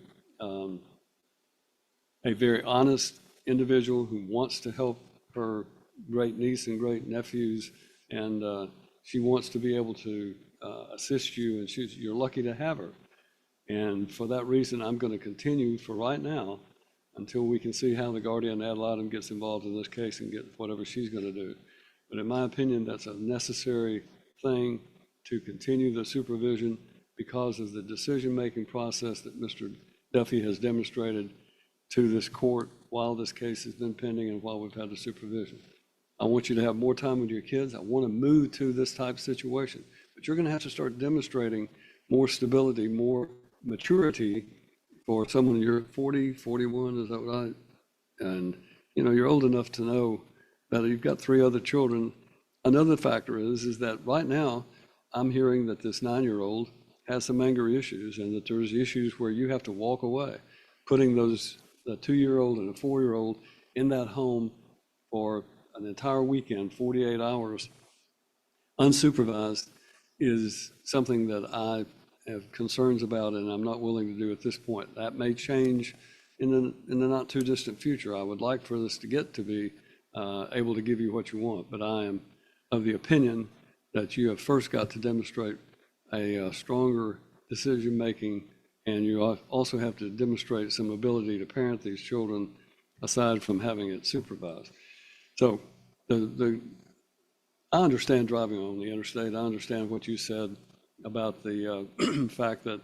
honest individual who wants to help her great niece and great nephews, and she wants to be able to assist you, and you're lucky to have her. And for that reason, I'm going to continue for right now until we can see how the guardian ad litem gets involved in this case and get whatever she's going to do. But in my opinion, that's a necessary thing to continue the supervision because of the decision-making process that Mr. Duffy has demonstrated to this court while this case has been pending and while we've had the supervision. I want you to have more time with your kids. I want to move to this type of situation. But you're going to have to start demonstrating more stability, more maturity for someone. You're 40, 41, is that right? And, you're old enough to know that you've got 3 other children. Another factor is that right now, I'm hearing that this 9-year-old has some anger issues and that there's issues where you have to walk away, putting the 2-year-old and a 4-year-old in that home for an entire weekend, 48 hours, unsupervised, is something that I have concerns about and I'm not willing to do at this point. That may change in the not too distant future. I would like for this to get to be able to give you what you want, but I am of the opinion that you have first got to demonstrate a stronger decision-making, and you also have to demonstrate some ability to parent these children aside from having it supervised. So I understand driving on the interstate. I understand what you said about the fact that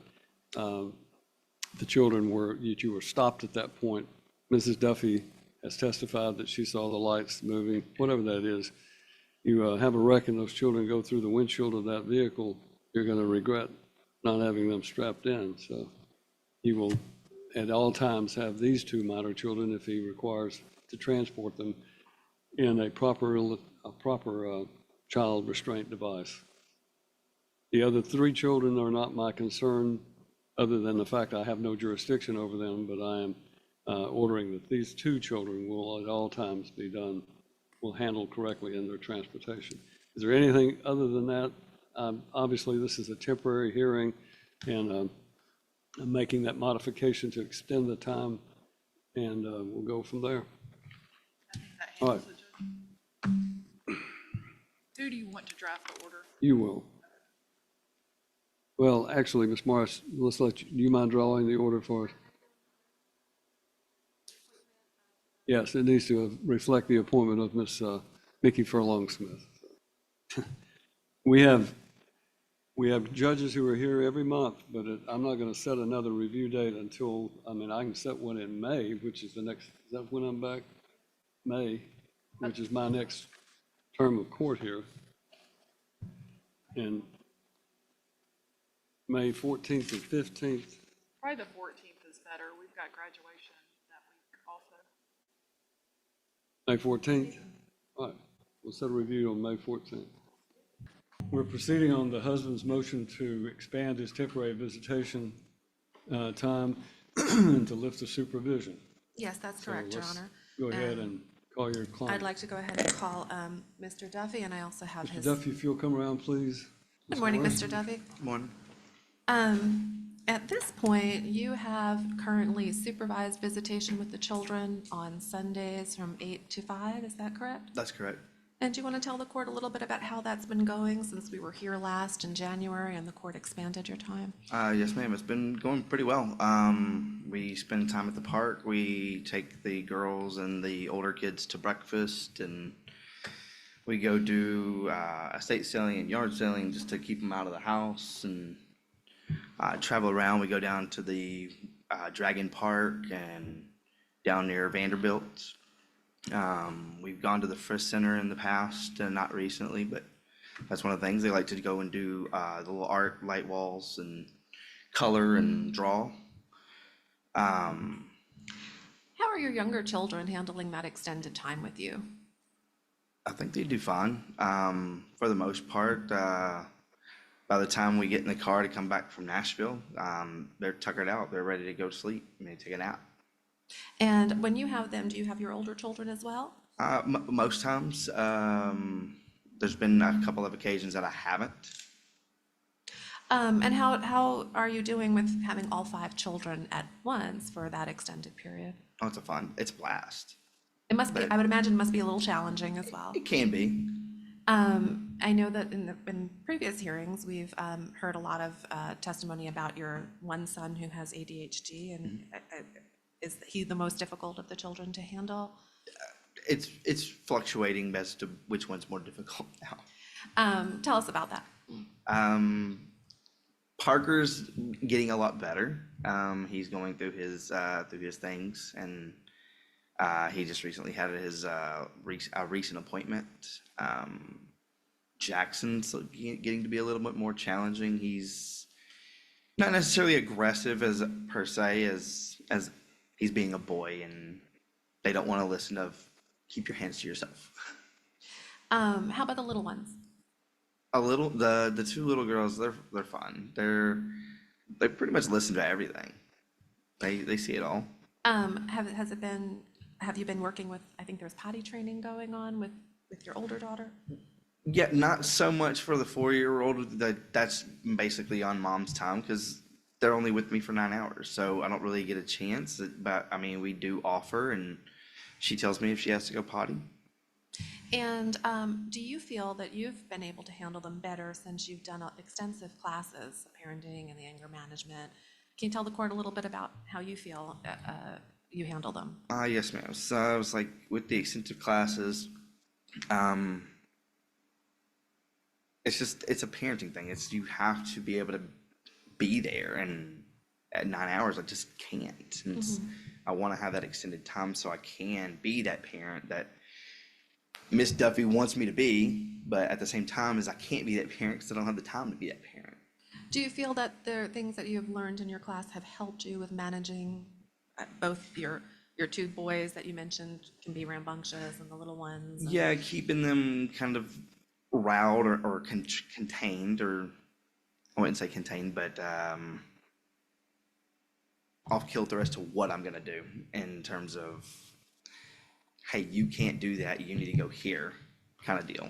the children you were stopped at that point. Mrs. Duffy has testified that she saw the lights moving, whatever that is. You have a wreck and those children go through the windshield of that vehicle, you're going to regret not having them strapped in. So he will at all times have these 2 minor children if he requires to transport them in a proper child restraint device. The other 3 children are not my concern, other than the fact I have no jurisdiction over them, but I am ordering that these 2 children will at all times will handle correctly in their transportation. Is there anything other than that? Obviously, this is a temporary hearing, and I'm making that modification to extend the time and we'll go from there. I think that All handles it, Judge. Who do you want to draft the order? You will. Well, actually, Ms. Marsh, let's let you, do you mind drawing the order for us? Yes, it needs to reflect the appointment of Ms. Mickey Furlong-Smith. We have judges who are here every month, but I'm not going to set another review date until, I mean, I can set one in May, which is the next, is that when I'm back? May, which is my next term of court here. And May 14th and 15th. Probably the 14th is better. We've got graduation that week also. May 14th? All right, we'll set a review on May 14th. We're proceeding on the husband's motion to expand his temporary visitation time and to lift the supervision. Yes, that's So correct, Your let's Honor. Go ahead and call your client. I'd like to go ahead and call Mr. Duffy, and I also have Mr. his. Duffy, if you'll come around, please. Good morning, Mr. Duffy. Morning. At this point, you have currently supervised visitation with the children on Sundays from 8 to 5, is that correct? That's correct. And do you want to tell the court a little bit about how that's been going since we were here last in January and the court expanded your time? Yes, ma'am. It's been going pretty well. We spend time at the park. We take the girls and the older kids to breakfast, and we go do estate selling and yard selling just to keep them out of the house, and travel around. We go down to the Dragon Park and down near Vanderbilt. We've gone to the Frisk Center in the past, and not recently, but that's one of the things. They like to go and do the little art, light walls, and color and draw. How are your younger children handling that extended time with you? I think they do fine. For the most part, by the time we get in the car to come back from Nashville, they're tuckered out. They're ready to go to sleep, maybe take a nap. And when you have them, do you have your older children as well? Most times, there's been a couple of occasions that I haven't. And how are you doing with having all 5 children at once for that extended period? Oh, it's a blast. It must be, I would imagine it must be a little challenging as well. It can be. I know that in previous hearings, we've heard a lot of testimony about your one son who has ADHD, and is he the most difficult of the children to handle? It's fluctuating as to which one's more difficult now. Tell us about that. Parker's getting a lot better. He's going through his things, and he just recently had his recent appointment. Jackson's getting to be a little bit more challenging. He's not necessarily aggressive as per se as he's being a boy, and they don't want to listen to keep your hands to yourself. How about the little ones? The 2 little girls, they're fun. They pretty much listen to everything. They see it all. Have you been working with, I think there's potty training going on with your older daughter? Yeah, not so much for the 4-year-old. That's basically on mom's time because they're only with me for 9 hours, so I don't really get a chance. But I mean, we do offer, and she tells me if she has to go potty. And do you feel that you've been able to handle them better since you've done extensive classes, parenting and the anger management? Can you tell the court a little bit about how you feel you handle them? Yes, ma'am. So I was like, with the extensive classes, it's a parenting thing. You have to be able to be there, and at 9 hours, I just can't. And I want to have that extended time so I can be that parent that Miss Duffy wants me to be, but at the same time, I can't be that parent because I don't have the time to be that parent. Do you feel that there are things that you have learned in your class have helped you with managing both your 2 boys that you mentioned can be rambunctious and the little ones? Yeah, keeping them kind of riled or contained, or I wouldn't say contained, but off kilter as to what I'm gonna do in terms of, hey, you can't do that, you need to go here, kind of deal.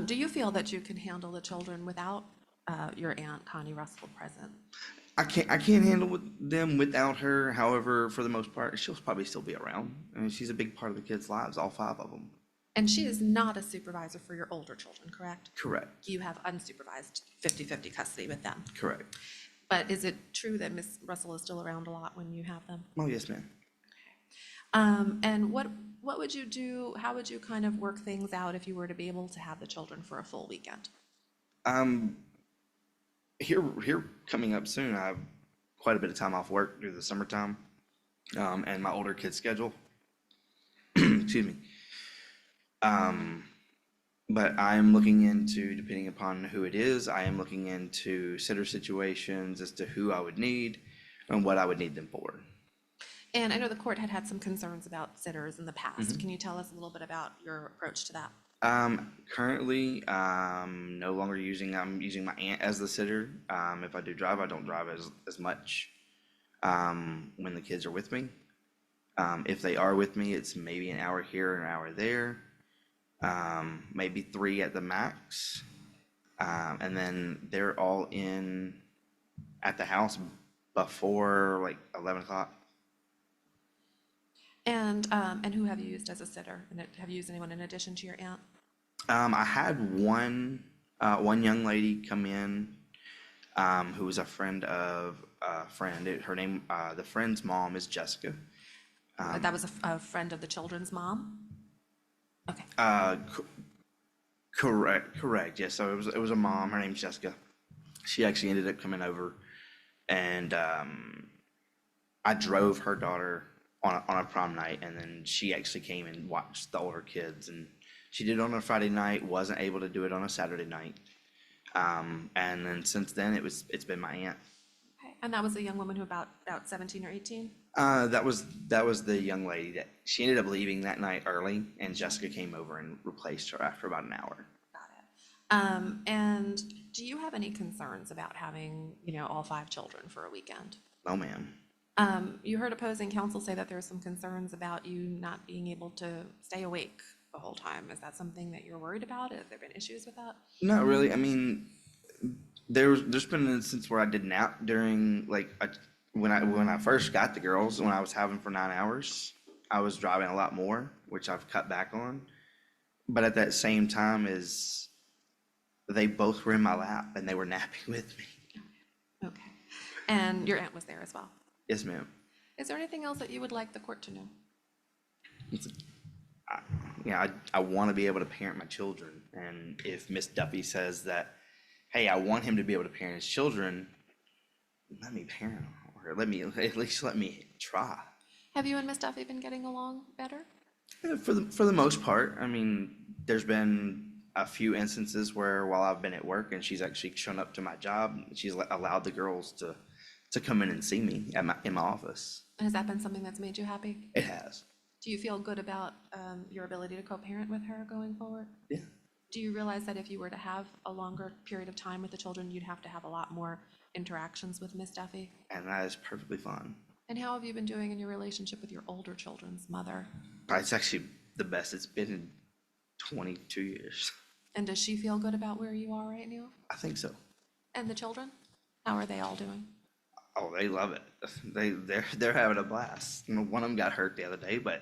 Do you feel that you can handle the children without your Aunt Connie Russell present? I can't handle them without her. However, for the most part, she'll probably still be around. I mean, she's a big part of the kids' lives, all 5 of them. And she is not a supervisor for your older children, correct? Correct. You have unsupervised 50/50 custody with them. Correct. But is it true that Miss Russell is still around a lot when you have them? Oh, yes, ma'am. And what would you do, how would you kind of work things out if you were to be able to have the children for a full weekend? Here coming up soon, I have quite a bit of time off work due to the summertime, and my older kid's schedule. Excuse me. But I'm looking into, depending upon who it is, I am looking into sitter situations as to who I would need and what I would need them for. And I know the court had some concerns about sitters in the past. Can you tell us a little bit about your approach to that? Currently, no longer I'm using my aunt as the sitter. If I do drive, I don't drive as much, when the kids are with me. If they are with me, it's maybe an hour here, an hour there, maybe 3 at the max. And then they're all in at the house before like 11 o'clock. And who have you used as a sitter? And have you used anyone in addition to your aunt? I had one young lady come in, who was a friend of a friend. Her name, the friend's mom is Jessica. That was a friend of the children's mom? Okay. Correct. Yes. So it was a mom. Her name's Jessica. She actually ended up coming over, and I drove her daughter on a prom night, and then she actually came and watched the older kids, and she did it on a Friday night, wasn't able to do it on a Saturday night. And then since then it's been my aunt. Okay. And that was a young woman who about 17 or 18? That was the young lady that she ended up leaving that night early, and Jessica came over and replaced her after about an hour. Got it. And do you have any concerns about having, all 5 children for a weekend? No, ma'am. You heard opposing counsel say that there are some concerns about you not being able to stay awake the whole time. Is that something that you're worried about? Have there been issues with that? Not really. I mean, there's been an instance where I did nap during when I first got the girls, when I was having for 9 hours. I was driving a lot more, which I've cut back on. But at that same time, they both were in my lap and they were napping with me. Okay. And your aunt was there as well? Yes, ma'am. Is there anything else that you would like the court to know? I want to be able to parent my children, and if Miss Duffy says that, hey, I want him to be able to parent his children, let me parent him, or at least let me try. Have you and Miss Duffy been getting along better? For the most part, I mean, there's been a few instances where while I've been at work and she's actually shown up to my job, she's allowed the girls to come in and see me in my office. Has that been something that's made you happy? It has. Do you feel good about your ability to co-parent with her going forward? Yeah. Do you realize that if you were to have a longer period of time with the children, you'd have to have a lot more interactions with Miss Duffy? And that is perfectly fine. And how have you been doing in your relationship with your older children's mother? It's actually the best it's been in 22 years. And does she feel good about where you are right now? I think so. And the children? How are they all doing? Oh, they love it. They're having a blast. One of them got hurt the other day, but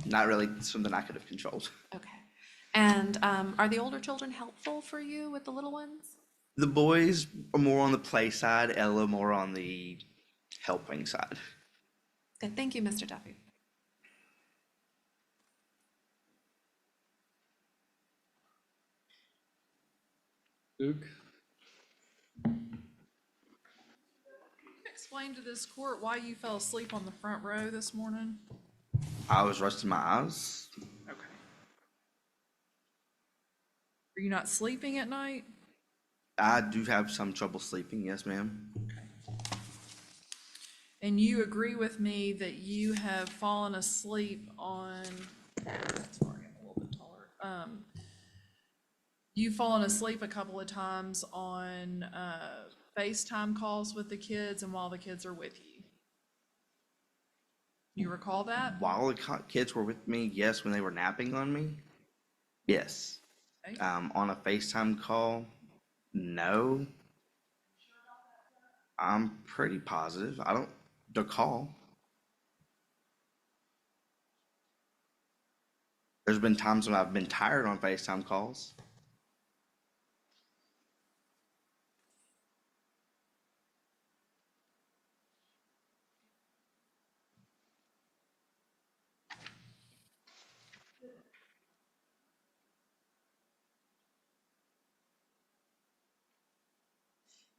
not really something I could have controlled. Okay. And are the older children helpful for you with the little ones? The boys are more on the play side, Ella more on the helping side. Good. Thank you, Mr. Duffy. Duke? Explain to this court why you fell asleep on the front row this morning. I was resting my eyes. Okay. Are you not sleeping at night? I do have some trouble sleeping, yes, ma'am. And you agree with me that you have fallen asleep on, sorry, I'm a little bit taller. You've fallen asleep a couple of times on FaceTime calls with the kids and while the kids are with you. You recall that? While the kids were with me, yes. When they were napping on me, yes. Okay. On a FaceTime call, no. I'm pretty positive. I don't recall. There's been times when I've been tired on FaceTime calls.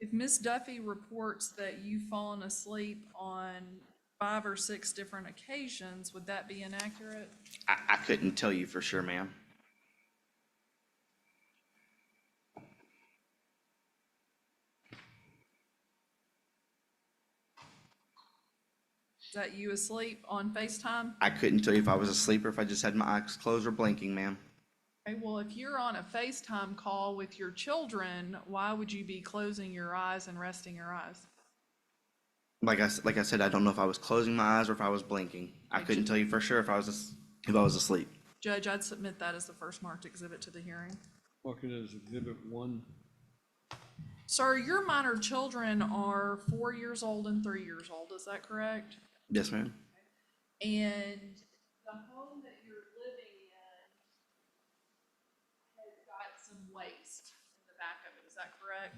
If Ms. Duffy reports that you've fallen asleep on 5 or 6 different occasions, would that be inaccurate? I couldn't tell you for sure, ma'am. Is that you asleep on FaceTime? I couldn't tell you if I was asleep or if I just had my eyes closed or blinking, ma'am. Okay, well, if you're on a FaceTime call with your children, why would you be closing your eyes and resting your eyes? Like I said, I don't know if I was closing my eyes or if I was blinking. I couldn't tell you for sure if I was asleep. Judge, I'd submit that as the first marked exhibit to the hearing. Mark it as Exhibit 1. Sir, your minor children are 4 years old and 3 years old, is that correct? Yes, ma'am. And the home that you're living in has got some waste in the back of it, is that correct?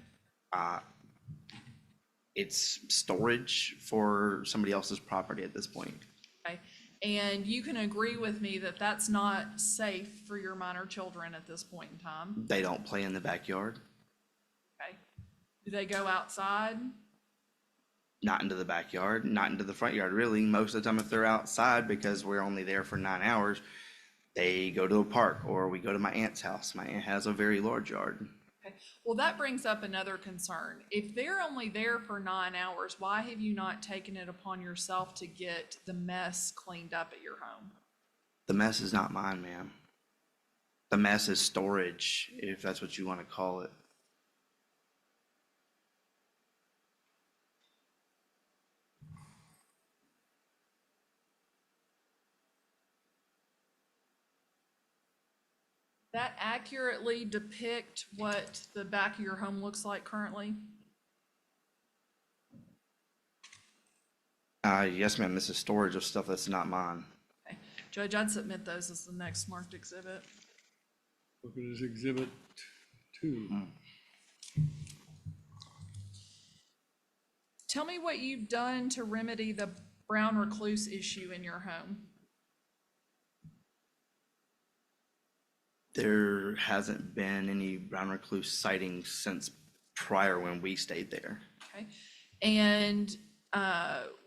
It's storage for somebody else's property at this point. Okay, and you can agree with me that that's not safe for your minor children at this point in time, They don't play in the backyard, okay? Do they go outside? not into the backyard, not into the front yard, really. Most of the time, if they're outside, because we're only there for 9 hours, they go to a park or we go to my aunt's house. My aunt has a very large yard. Okay, well, that brings up another concern. If they're only there for 9 hours, why have you not taken it upon yourself to get the mess cleaned up at your home? The mess is not mine, ma'am. The mess is storage, if that's what you want to call it. That accurately depict what the back of your home looks like currently? Yes, ma'am, this is storage of stuff that's not mine. Okay, Judge, I'd submit those as the next marked exhibit. Mark it as Exhibit 2. Tell me what you've done to remedy the brown recluse issue in your home. There hasn't been any brown recluse sightings since prior when we stayed there. Okay, and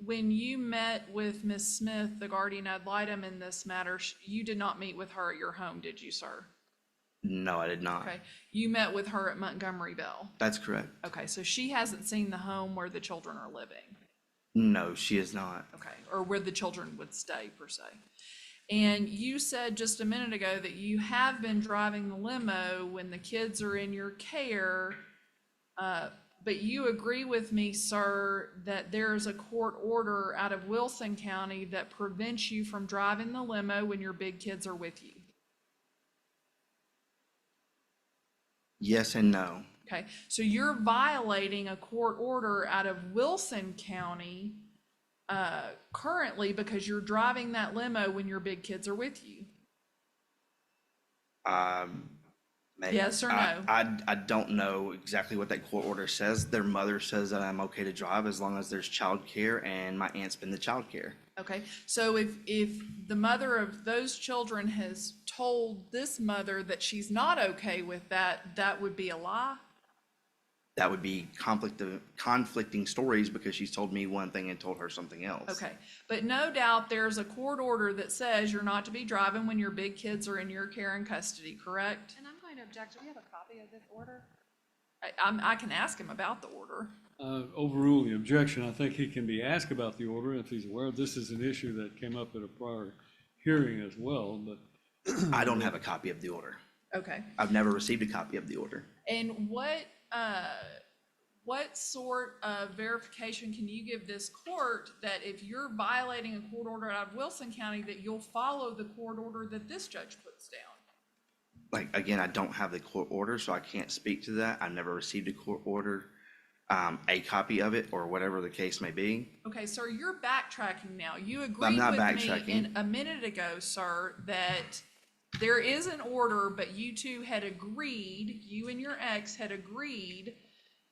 when you met with Ms. Smith, the guardian ad litem in this matter, you did not meet with her at your home, did you, sir? No, I did not. Okay, you met with her at Montgomery Bell. That's correct. Okay, so she hasn't seen the home where the children are living. No, she is not. Okay, or where the children would stay, per se. And you said just a minute ago that you have been driving the limo when the kids are in your care, but you agree with me, sir, that there is a court order out of Wilson County that prevents you from driving the limo when your big kids are with you. Yes and no. Okay, so you're violating a court order out of Wilson County currently because you're driving that limo when your big kids are with you. Maybe. Yes or no? I don't know exactly what that court order says. Their mother says that I'm okay to drive as long as there's childcare, and my aunt's been the childcare. Okay, so if the mother of those children has told this mother that she's not okay with that, that would be a lie? That would be conflicting stories because she's told me one thing and told her something else. Okay, but no doubt there's a court order that says you're not to be driving when your big kids are in your care and custody, correct? And I'm going to object. Do we have a copy of this order? I can ask him about the order. Overrule the objection. I think he can be asked about the order if he's aware. This is an issue that came up at a prior hearing as well, but I don't have a copy of the order. Okay, I've never received a copy of the order. and what sort of verification can you give this court that if you're violating a court order out of Wilson County, that you'll follow the court order that this judge puts down? Like, again, I don't have the court order, so I can't speak to that. I've never received a court order. a copy of it or whatever the case may be. Okay, sir, you're backtracking now. You I'm agreed not with me backtracking. a minute ago, sir, that there is an order, but you two had agreed, you and your ex had agreed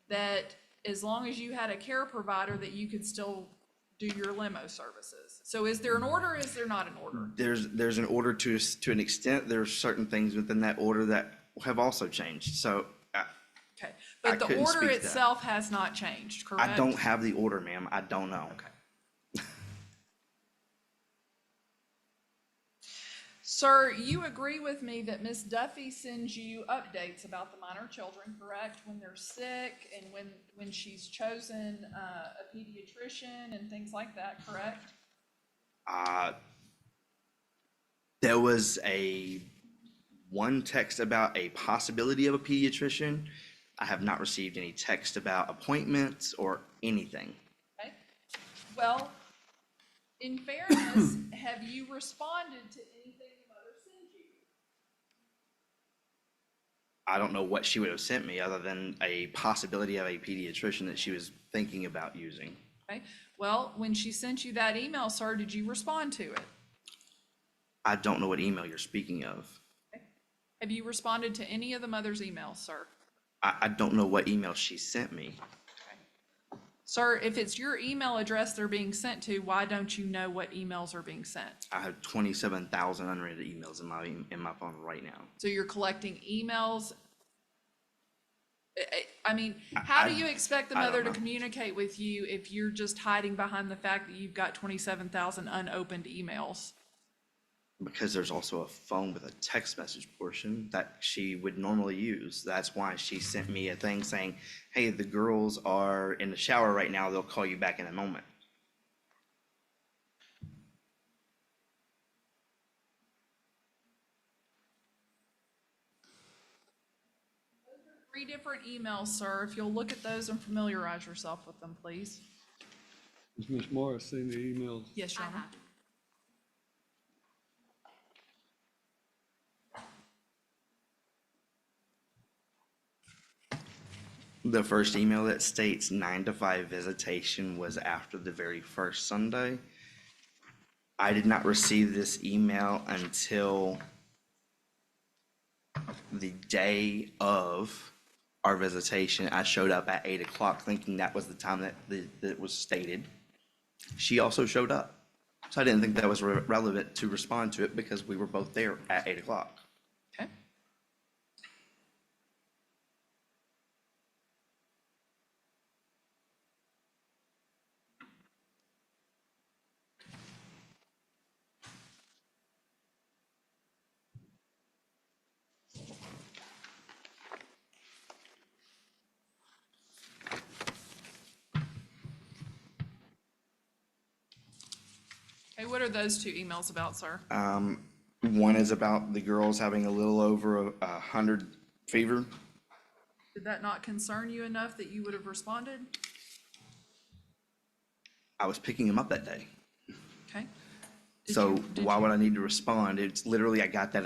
that as long as you had a care provider, that you could still do your limo services. So is there an order or is there not an order? There's an order to an extent. There's certain things within that order that have also changed. So Okay, I but the couldn't order speak to that. itself has not changed, correct? I don't have the order, ma'am. I don't know. Okay. Sir, you agree with me that Ms. Duffy sends you updates about the minor children, correct? When they're sick and when she's chosen a pediatrician and things like that, correct? There was one text about a possibility of a pediatrician. I have not received any text about appointments or anything. Okay. Well, in fairness, have you responded to anything the mother sent you? I don't know what she would have sent me other than a possibility of a pediatrician that she was thinking about using. Okay. Well, when she sent you that email, sir, did you respond to it? I don't know what email you're speaking of. Okay. Have you responded to any of the mother's emails, sir? I don't know what email she sent me. Okay. Sir, if it's your email address they're being sent to, why don't you know what emails are being sent? I have 27,000 unread emails in my phone right now. So you're collecting emails? I mean, how do you expect the I don't mother to know. communicate with you if you're just hiding behind the fact that you've got 27,000 unopened emails? Because there's also a phone with a text message portion that she would normally use. That's why she sent me a thing saying, hey, the girls are in the shower right now. They'll call you back in a moment. Three different emails, sir. If you'll look at those and familiarize yourself with them, please. Has Ms. Morris seen the emails? Yes, Your Honor. The first email that states 9 to 5 visitation was after the very first Sunday. I did not receive this email until the day of our visitation. I showed up at 8 o'clock thinking that was the time that that was stated. She also showed up. So I didn't think that was relevant to respond to it because we were both there at 8 o'clock. Okay. Okay, what are those two emails about, sir? One is about the girls having a little over 100 fever. Did that not concern you enough that you would have responded? I was picking them up that day. Okay. So Did why you- would I need to respond? It's literally, I got that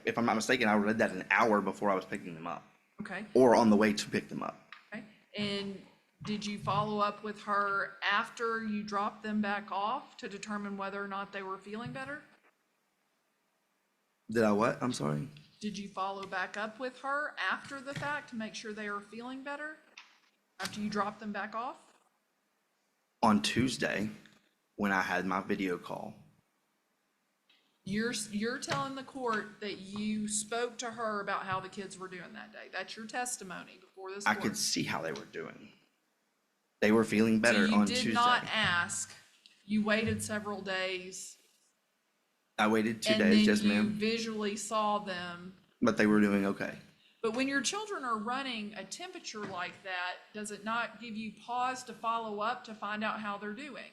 if I'm not mistaken, I read that an hour before I was picking them up Okay, or on the way to pick them up. okay. And did you follow up with her after you dropped them back off to determine whether or not they were feeling better? Did I what? I'm sorry. Did you follow back up with her after the fact to make sure they were feeling better? After you dropped them back off? On Tuesday, when I had my video call, You're telling the court that you spoke to her about how the kids were doing that day. That's your testimony before this I court. could see how they were doing. They were feeling better So on you Tuesday. did not ask, you waited several days. I waited 2 And days, then yes, you ma'am, visually saw them. but they were doing okay. But when your children are running a temperature like that, does it not give you pause to follow up to find out how they're doing?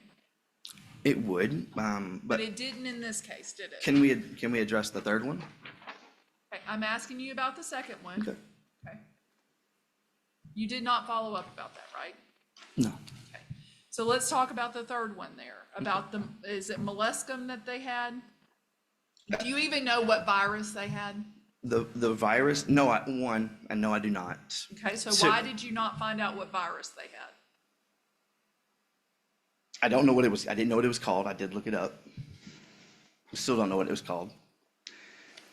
It would, But but it didn't in this case, did it? can we address the third one? Okay, I'm asking you about the second one. Okay. Okay. You did not follow up about that, right? No. Okay. So let's talk about the third one there, about is it molluscum that they had? Do you even know what virus they had? The virus, no, and no, I do not. Okay, so So- why did you not find out what virus they had? I don't know what it was. I didn't know what it was called. I did look it up. Still don't know what it was called.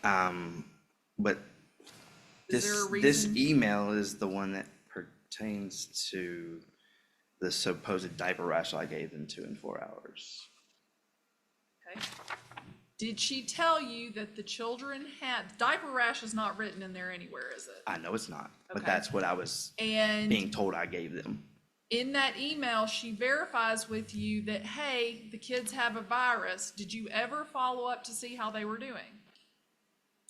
But Is there a this reason? email is the one that pertains to the supposed diaper rash I gave them 2 and 4 hours. Okay. Did she tell you that the children had, diaper rash is not written in there anywhere, is it? I know it's not, but Okay. that's what I was And being told I gave them. in that email, she verifies with you that, hey, the kids have a virus. Did you ever follow up to see how they were doing?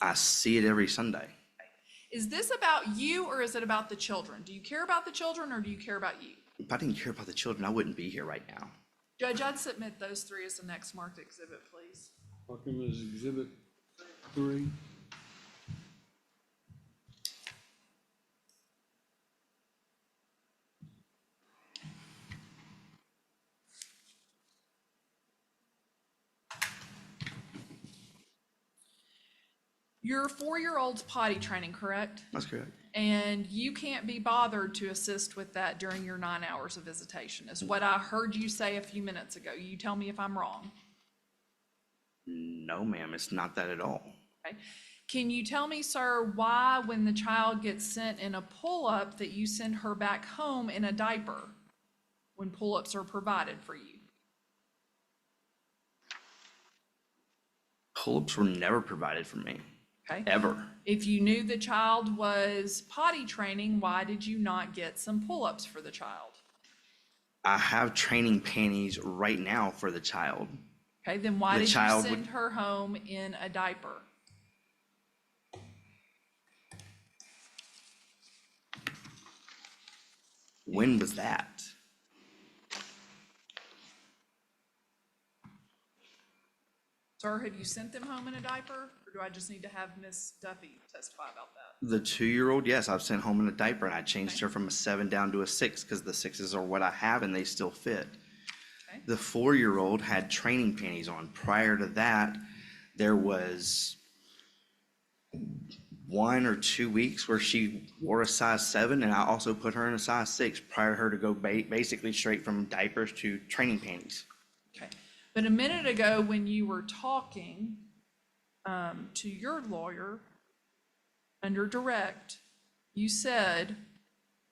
I see it every Sunday. Is this about you or is it about the children? Do you care about the children or do you care about you? If I didn't care about the children, I wouldn't be here right now. Judge, I'd submit those 3 as the next marked exhibit, please. Mark them as Exhibit 3. Your 4-year-old's potty training, correct? That's correct. And you can't be bothered to assist with that during your 9 hours of visitation, is what I heard you say a few minutes ago. You tell me if I'm wrong. No, ma'am, it's not that at all. Okay. Can you tell me, sir, why when the child gets sent in a pull-up that you send her back home in a diaper when pull-ups are provided for you? Pull-ups were never provided for me, Okay. ever. If you knew the child was potty training, why did you not get some pull-ups for the child? I have training panties right now for the child. Okay, then why The did you child send would- her home in a diaper? When was that? Sir, have you sent them home in a diaper, or do I just need to have Miss Duffy testify about that? The 2-year-old, yes, I've sent home in a diaper, and I changed her from a 7 down to a 6 because the 6s are what I have and they still fit. Okay. The 4-year-old had training panties on. Prior to that, there was 1 or 2 weeks where she wore a size 7, and I also put her in a size 6 prior to her to go basically straight from diapers to training panties. Okay, but a minute ago, when you were talking to your lawyer under direct, you said,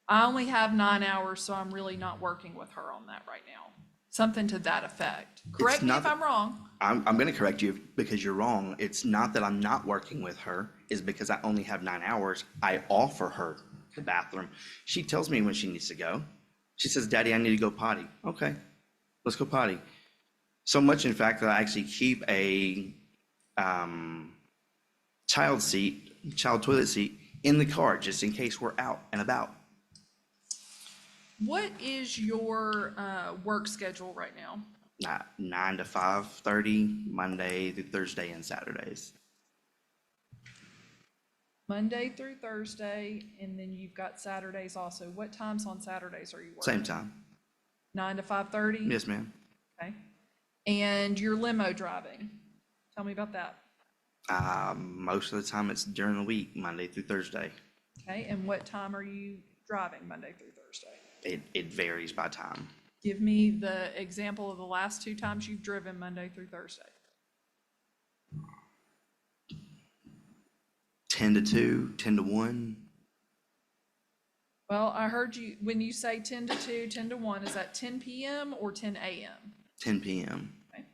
I only have 9 hours, so I'm really not working with her on that right now. Something to that effect. Correct me not if that- I'm wrong. I'm going to correct you because you're wrong. It's not that I'm not working with her, is because I only have 9 hours. I offer her the bathroom. She tells me when she needs to go. She says, Daddy, I need to go potty. Okay, let's go potty. So much, in fact, that I actually keep a child toilet seat in the car just in case we're out and about. What is your work schedule right now? 9 to 5:30, Monday through Thursday and Saturdays. Monday through Thursday, and then you've got Saturdays also. What times on Saturdays are you working? Same time. 9 to 5:30? Yes, ma'am. Okay. And your limo driving, tell me about that. Most of the time it's during the week, Monday through Thursday. Okay, and what time are you driving Monday through Thursday? It varies by time. Give me the example of the last 2 times you've driven Monday through Thursday. 10 to 2, 10 to 1. Well, I heard you, when you say 10 to 2, 10 to 1, is that 10 PM or 10 AM? 10 p.m. Okay.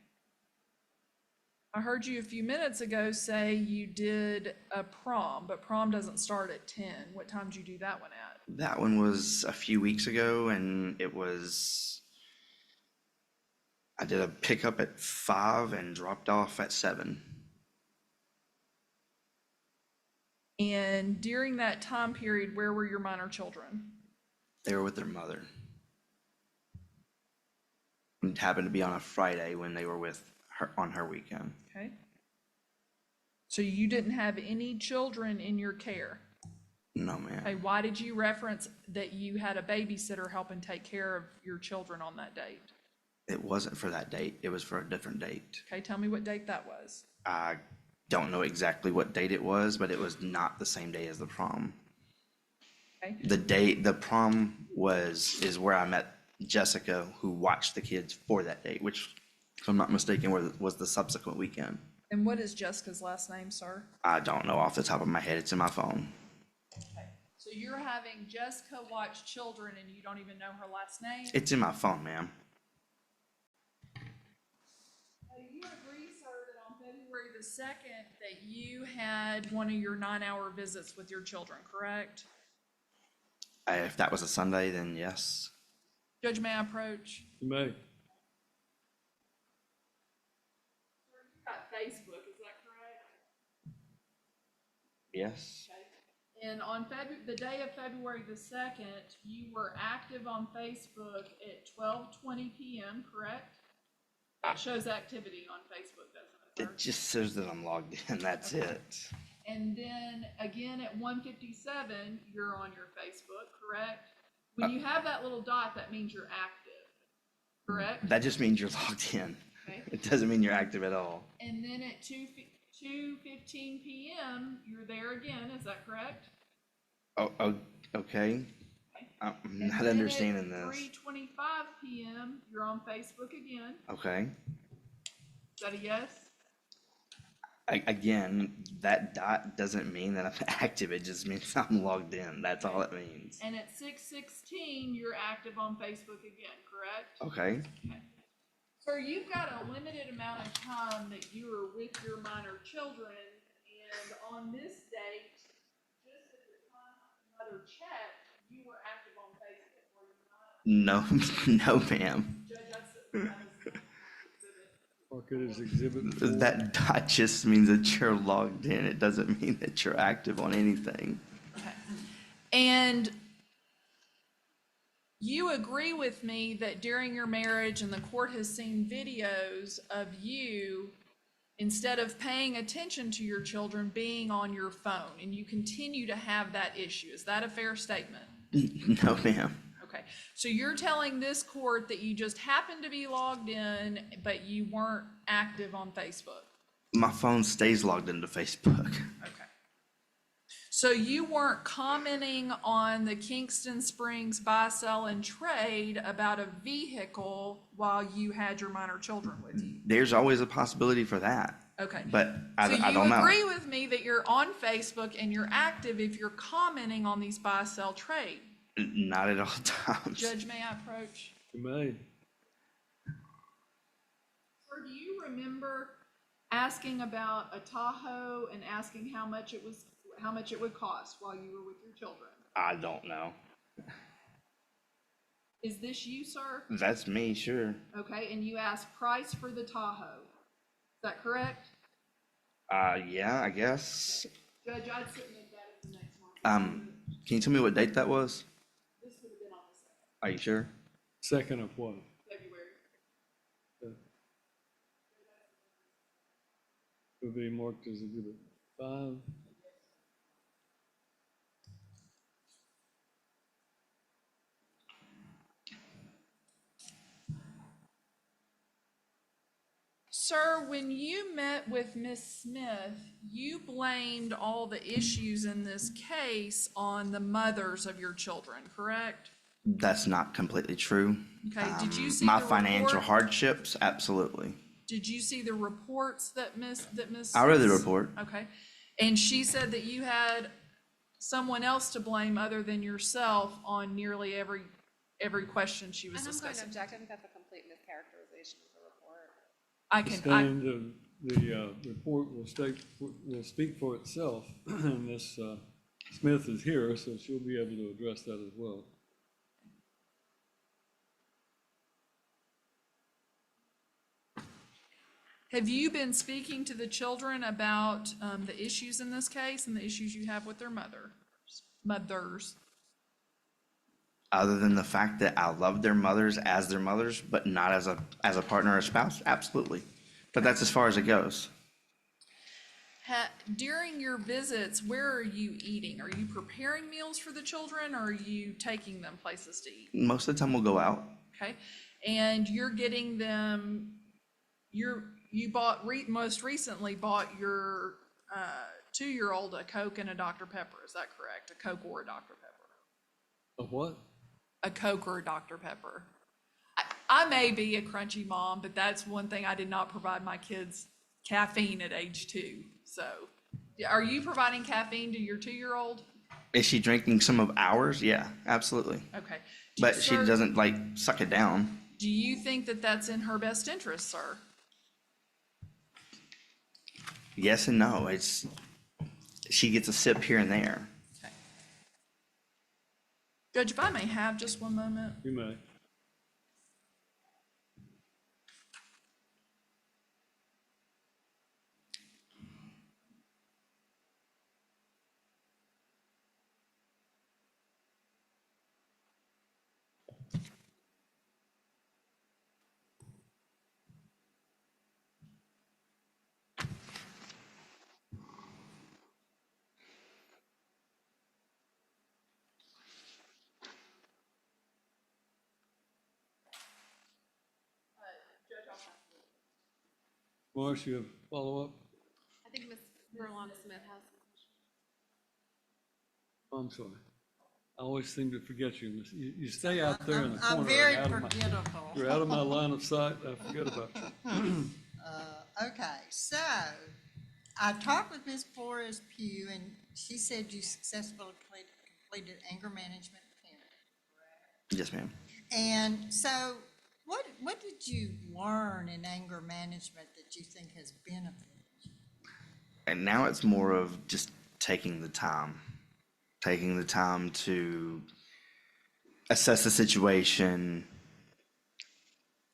I heard you a few minutes ago say you did a prom, but prom doesn't start at 10. What time did you do that one at? That one was a few weeks ago, and I did a pickup at 5 and dropped off at 7. And during that time period, where were your minor children? They were with their mother. It happened to be on a Friday when they were with her on her weekend. Okay. So you didn't have any children in your care? No, ma'am. Okay, why did you reference that you had a babysitter helping take care of your children on that date? It wasn't for that date. It was for a different date. Okay, tell me what date that was. I don't know exactly what date it was, but it was not the same day as the prom. Okay. The prom is where I met Jessica, who watched the kids for that date, which, if I'm not mistaken, was the subsequent weekend. And what is Jessica's last name, sir? I don't know off the top of my head. It's in my phone. Okay. So you're having Jessica watch children and you don't even know her last name? It's in my phone, ma'am. You agree, sir, that on February the 2nd, that you had one of your 9-hour visits with your children, correct? If that was a Sunday, then yes. Judge, may I approach? You may. Sir, you got Facebook, is that correct? Yes. Okay. And on the day of February the 2nd, you were active on Facebook at 12:20 p.m., correct? That shows activity on Facebook, doesn't it, sir? It just says that I'm logged in. That's it. And then again at 1:57, you're on your Facebook, correct? When you have that little dot, that means you're active, correct? That just means you're logged in. Okay. It doesn't mean you're active at all. And then at 2:15 p.m., you're there again, is that correct? Oh, okay. I'm And not then understanding at this. 3:25 p.m., you're on Facebook again. Okay. Is that a yes? Again, that dot doesn't mean that I'm active. It just means I'm logged in. That's all it means. And at 6:16, you're active on Facebook again, correct? Okay. Sir, you've got a limited amount of time that you are with your minor children, and on this date, just at the time mother checked, you were active on Facebook, were you not? No, no, ma'am. Judge, that is exhibit. Mark it as exhibit 4. That dot just means that you're logged in. It doesn't mean that you're active on anything. Okay. And you agree with me that during your marriage, and the court has seen videos of you, instead of paying attention to your children, being on your phone, and you continue to have that issue. Is that a fair statement? No, ma'am. Okay, so you're telling this court that you just happened to be logged in, but you weren't active on Facebook? My phone stays logged into Facebook. Okay. So you weren't commenting on the Kingston Springs buy, sell, and trade about a vehicle while you had your minor children with you? There's always a possibility for that. Okay. But I don't So you know. agree with me that you're on Facebook and you're active if you're commenting on these buy, sell, trade? Not at all times. Judge, may I approach? You may. Sir, do you remember asking about a Tahoe and asking how much it would cost while you were with your children? I don't know. Is this you, sir? That's me, sure. Okay, and you asked price for the Tahoe. Is that correct? Yeah, I guess. Judge, I'd submit that as the next one. Can you tell me what date that was? This would have been on the 2nd Are you sure? Second of what? February. Would be marked as exhibit 5. Sir, when you met with Miss Smith, you blamed all the issues in this case on the mothers of your children, correct? That's not completely true. Okay, did you see my the financial report? hardships? Absolutely. Did you see the reports that Miss? I read the report. Okay, and she said that you had someone else to blame other than yourself on nearly every question she was And I'm going to discussing. object. I think that's a complete mischaracterization of the report. Sustained, the report will speak for itself, and Ms. Smith is here, so she'll be able to address that as well. Have you been speaking to the children about the issues in this case and the issues you have with their mothers? Other than the fact that I love their mothers, but not as a partner or spouse, absolutely. But that's as far as it goes. During your visits, where are you eating? Are you preparing meals for the children, or are you taking them places to eat? Most of the time we'll go out. Okay, and you're getting them. Most recently bought your 2-year-old a Coke and a Dr. Pepper. Is that correct? A Coke or a Dr. Pepper? A what? A Coke or a Dr. Pepper. I may be a crunchy mom, but that's one thing I did not provide my kids, caffeine at age 2. So, are you providing caffeine to your 2-year-old? Is she drinking some of ours? Yeah, absolutely. Okay. But she Sir, doesn't like suck it down. do you think that that's in her best interest, sir? Yes and no. She gets a sip here and there. Okay. Judge, if I may have just one moment. You may. Marsh, you have follow-up? I think Ms. Verlon Smith has. Oh, I'm sorry. I always seem to forget you. You stay out there in the corner. I'm very and forgettable. You're out of my line of sight. I forget about you. Okay, so I talked with Ms. Flores Pugh, and she said you successfully completed anger management parenting. Yes, ma'am. And so what did you learn in anger management that you think has benefited you? And now it's more of just taking the time to assess the situation,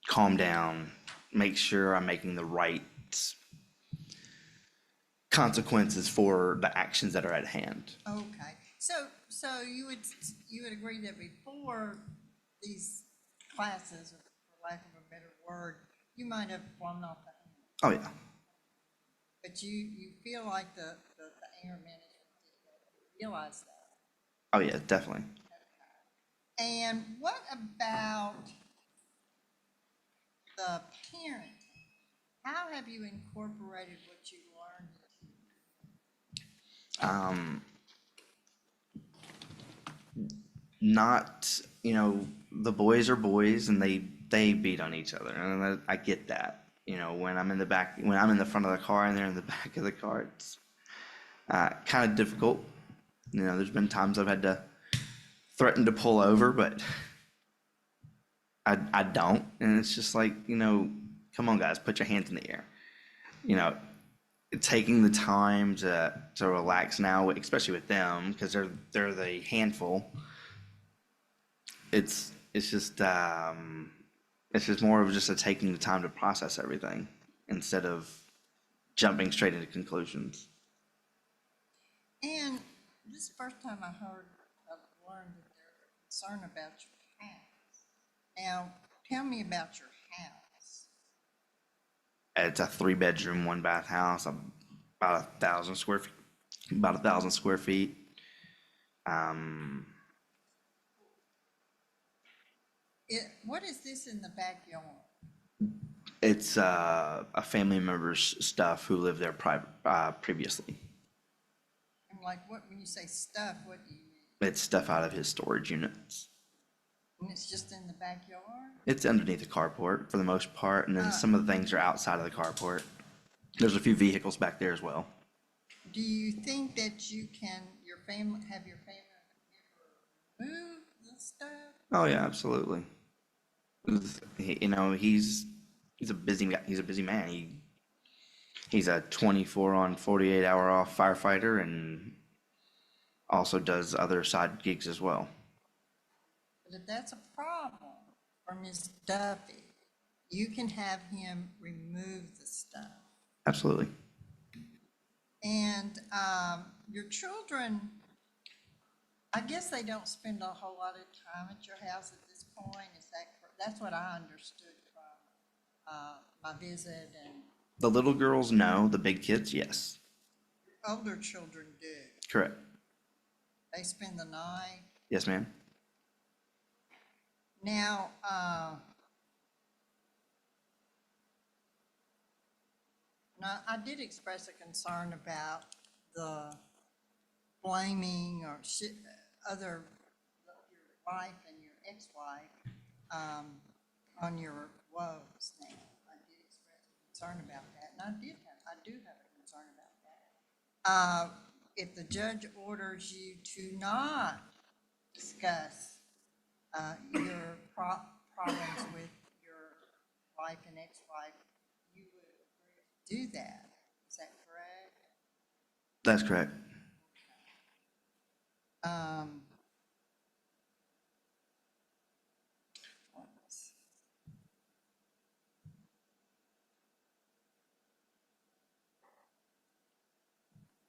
calm down, make sure I'm making the right consequences for the actions that are at hand. Okay, so you would agree that before these classes, for lack of a better word, you might have fallen off the handle. Oh, yeah. But you feel like the anger management, you realize that. Oh, yeah, definitely. And what about the parenting? How have you incorporated what you learned? Not, the boys are boys and they beat on each other. And I get that. When I'm in the front of the car and they're in the back of the car, it's kind of difficult. There's been times I've had to threaten to pull over, but I don't. And it's just like, come on, guys, put your hands in the air. Taking the time to relax now, especially with them, because they're the handful. It's just more of just taking the time to process everything instead of jumping straight into conclusions. And this is the first time I've learned that there's concern about your house. Now, tell me about your house. It's a 3-bedroom, 1-bath house, about 1,000 square feet. About 1,000 square feet. What is this in the backyard? It's a family member's stuff who lived there previously. And like, when you say stuff, what do you mean? It's stuff out of his storage units. And it's just in the backyard? It's underneath the carport for the most part, and then some of the things are outside of the carport. There's a few vehicles back there as well. Do you think that you can, have your family move the stuff? Oh yeah, absolutely. He's a busy guy. He's a busy man. He's a 24 on 48 hour off firefighter and also does other side gigs as well. But if that's a problem for Ms. Duffy, you can have him remove the stuff. Absolutely. And your children, I guess they don't spend a whole lot of time at your house at this point. Is that correct? That's what I understood from my visit. And The little girls, no. The big kids, yes. older children do. Correct. They spend the night. Yes, ma'am. Now, I did express a concern about the blaming or your wife and your ex-wife on your woes now. I did express a concern about that, and I do have a concern about that. If the judge orders you to not discuss your problems with your wife and ex-wife, you would agree to do that. Is that correct? That's correct.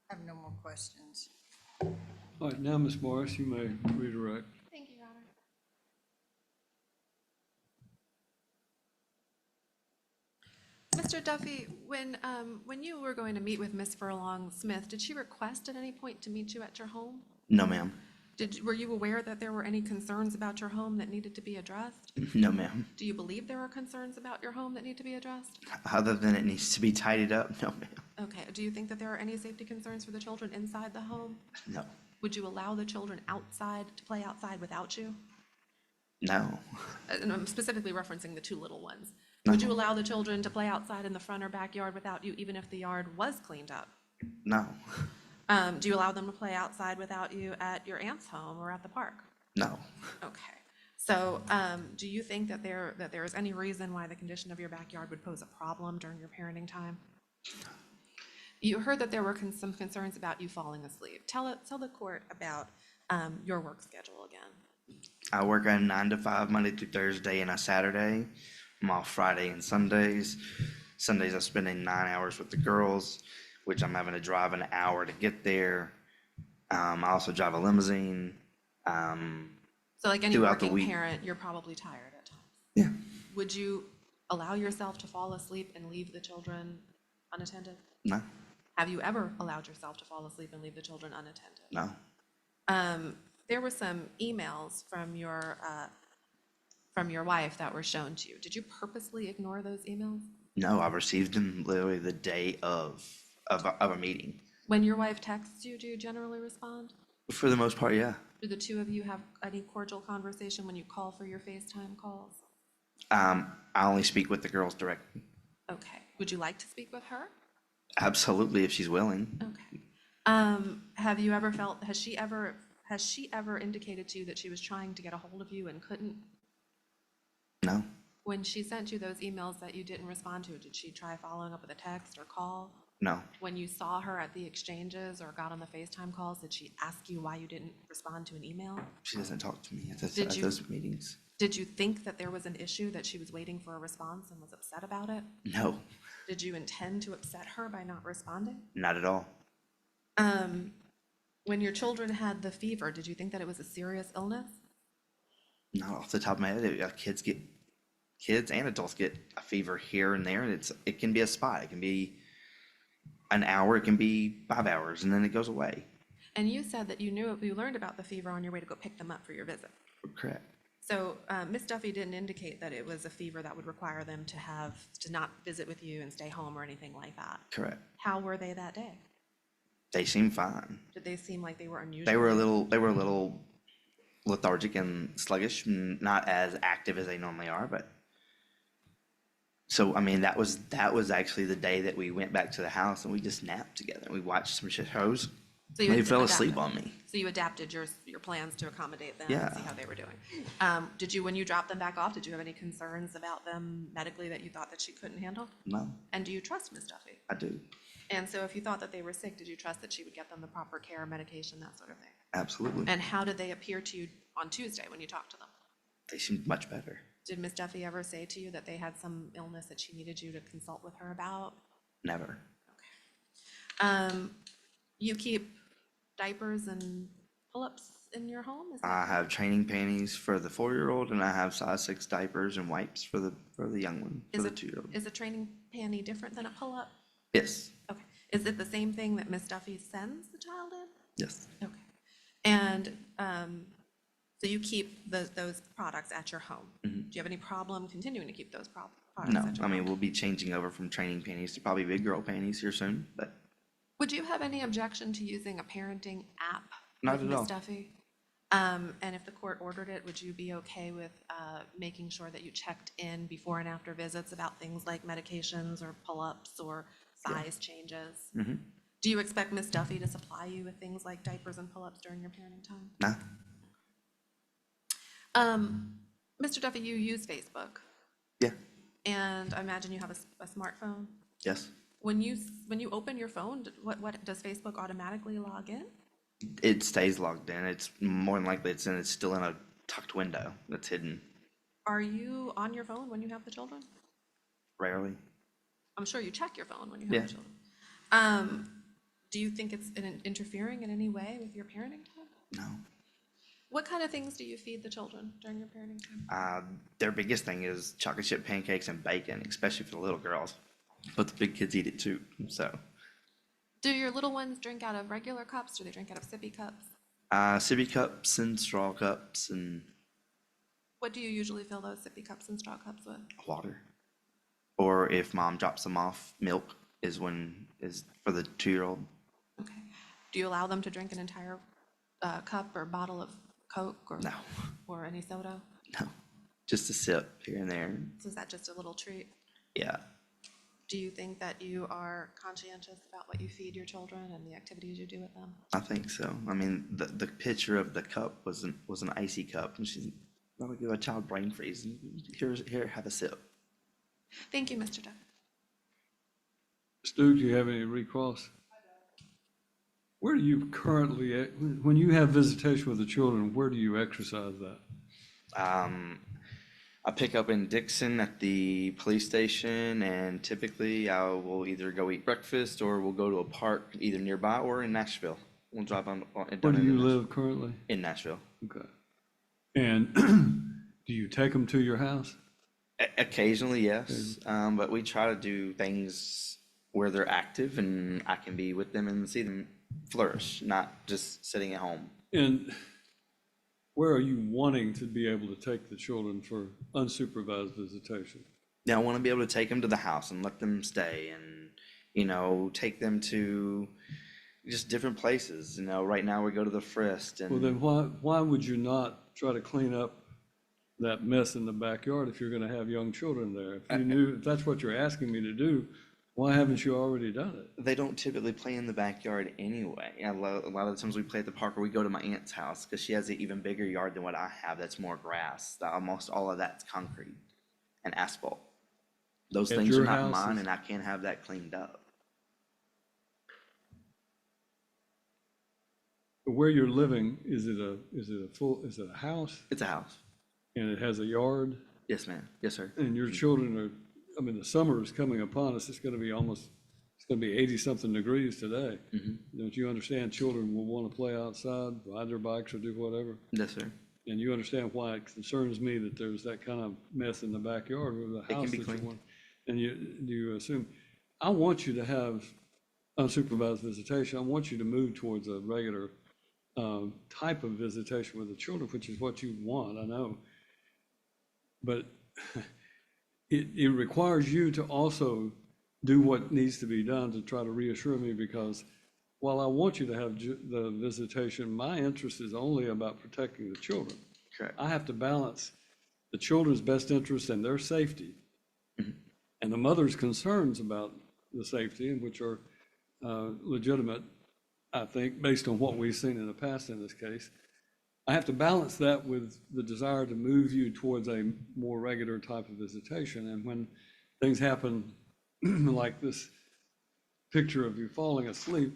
I have no more questions. All right, now, Ms. Morris, you may redirect. Thank you, Your Honor. Mr. Duffy, when you were going to meet with Ms. Furlong Smith, did she request at any point to meet you at your home? No, ma'am. Were you aware that there were any concerns about your home that needed to be addressed? No, ma'am. Do you believe there are concerns about your home that need to be addressed? Other than it needs to be tidied up, no, ma'am. Okay, do you think that there are any safety concerns for the children inside the home? No. Would you allow the children outside to play outside without you? No. And I'm specifically referencing the two little ones. No. Would you allow the children to play outside in the front or backyard without you, even if the yard was cleaned up? No. Do you allow them to play outside without you at your aunt's home or at the park? No. Okay. So, do you think that there is any reason why the condition of your backyard would pose a problem during your parenting time? You heard that there were some concerns about you falling asleep. Tell the court about your work schedule again. I work a 9 to 5 Monday through Thursday and a Saturday. I'm off Friday and Sundays. Sundays I'm spending 9 hours with the girls, which I'm having to drive an hour to get there. I also drive a limousine. So like any Throughout the working week. parent, you're probably tired at times. Yeah. Would you allow yourself to fall asleep and leave the children unattended? No. Have you ever allowed yourself to fall asleep and leave the children unattended? No. There were some emails from your wife that were shown to you. Did you purposely ignore those emails? No, I received them literally the day of a meeting. When your wife texts you, do you generally respond? For the most part, yeah. Do the two of you have any cordial conversation when you call for your FaceTime calls? I only speak with the girls directly. Okay. Would you like to speak with her? Absolutely, if she's willing. Okay. Have you ever has she ever indicated to you that she was trying to get a hold of you and couldn't? No. When she sent you those emails that you didn't respond to, did she try following up with a text or call? No. When you saw her at the exchanges or got on the FaceTime calls, did she ask you why you didn't respond to an email? She doesn't talk to me at Did you- those meetings. Did you think that there was an issue, that she was waiting for a response and was upset about it? No. Did you intend to upset her by not responding? Not at all. When your children had the fever, did you think that it was a serious illness? Not off the top of my head. Kids and adults get a fever here and there, and it can be a spot. It can be an hour, it can be 5 hours, and then it goes away. And you said that you learned about the fever on your way to go pick them up for your visit. Correct. So Ms. Duffy didn't indicate that it was a fever that would require them to not visit with you and stay home or anything like that. Correct. How were they that day? They seem fine. Did they seem like they were unusual? They were a little lethargic and sluggish, and not as active as they normally are, but so I mean that was actually the day that we went back to the house and we just napped together. We watched some shows. So you They ad- fell adapted. asleep on me. So you adapted your plans to accommodate them Yeah. and see how they were doing. When you dropped them back off, did you have any concerns about them medically that you thought that she couldn't handle? No, And do you trust Ms. Duffy? I do. And so if you thought that they were sick, did you trust that she would get them the proper care, medication, that sort of thing? Absolutely. And how did they appear to you on Tuesday when you talked to them? They seemed much better. Did Ms. Duffy ever say to you that they had some illness that she needed you to consult with her about? Never. You keep diapers and pull-ups in your home? Is that I have training panties for the 4-year-old, and I have size 6 diapers and wipes for the young one, for the 2-year-old. Is a training panty different than a pull-up? Yes. Okay. Is it the same thing that Ms. Duffy sends the child in? Yes. Okay. And So you keep those products at your home? Do you have any problem continuing to keep those products No, at your I mean, home? we'll be changing over from training panties to probably big girl panties here soon, but Would you have any objection to using a parenting app Not with at Ms. all. Duffy? And if the court ordered it, would you be okay with making sure that you checked in before and after visits about things like medications or pull-ups or size changes? Do you expect Ms. Duffy to supply you with things like diapers and pull-ups during your parenting time? nah, Mr. Duffy, you use Facebook, yeah, and I imagine you have a smartphone. yes. When you open your phone, what does Facebook automatically log in? It stays logged in. It's more than likely it's still in a tucked window that's hidden Are you on your phone when you have the children? rarely. I'm sure you check your phone when you have Yeah. the children. Do you think it's interfering in any way with your parenting time? No. What kind of things do you feed the children during your parenting time? Their biggest thing is chocolate chip pancakes and bacon, especially for the little girls. But the big kids eat it too, so. Do your little ones drink out of regular cups? Do they drink out of sippy cups? Sippy cups and straw cups and What do you usually fill those sippy cups and straw cups with? water. Or if mom drops them off, milk is for the 2-year-old. Okay. Do you allow them to drink an entire cup or bottle of Coke or No, or any soda? no, just a sip here and there. So is that just a little treat? Yeah, Do you think that you are conscientious about what you feed your children and the activities you do with them? I think so. I mean, the picture of the cup was an icy cup, and she's not gonna give a child brain freeze. Here, have a sip. Thank you, Mr. Duff. Stu, do you have any recross? Where do you currently, when you have visitation with the children, where do you exercise that? I pick up in Dixon at the police station, and typically I will either go eat breakfast or we'll go to a park either nearby or in Nashville. We'll drive on Where down do into you Nashville. live currently? In Nashville. Okay. And do you take them to your house? Occasionally, yes, but we try to do things where they're active and I can be with them and see them flourish, not just sitting at home. And where are you wanting to be able to take the children for unsupervised visitation? Now, I want to be able to take them to the house and let them stay and, take them to just different places. Right now we go to the Frist Well, and then why would you not try to clean up that mess in the backyard if you're going to have young children there? If you knew, if that's what you're asking me to do, why haven't you already done it? they don't typically play in the backyard anyway. A lot of the times we play at the park or we go to my aunt's house because she has an even bigger yard than what I have. That's more grass. Almost all of that's concrete and asphalt. Those At things are your not house mine is- and I can't have that cleaned up. But where you're living, is it a house It's a house. and it has a yard? Yes, ma'am. Yes, sir. And your children are, I mean, the summer is coming upon us. It's going to be 80-something degrees today. Don't you understand children will want to play outside, ride their bikes or do whatever? Yes, sir. And you understand why it concerns me that there's that kind of mess in the backyard with the can house be that you cleaned. want. And you assume, I want you to have unsupervised visitation. I want you to move towards a regular type of visitation with the children, which is what you want, I know. But it requires you to also do what needs to be done to try to reassure me, because while I want you to have the visitation, my interest is only about protecting the children. Correct. I have to balance the children's best interest and their safety and the mother's concerns about the safety, and which are legitimate, I think, based on what we've seen in the past in this case. I have to balance that with the desire to move you towards a more regular type of visitation. And when things happen like this picture of you falling asleep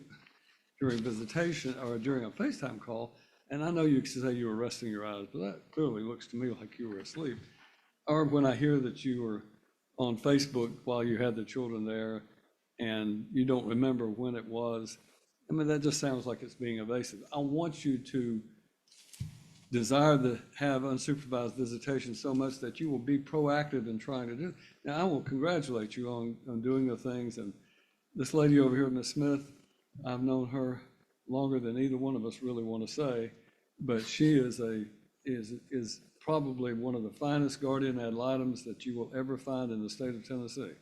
during visitation or during a FaceTime call, and I know you say you were resting your eyes, but that clearly looks to me like you were asleep. Or when I hear that you were on Facebook while you had the children there and you don't remember when it was, I mean, that just sounds like it's being evasive. I want you to desire to have unsupervised visitation so much that you will be proactive in trying to do it. Now, I will congratulate you on doing the things. And this lady over here, Ms. Smith, I've known her longer than either one of us really want to say, but she is is probably one of the finest guardian ad litems that you will ever find in the state of Tennessee.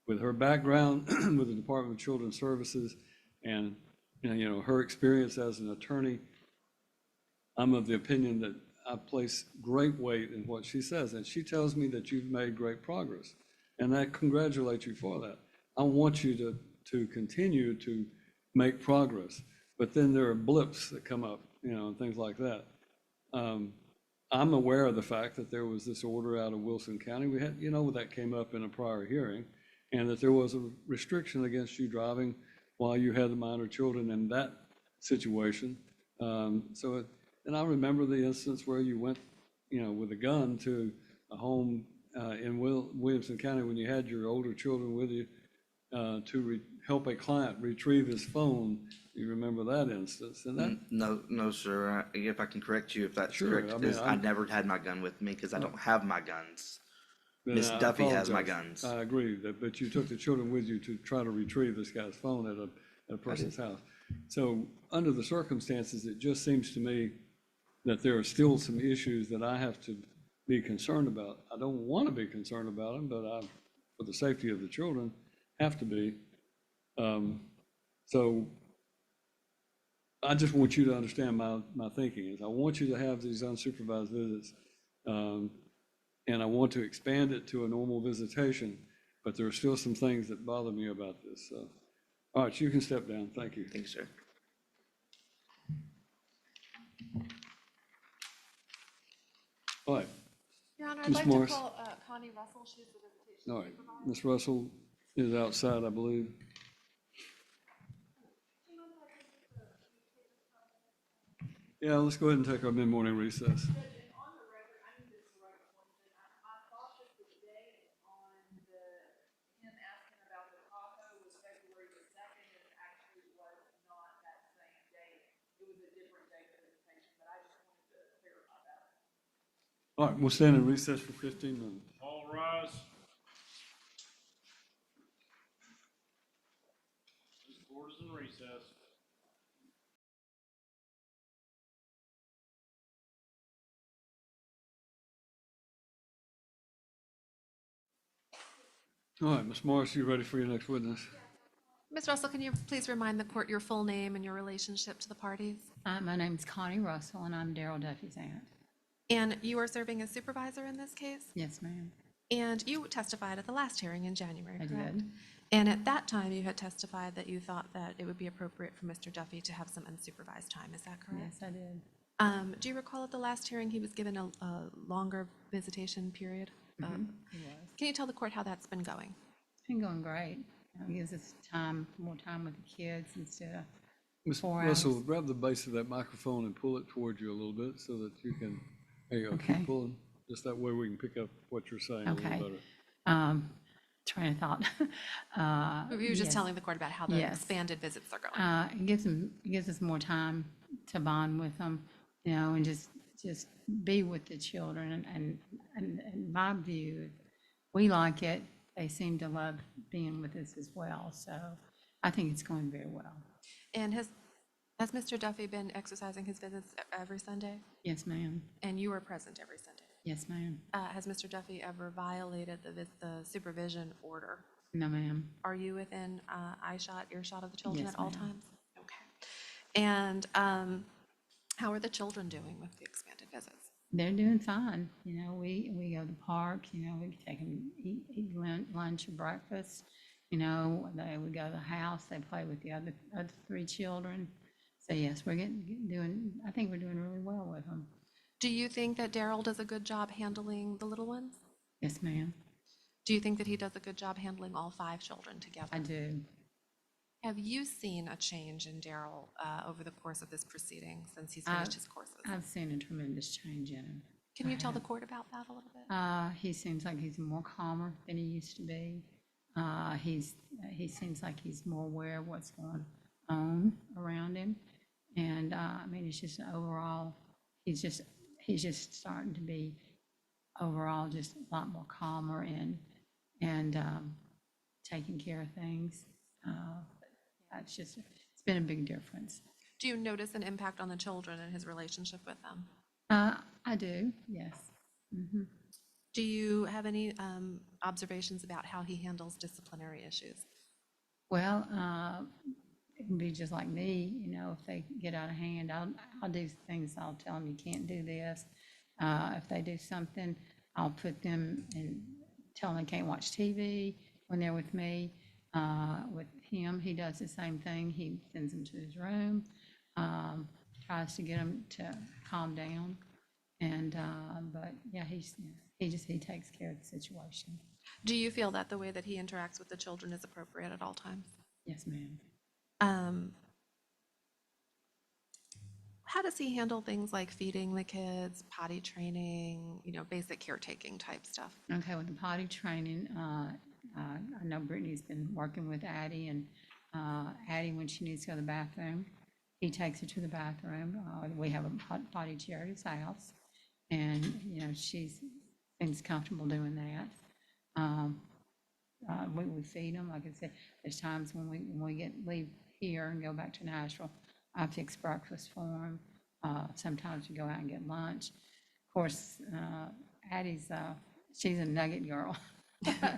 With her background with the Department of Children's Services and, her experience as an attorney, I'm of the opinion that I place great weight in what she says. And she tells me that you've made great progress. And I congratulate you for that. I want you to continue to make progress. But then there are blips that come up, and things like that. I'm aware of the fact that there was this order out of Wilson County. We had, that came up in a prior hearing, and that there was a restriction against you driving while you had the minor children in that situation. And I remember the instance where you went, with a gun to a home in Williamson County when you had your older children with you to help a client retrieve his phone. You remember that instance? And that, No, sir. If I can correct you, if that's Sure, correct, I mean, because I never had my gun with me because I don't have my guns. then Miss I Duffy has my apologize. guns. I agree, but you took the children with you to try to retrieve this guy's phone at a person's house. So under the circumstances, it just seems to me that there are still some issues that I have to be concerned about. I don't want to be concerned about them, but I, for the safety of the children, have to be. So I just want you to understand my thinking is I want you to have these unsupervised visits, and I want to expand it to a normal visitation, but there are still some things that bother me about this. So, all right, you can step down. Thank you. Thank you, sir. All right, Your Honor, I'd Ms. like Morris. to call Connie Russell. She's the visitation all right. supervisor. Ms. Russell is outside, I believe. Yeah, let's go ahead and take our mid-morning recess. All right, we'll stand in recess for 15 minutes. All rise. This court is in recess. All right, Ms. Morris, you ready for your next witness? Ms. Russell, can you please remind the court your full name and your relationship to the parties? My name's Connie Russell, and I'm Darrell Duffy's aunt. And you are serving as supervisor in this case? Yes, ma'am. And you testified at the last hearing in January, I correct? did. And at that time, you had testified that you thought that it would be appropriate for Mr. Duffy to have some unsupervised time. Is that correct? Yes, I did. Do you recall at the last hearing he was given a longer visitation period? He was. Can you tell the court how that's been going? It's been going great. It gives us more time with the kids instead of Ms. 4 Russell, hours. grab the base of that microphone and pull it toward you a little bit so that you can, there you go, Okay. keep pulling. Just that way we can pick up what you're saying a little Okay. better. Train of thought. You were just Yes. telling the court about how the Yes. expanded visits are going. It gives us more time to bond with them, and just be with the children. And my view, we like it. They seem to love being with us as well. So I think it's going very well. And has Mr. Duffy been exercising his visits every Sunday? Yes, ma'am. And you were present every Sunday? Yes, ma'am. Has Mr. Duffy ever violated the supervision order? No, ma'am. Are you within earshot of the children Yes, at all ma'am. times? Okay. And how are the children doing with the expanded visits? They're doing fine. We go to the park, we take them eat lunch or breakfast. They would go to the house, they play with the other 3 children. So yes, I think we're doing really well with them. Do you think that Darrell does a good job handling the little ones? Yes, ma'am. Do you think that he does a good job handling all 5 children together? I do. Have you seen a change in Darrell over the course of this proceeding since he's finished his courses? I've seen a tremendous change in him. Can you tell the court about that a little bit? He seems like he's more calmer than he used to be. He seems like he's more aware of what's going on around him. And it's just overall, he's just starting to be overall just a lot more calmer and taking care of things. It's been a big difference. Do you notice an impact on the children and his relationship with them? I do, yes. Do you have any observations about how he handles disciplinary issues? Well, it can be just like me, you know, if they get out of hand, I'll do things, I'll tell them, you can't do this. If they do something, I'll put them and tell them they can't watch TV when they're with me. With him, he does the same thing. He sends them to his room, tries to get them to calm down. And, but yeah, he takes care of the situation. Do you feel that the way that he interacts with the children is appropriate at all times? Yes, ma'am. How does he handle things like feeding the kids, potty training, you know, basic caretaking type stuff? Okay, with the potty training, I know Brittany's been working with Addie, and Addie, when she needs to go to the bathroom, he takes her to the bathroom. We have a potty chair at his house, and, you know, she's comfortable doing that. We feed them, like I said, there's times when we leave here and go back to Nashville, I fix breakfast for them. Sometimes we go out and get lunch. Of course, Addie's, she's a nugget girl.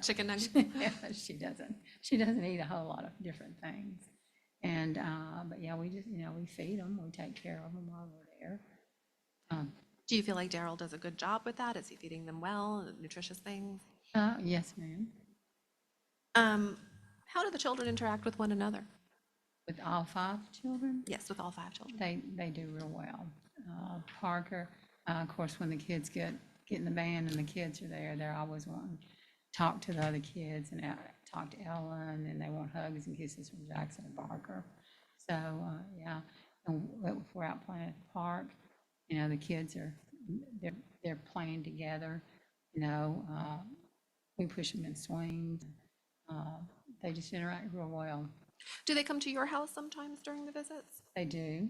Chicken nuggets? Yeah, she doesn't eat a whole lot of different things. And, but yeah, we just, you know, we feed them, we take care of them while we're there. Do you feel like Darrell does a good job with that? Is he feeding them well, nutritious things? Yes, ma'am. How do the children interact with one another? With all 5 children? Yes, with all 5 children. They do real well. Parker, of course, when the kids get in the band and the kids are there, they're always wanting to talk to the other kids and talk to Ellen, and they want hugs and kisses from Jackson and Parker. So, yeah, and if we're out playing at the park, you know, the kids they're playing together, you know, we push them in swings. They just interact real well. Do they come to your house sometimes during the visits? They do.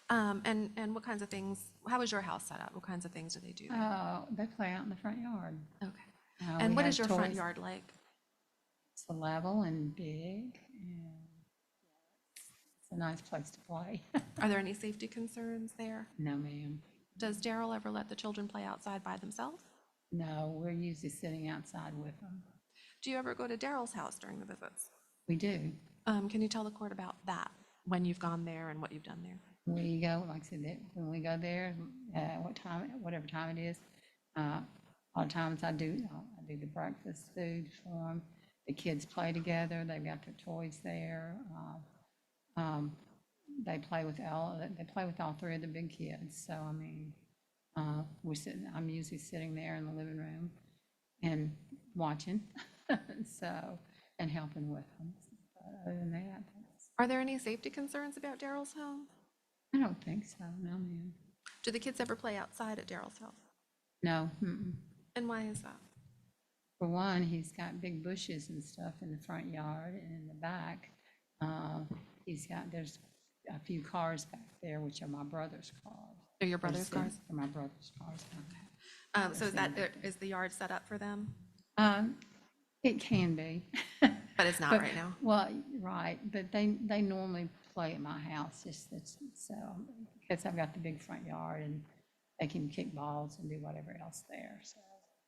And what kinds of things, how is your house set up? What kinds of things do they do there? They play out in the front yard. Okay. And We what have is your front toys. yard like? It's level and big, and it's a nice place to play. Are there any safety concerns there? No, ma'am. Does Darrell ever let the children play outside by themselves? No, we're usually sitting outside with them. Do you ever go to Darrell's house during the visits? We do. Can you tell the court about that, when you've gone there and what you've done there? We go, like I said, when we go there, whatever time it is, a lot of times I do the breakfast food for them. The kids play together. They've got their toys there. They play with all 3 of the big kids. So, I mean, I'm usually sitting there in the living room and watching, so, and helping with them. But other than that, Are there any safety concerns about Darrell's home? I don't think so, no, ma'am. Do the kids ever play outside at Darrell's house? No, mm-mm. And why is that? For one, he's got big bushes and stuff in the front yard, and in the back, there's a few cars back there, which are my brother's cars. They're your brother's cars? They're my brother's cars. So is the yard set up for them? It can be. But it's not right now? Well, right, but they normally play at my house, because I've got the big front yard, and they can kick balls and do whatever else there, so.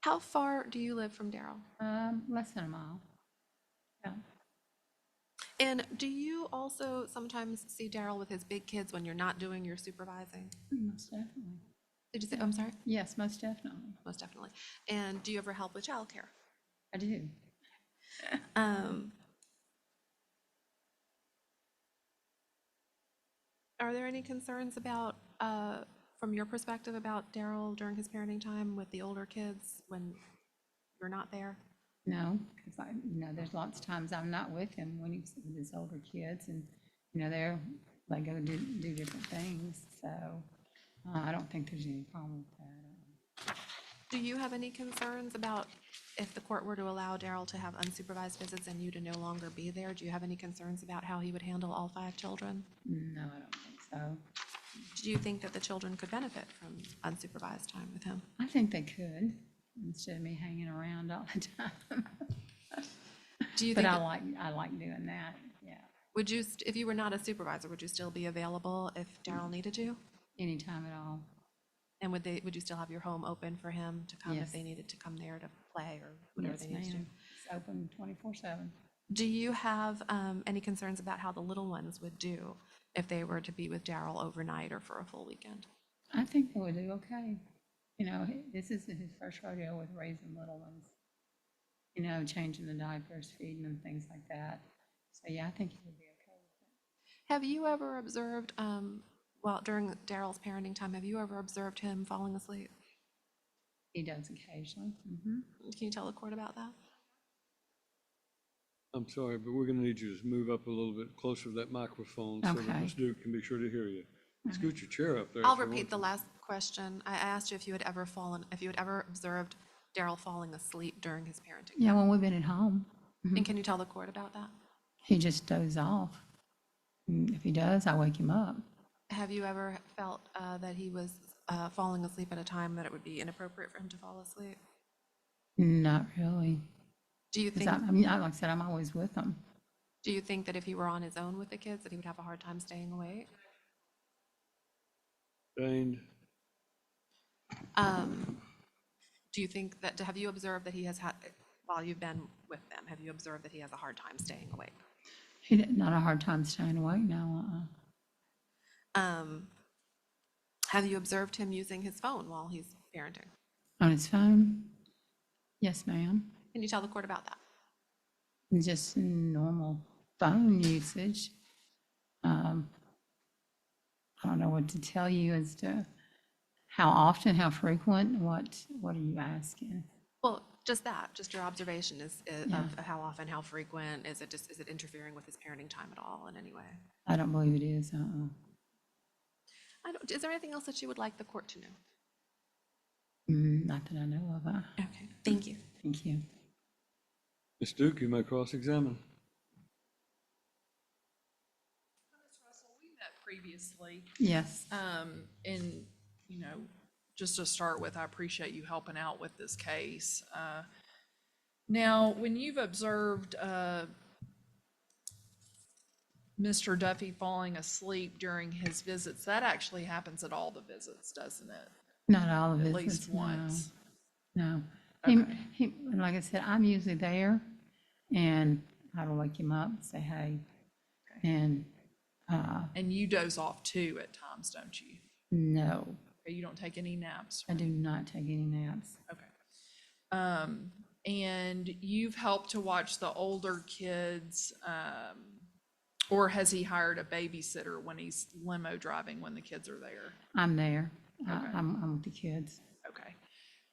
How far do you live from Darrell? Less than a mile. Yeah. And do you also sometimes see Darrell with his big kids when you're not doing your supervising? Most definitely. Did you say, I'm sorry? Yes, most definitely. Most definitely. And do you ever help with childcare? I do. Are there any concerns about, from your perspective, about Darrell during his parenting time with the older kids when you're not there? No, because there's lots of times I'm not with him when he's with his older kids, and, you know, they go do different things, so I don't think there's any problem with that. Do you have any concerns about if the court were to allow Darrell to have unsupervised visits and you to no longer be there? Do you have any concerns about how he would handle all 5 children? No, I don't think so. Do you think that the children could benefit from unsupervised time with him? I think they could, instead of me hanging around all the time. Do you But think I like doing that, yeah, would you, if you were not a supervisor, would you still be available if Darrell needed you? anytime at all. And would you still have your home open for him to come if Yes. they needed to come there to play or whatever Yes, they needed to do? ma'am. It's open 24/7. Do you have any concerns about how the little ones would do if they were to be with Darrell overnight or for a full weekend? I think they would do okay. You know, this is his first rodeo with raising little ones. You know, changing the diapers, feeding them, things like that. So yeah, I think he would be okay with it. Have you ever observed, well, during Darrell's parenting time, have you ever observed him falling asleep? He does occasionally. Hmm. Can you tell the court about that? I'm sorry, but we're gonna need you to move up a little bit closer to that microphone so that Okay. Ms. Duke can be sure to hear you. Scoot your chair up there. I'll if you repeat want the to. last question. I asked you if you had ever observed Darrell falling asleep during his parenting. Yeah, when we've been at home, And can you tell the court about that? he just dozes off. And if he does, I wake him up. Have you ever felt that he was falling asleep at a time that it would be inappropriate for him to fall asleep? Not really. Do you 'Cause think, I mean, like I said, I'm always with him. do you think that if he were on his own with the kids, that he would have a hard time staying awake? Dane, Do you think that, have you observed that he has had, while you've been with them, have you observed that he has a hard time staying awake? Not a hard time staying awake, no. Have you observed him using his phone while he's parenting? On his phone? Yes, ma'am. Can you tell the court about that? Just normal phone usage. I don't know what to tell you as to how often, how frequent, what are you asking? Well, just that, just your observation Yeah. of how often, how frequent, is it interfering with his parenting time at all in any way? I don't believe it is, Is there anything else that you would like the court to know? Not that I know of. Okay, thank you. Thank you. Ms. Duke, you may cross-examine. Ms. Russell, we met previously, Yes. and, you know, just to start with, I appreciate you helping out with this case. Now, when you've observed Mr. Duffy falling asleep during his visits, that actually happens at all the visits, doesn't it? Not all of At it. least once. No. Okay. Like I said, I'm usually there and I'll wake him up, say hey. And, And you doze off too at times, don't you? no, Okay, you don't take any naps? I do not take any naps. Okay. And you've helped to watch the older kids, or has he hired a babysitter when he's limo driving when the kids are there? I'm there. Okay. I'm with the kids. Okay.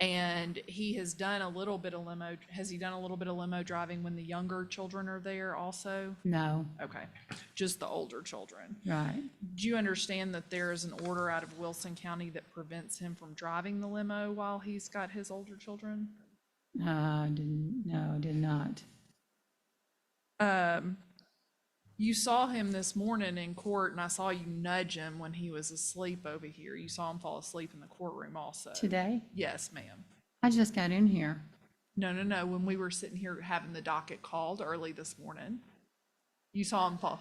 And he has done a little bit of has he done a little bit of limo driving when the younger children are there also? No, Okay, just the older children. right. Do you understand that there is an order out of Wilson County that prevents him from driving the limo while he's got his older children? I did not. You saw him this morning in court, and I saw you nudge him when he was asleep over here. You saw him fall asleep in the courtroom also. Today? Yes, ma'am. I just got in here. No, when we were sitting here having the docket called early this morning, you saw him fall.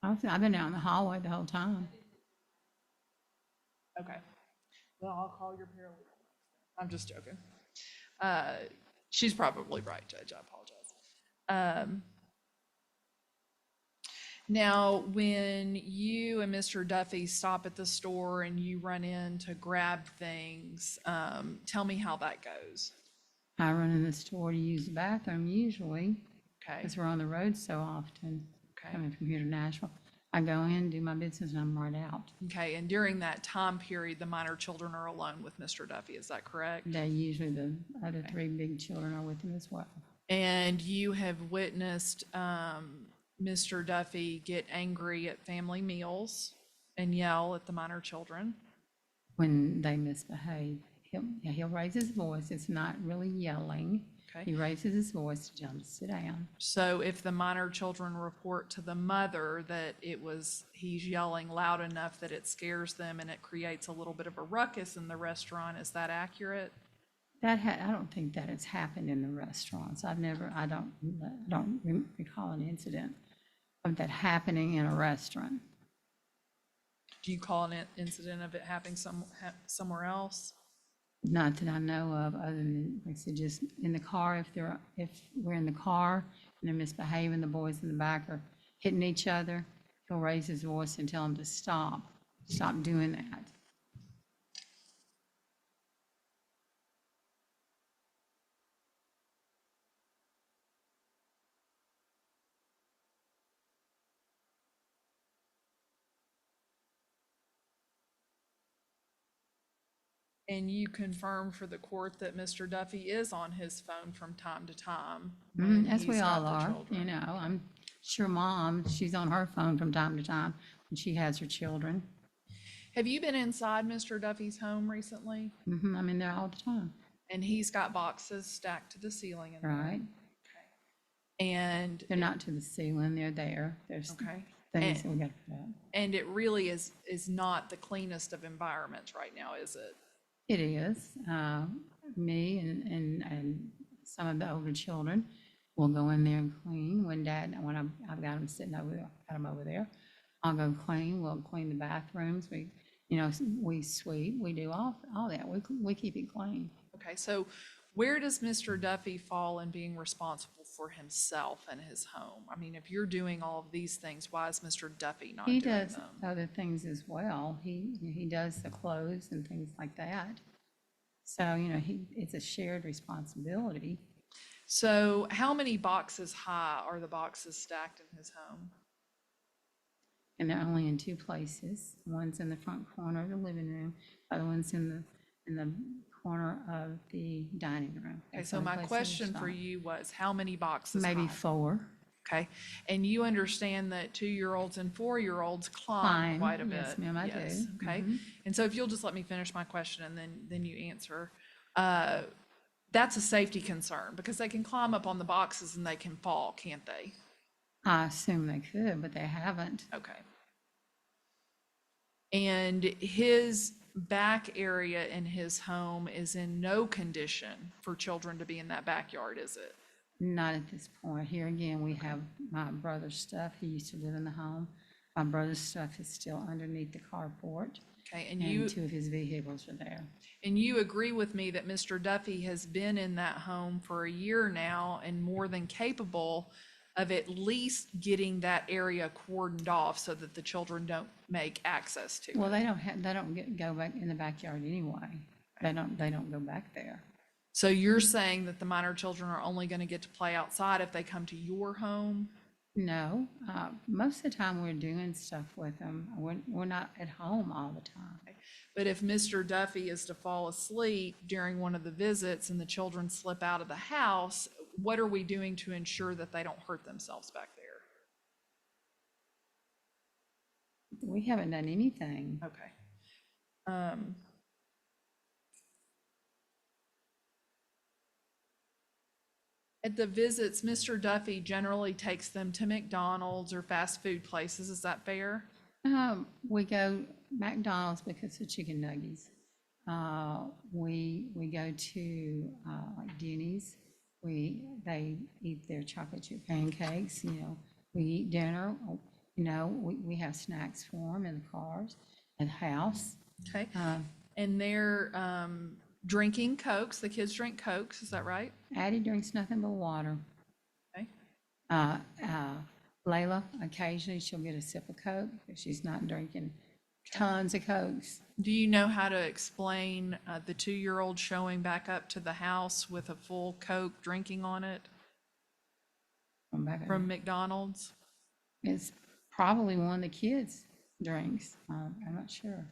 I've been out in the hallway the whole time. Okay. Well, I'll call your paralegal. I'm just joking. She's probably right, Judge. I apologize. Now, when you and Mr. Duffy stop at the store and you run in to grab things, tell me how that goes. I run in the store to use the bathroom usually, Okay. because we're on the road so often, Okay. coming from here to Nashville. I go in, do my business, and I'm right out. Okay. And during that time period, the minor children are alone with Mr. Duffy. Is that correct? Usually the other three big children are with him as well. And you have witnessed Mr. Duffy get angry at family meals and yell at the minor children. When they misbehave, he'll raise his voice. It's not really yelling. Okay. He raises his voice to tell him to sit down. So if the minor children report to the mother that he's yelling loud enough that it scares them and it creates a little bit of a ruckus in the restaurant, is that accurate? I don't think that has happened in the restaurants. I don't recall an incident of that happening in a restaurant. Do you call an incident of it happening somewhere else? Not that I know of, other than, like I said, just in the car, if we're in the car and they're misbehaving, the boys in the back are hitting each other, he'll raise his voice and tell them to stop doing that. And you confirmed for the court that Mr. Duffy is on his phone from time to time? As when we he's got all the are, children? you know, I'm sure Mom, she's on her phone from time to time when she has her children. Have you been inside Mr. Duffy's home recently? I'm in there all the time, And he's got boxes stacked to the ceiling in there? right? And, They're not to the ceiling, they're there. There's okay. things that we gotta put up. And it really is not the cleanest of environments right now, is it? It is. Me and some of the older children will go in there and clean. When I've got them sitting over there, got them over there, I'll go clean. We'll clean the bathrooms. We sweep. We do all that. We keep it clean. Okay, so where does Mr. Duffy fall in being responsible for himself and his home? I mean, if you're doing all of these things, why is Mr. Duffy not He doing does them? other things as well. He does the clothes and things like that. So, it's a shared responsibility. So how many boxes high are the boxes stacked in his home? And they're only in two places. One's in the front corner of the living room, the other one's in the corner of the dining room. Okay, That's so the only my place question they're for stocked. you was, how many boxes Maybe high? 4. Okay, and you understand that 2-year-olds and 4-year-olds climb Climb, quite a bit? yes, ma'am, I do. Yes, okay. And so if you'll just let me finish my question and then you answer. That's a safety concern because they can climb up on the boxes and they can fall, can't they? I assume they could, but they haven't. Okay. And his back area in his home is in no condition for children to be in that backyard, is it? Not at this point. Here again, we have my brother's stuff. He used to live in the home. My brother's stuff is still underneath the carport, Okay, and 2 of his vehicles are there. and you agree with me that Mr. Duffy has been in that home for a year now and more than capable of at least getting that area cordoned off so that the children don't make access to Well, it? they don't go back in the backyard anyway. They don't go back there. So you're saying that the minor children are only going to get to play outside if they come to your home? No, most of the time we're doing stuff with them. We're not at home all the time. But if Mr. Duffy is to fall asleep during one of the visits and the children slip out of the house, what are we doing to ensure that they don't hurt themselves back there? We haven't done anything. Okay. At the visits, Mr. Duffy generally takes them to McDonald's or fast food places. Is that fair? We go McDonald's because of chicken nuggets. We go to like Denny's. They eat their chocolate chip pancakes. We eat dinner. We have snacks for them in the cars, at the house. Okay. And they're drinking Cokes. The kids drink Cokes. Is that right? Addie drinks nothing but water. Okay. Layla, occasionally she'll get a sip of Coke, but she's not drinking tons of Cokes. Do you know how to explain the 2-year-old showing back up to the house with a full Coke drinking on it from McDonald's? It's probably one of the kids drinks. I'm not sure.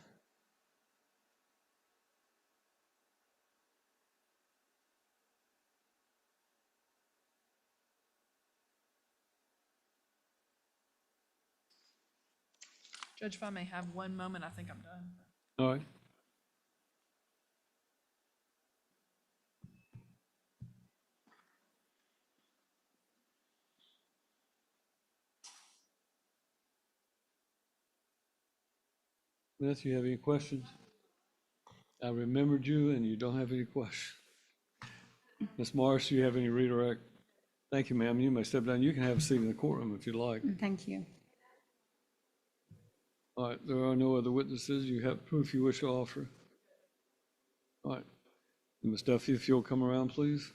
Judge, if I may have one moment, I think I'm done. All right. Beth, you have any questions? I remembered you and you don't have any questions. Ms. Marsh, do you have any redirect? Thank you, ma'am. You may step down. You can have a seat in the courtroom if you'd like. Thank you. All right, there are no other witnesses. You have proof you wish to offer? All right. Ms. Duffy, if you'll come around, please.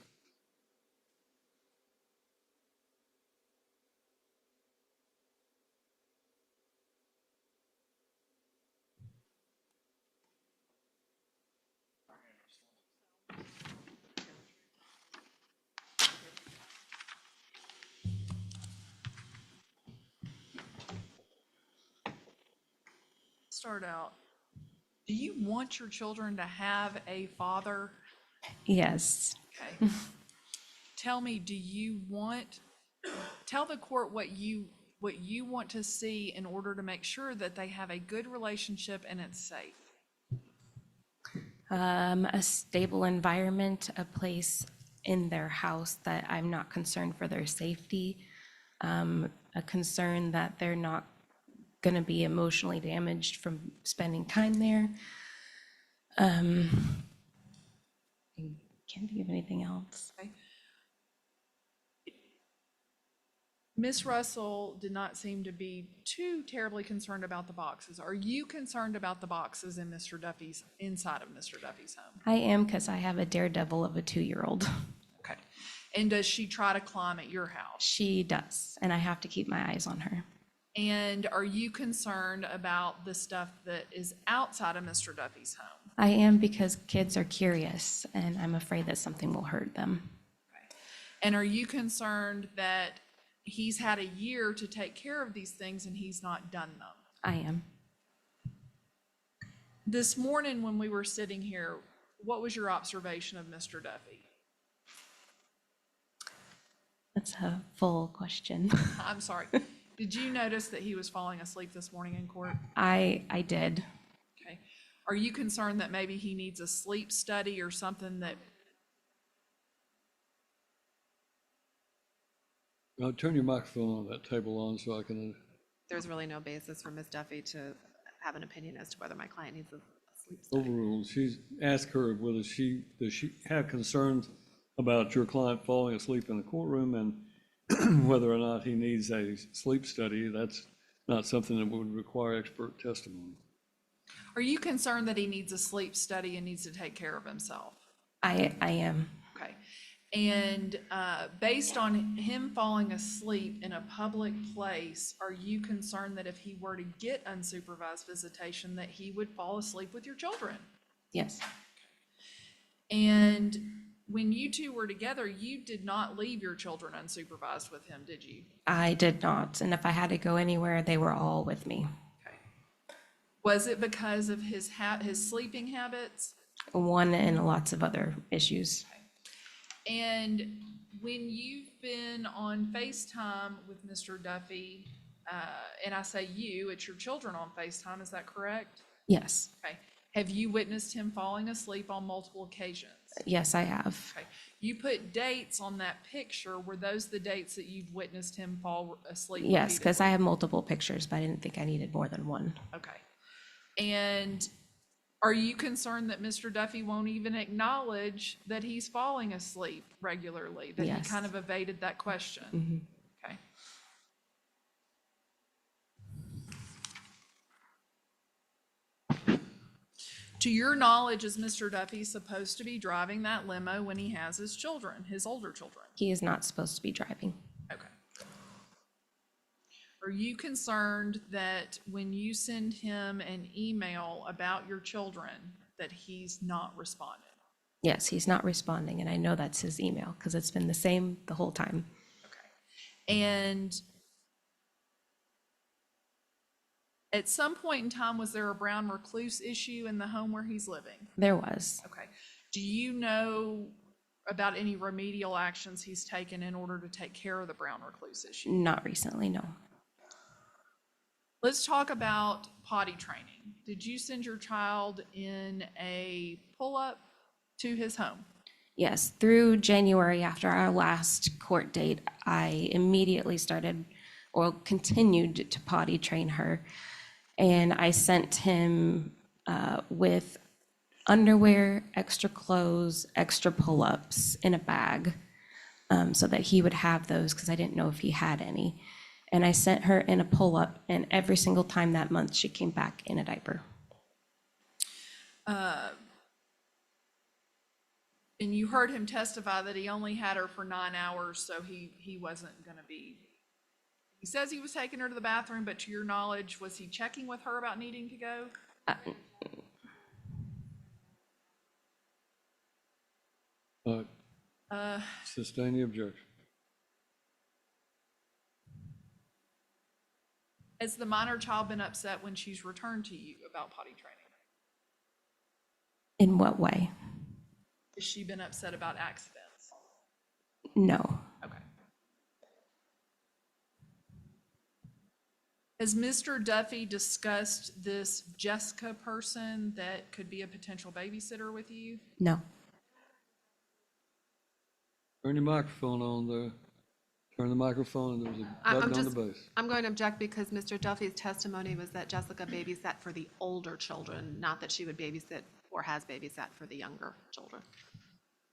Start out. Do you want your children to have a father? Yes. Okay. Tell me, tell the court what you want to see in order to make sure that they have a good relationship and it's safe. A stable environment, a place in their house that I'm not concerned for their safety, a concern that they're not going to be emotionally damaged from spending time there. I can't think of anything else. Okay. Ms. Russell did not seem to be too terribly concerned about the boxes. Are you concerned about the boxes in inside of Mr. Duffy's home? I am, because I have a daredevil of a 2-year-old. Okay. And does she try to climb at your house? She does, and I have to keep my eyes on her. And are you concerned about the stuff that is outside of Mr. Duffy's home? I am, because kids are curious, and I'm afraid that something will hurt them. Okay. And are you concerned that he's had a year to take care of these things and he's not done them? I am. This morning when we were sitting here, what was your observation of Mr. Duffy? That's a full question. I'm sorry. Did you notice that he was falling asleep this morning in court? I did. Okay. Are you concerned that maybe he needs a sleep study or something that? Turn your microphone on that table on so I can. There's really no basis for Ms. Duffy to have an opinion as to whether my client needs a sleep study. Overruled. She's asked her whether does she have concerns about your client falling asleep in the courtroom and whether or not he needs a sleep study. That's not something that would require expert testimony. Are you concerned that he needs a sleep study and needs to take care of himself? I am. Okay. And based on him falling asleep in a public place, are you concerned that if he were to get unsupervised visitation, that he would fall asleep with your children? Yes. And when you two were together, you did not leave your children unsupervised with him, did you? I did not. And if I had to go anywhere, they were all with me. Okay. Was it because of his sleeping habits? One and lots of other issues. And when you've been on FaceTime with Mr. Duffy, and I say you, it's your children on FaceTime, is that correct? Yes. Okay. Have you witnessed him falling asleep on multiple occasions? Yes, I have. Okay. You put dates on that picture. Were those the dates that you've witnessed him fall asleep? Yes, because I have multiple pictures, but I didn't think I needed more than one. Okay. And are you concerned that Mr. Duffy won't even acknowledge that he's falling asleep regularly? That Yes. he kind of evaded that question? Okay. To your knowledge, is Mr. Duffy supposed to be driving that limo when he has his children, his older children? He is not supposed to be driving. Okay. Are you concerned that when you send him an email about your children, that he's not responding? Yes, he's not responding, and I know that's his email because it's been the same the whole time. Okay. And at some point in time, was there a brown recluse issue in the home where he's living? There was. Okay. Do you know about any remedial actions he's taken in order to take care of the brown recluse issue? Not recently, no. Let's talk about potty training. Did you send your child in a pull-up to his home? Yes, through January after our last court date, I immediately started or continued to potty train her. And I sent him with underwear, extra clothes, extra pull-ups in a bag so that he would have those because I didn't know if he had any. And I sent her in a pull-up, and every single time that month, she came back in a diaper. And you heard him testify that he only had her for 9 hours, so he wasn't gonna be, he says he was taking her to the bathroom, but to your knowledge, was he checking with her about needing to go? Sustain the objection. Has the minor child been upset when she's returned to you about potty training? In what way? Has she been upset about accidents? No. Okay. Has Mr. Duffy discussed this Jessica person that could be a potential babysitter with you? No. Turn your microphone on there. Turn the microphone, and there's a I'm button on the just, base. I'm going to object because Mr. Duffy's testimony was that Jessica babysat for the older children, not that she would babysit or has babysat for the younger children.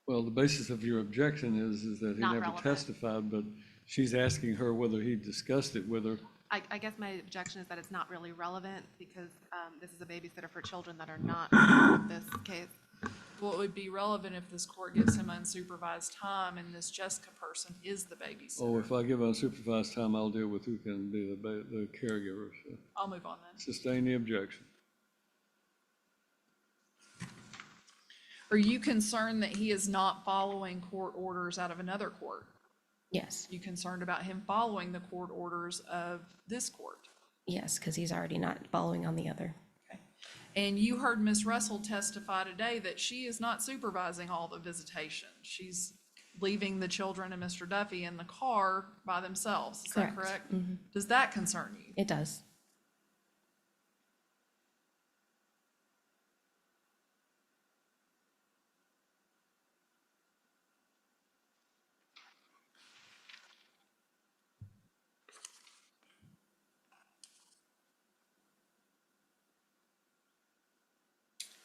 Well, the basis of your objection is that he Not never relevant. testified, but she's asking her whether he discussed it with her. I guess my objection is that it's not really relevant because this is a babysitter for children that are not part of this case. Well, it would be relevant if this court gives him unsupervised time and this Jessica person is the babysitter. Oh, if I give unsupervised time, I'll deal with who can be the caregiver. So I'll move on then. sustain the objection. Are you concerned that he is not following court orders out of another court? Yes. You concerned about him following the court orders of this court? Yes, because he's already not following on the other. Okay. And you heard Ms. Russell testify today that she is not supervising all the visitation. She's leaving the children and Mr. Duffy in the car by themselves. Is that Correct. correct? Does that concern you? It does.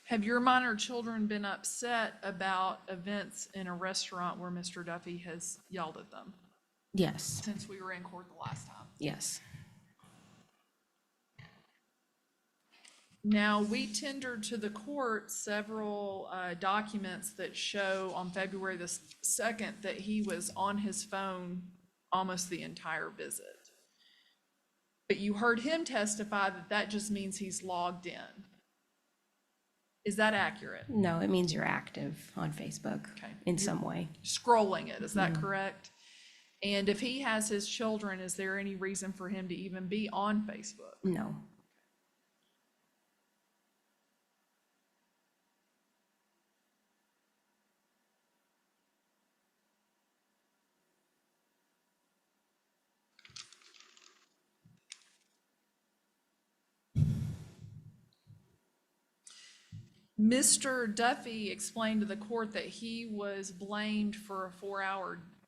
Have your minor children been upset about events in a restaurant where Mr. Duffy has yelled at them Yes. since we were in court the last time? Yes. Now, we tendered to the court several documents that show on February the 2nd that he was on his phone almost the entire visit. But you heard him testify that that just means he's logged in. Is that accurate? No, it means you're active on Facebook Okay. in some way. Scrolling it, is that correct? And if he has his children, is there any reason for him to even be on Facebook? No. Mr. Duffy explained to the court that he was blamed for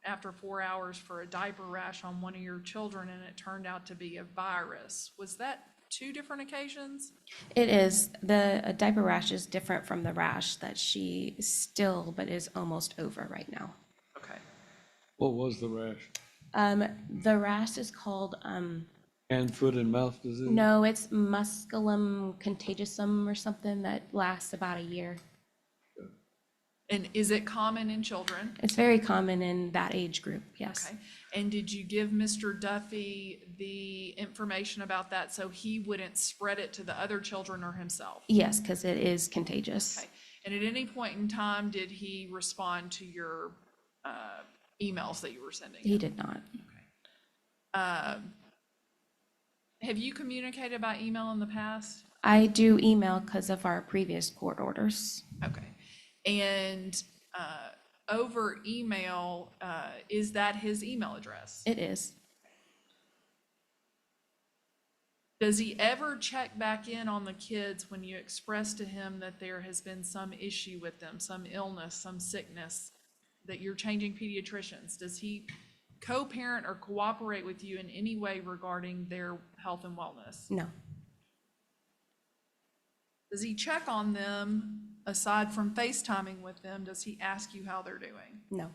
after 4 hours for a diaper rash on one of your children, and it turned out to be a virus. Was that 2 different occasions? It is. The diaper rash is different from the rash that she still, but is almost over right now. Okay. What was the rash? The rash is called, Hand, foot, and mouth disease? no, it's musculum contagiosum or something that lasts about a year. And is it common in children? It's very common in that age group, yes. Okay. And did you give Mr. Duffy the information about that so he wouldn't spread it to the other children or himself? Yes, because it is contagious. Okay. And at any point in time, did he respond to your emails that you were sending? He did not. Have you communicated by email in the past? I do email because of our previous court orders. Okay. And over email, is that his email address? It is. Does he ever check back in on the kids when you express to him that there has been some issue with them, some illness, some sickness, that you're changing pediatricians? Does he co-parent or cooperate with you in any way regarding their health and wellness? No. Does he check on them aside from FaceTiming with them? Does he ask you how they're doing? No.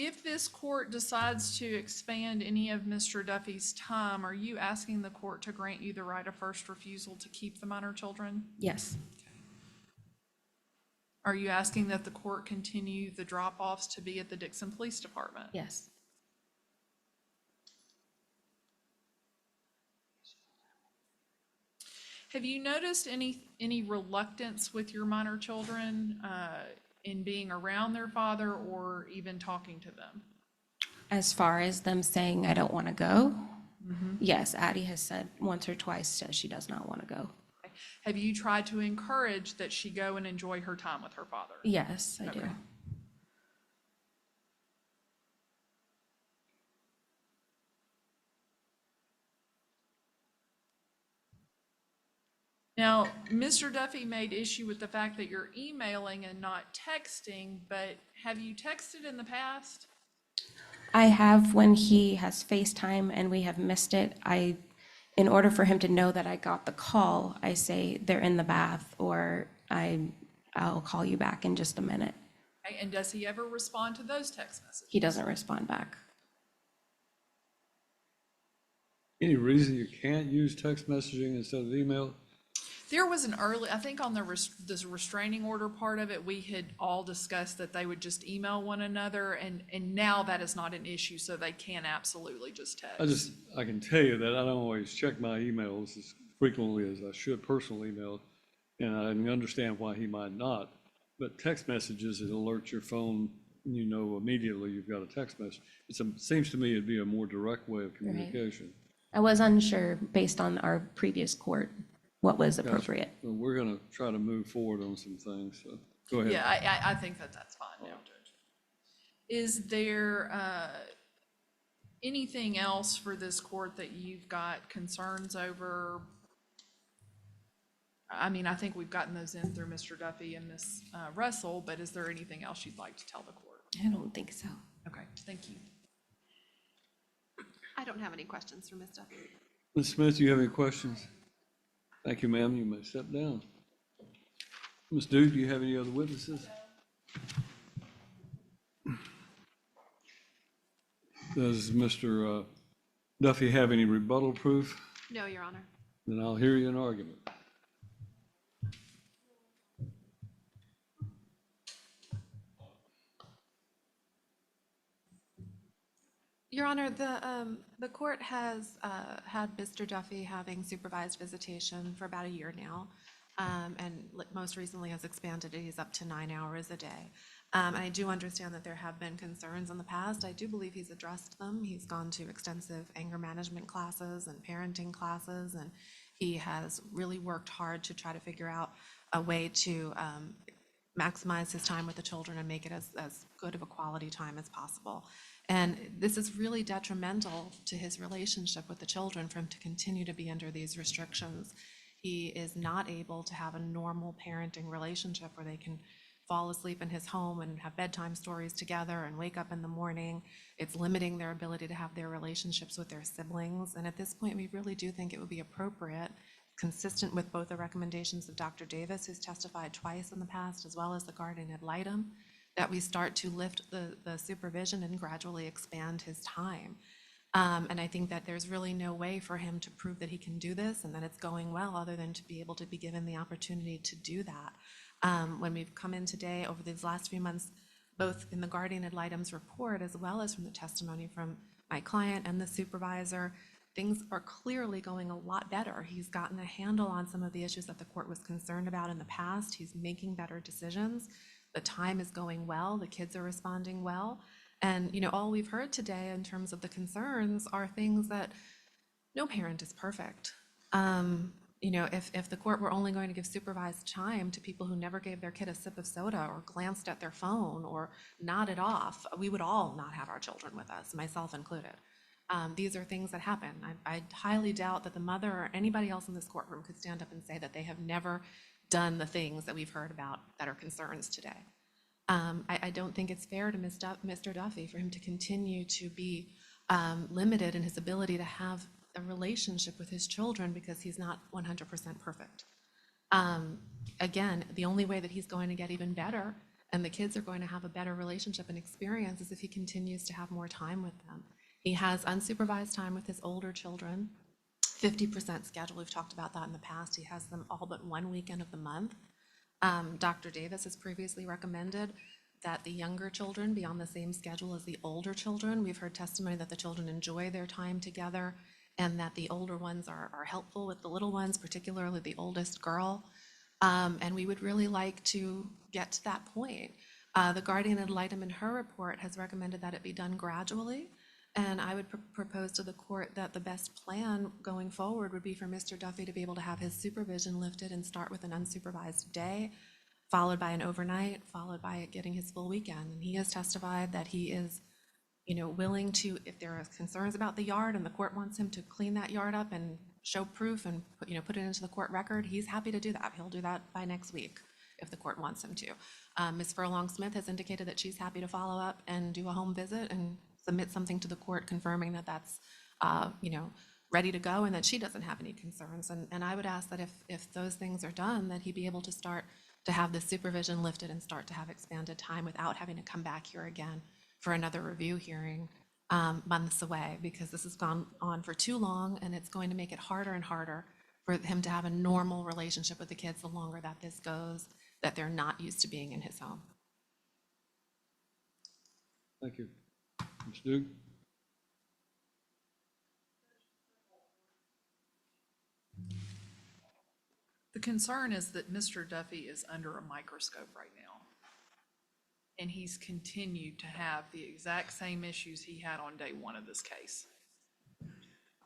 If this court decides to expand any of Mr. Duffy's time, are you asking the court to grant you the right of first refusal to keep the minor children? Yes. Are you asking that the court continue the drop-offs to be at the Dixon Police Department? Yes. Have you noticed any reluctance with your minor children in being around their father or even talking to them? As far as them saying, I don't want to go, yes, Addie has said once or twice that she does not want to go. Have you tried to encourage that she go and enjoy her time with her father? Yes, I do. Okay. Now, Mr. Duffy made issue with the fact that you're emailing and not texting, but have you texted in the past? I have when he has FaceTime and we have missed it. In order for him to know that I got the call, I say they're in the bath or I'll call you back in just a minute. Okay, and does he ever respond to those text messages? He doesn't respond back. Any reason you can't use text messaging instead of email? There was an early, I think on this restraining order part of it, we had all discussed that they would just email one another, and now that is not an issue, so they can absolutely just text. I can tell you that I don't always check my emails as frequently as I should, personal email, and I can understand why he might not. But text messages, it alerts your phone, and you know immediately you've got a text message. Seems to me it'd be a more direct way of communication. I was unsure based on our previous court what was appropriate. Well, we're gonna try to move forward on some things, so go ahead. Yeah, I think that's fine now, Judge. Is there anything else for this court that you've got concerns over? I mean, I think we've gotten those in through Mr. Duffy and Ms. Russell, but is there anything else you'd like to tell the court? I don't think so. Okay, thank you. I don't have any questions for Ms. Duffy. Ms. Smith, do you have any questions? Thank you, ma'am. You may step down. Ms. Duke, do you have any other witnesses? Does Mr. Duffy have any rebuttal proof? No, Your Honor. Then I'll hear you in argument. Your Honor, the court has had Mr. Duffy having supervised visitation for about a year now, and most recently has expanded it. He's up to 9 hours a day. And I do understand that there have been concerns in the past. I do believe he's addressed them. He's gone to extensive anger management classes and parenting classes, and he has really worked hard to try to figure out a way to maximize his time with the children and make it as good of a quality time as possible. And this is really detrimental to his relationship with the children for him to continue to be under these restrictions. He is not able to have a normal parenting relationship where they can fall asleep in his home and have bedtime stories together and wake up in the morning. It's limiting their ability to have their relationships with their siblings. And at this point, we really do think it would be appropriate, consistent with both the recommendations of Dr. Davis, who's testified twice in the past, as well as the guardian ad litem, that we start to lift the supervision and gradually expand his time. And I think that there's really no way for him to prove that he can do this and that it's going well other than to be able to be given the opportunity to do that. When we've come in today over these last few months, both in the guardian ad litem's report as well as from the testimony from my client and the supervisor, things are clearly going a lot better. He's gotten a handle on some of the issues that the court was concerned about in the past. He's making better decisions. The time is going well, the kids are responding well. And, all we've heard today in terms of the concerns are things that no parent is perfect. If the court were only going to give supervised time to people who never gave their kid a sip of soda or glanced at their phone or nodded off, we would all not have our children with us, myself included. These are things that happen. I highly doubt that the mother or anybody else in this courtroom could stand up and say that they have never done the things that we've heard about that are concerns today. I don't think it's fair to Mr. Duffy for him to continue to be limited in his ability to have a relationship with his children because he's not 100% perfect. Again, the only way that he's going to get even better And the kids are going to have a better relationship and experience if he continues to have more time with them. He has unsupervised time with his older children, 50% schedule. We've talked about that in the past. He has them all but one weekend of the month. Dr. Davis has previously recommended that the younger children be on the same schedule as the older children. We've heard testimony that the children enjoy their time together and that the older ones are helpful with the little ones, particularly the oldest girl. And we would really like to get to that point. The guardian ad litem in her report has recommended that it be done gradually. And I would propose to the court that the best plan going forward would be for Mr. Duffy to be able to have his supervision lifted and start with an unsupervised day, followed by an overnight, followed by getting his full weekend. And he has testified that he is, willing to, if there are concerns about the yard and the court wants him to clean that yard up and show proof and put it into the court record, he's happy to do that. He'll do that by next week if the court wants him to. Ms. Furlong-Smith has indicated that she's happy to follow up and do a home visit and submit something to the court confirming that that's, ready to go and that she doesn't have any concerns. And I would ask that if those things are done, that he be able to start to have the supervision lifted and start to have expanded time without having to come back here again for another review hearing months away, because this has gone on for too long and it's going to make it harder and harder for him to have a normal relationship with the kids the longer that this goes, that they're not used to being in his home. Thank you. Ms. Duke? The concern is that Mr. Duffy is under a microscope right now. And he's continued to have the exact same issues he had on day one of this case.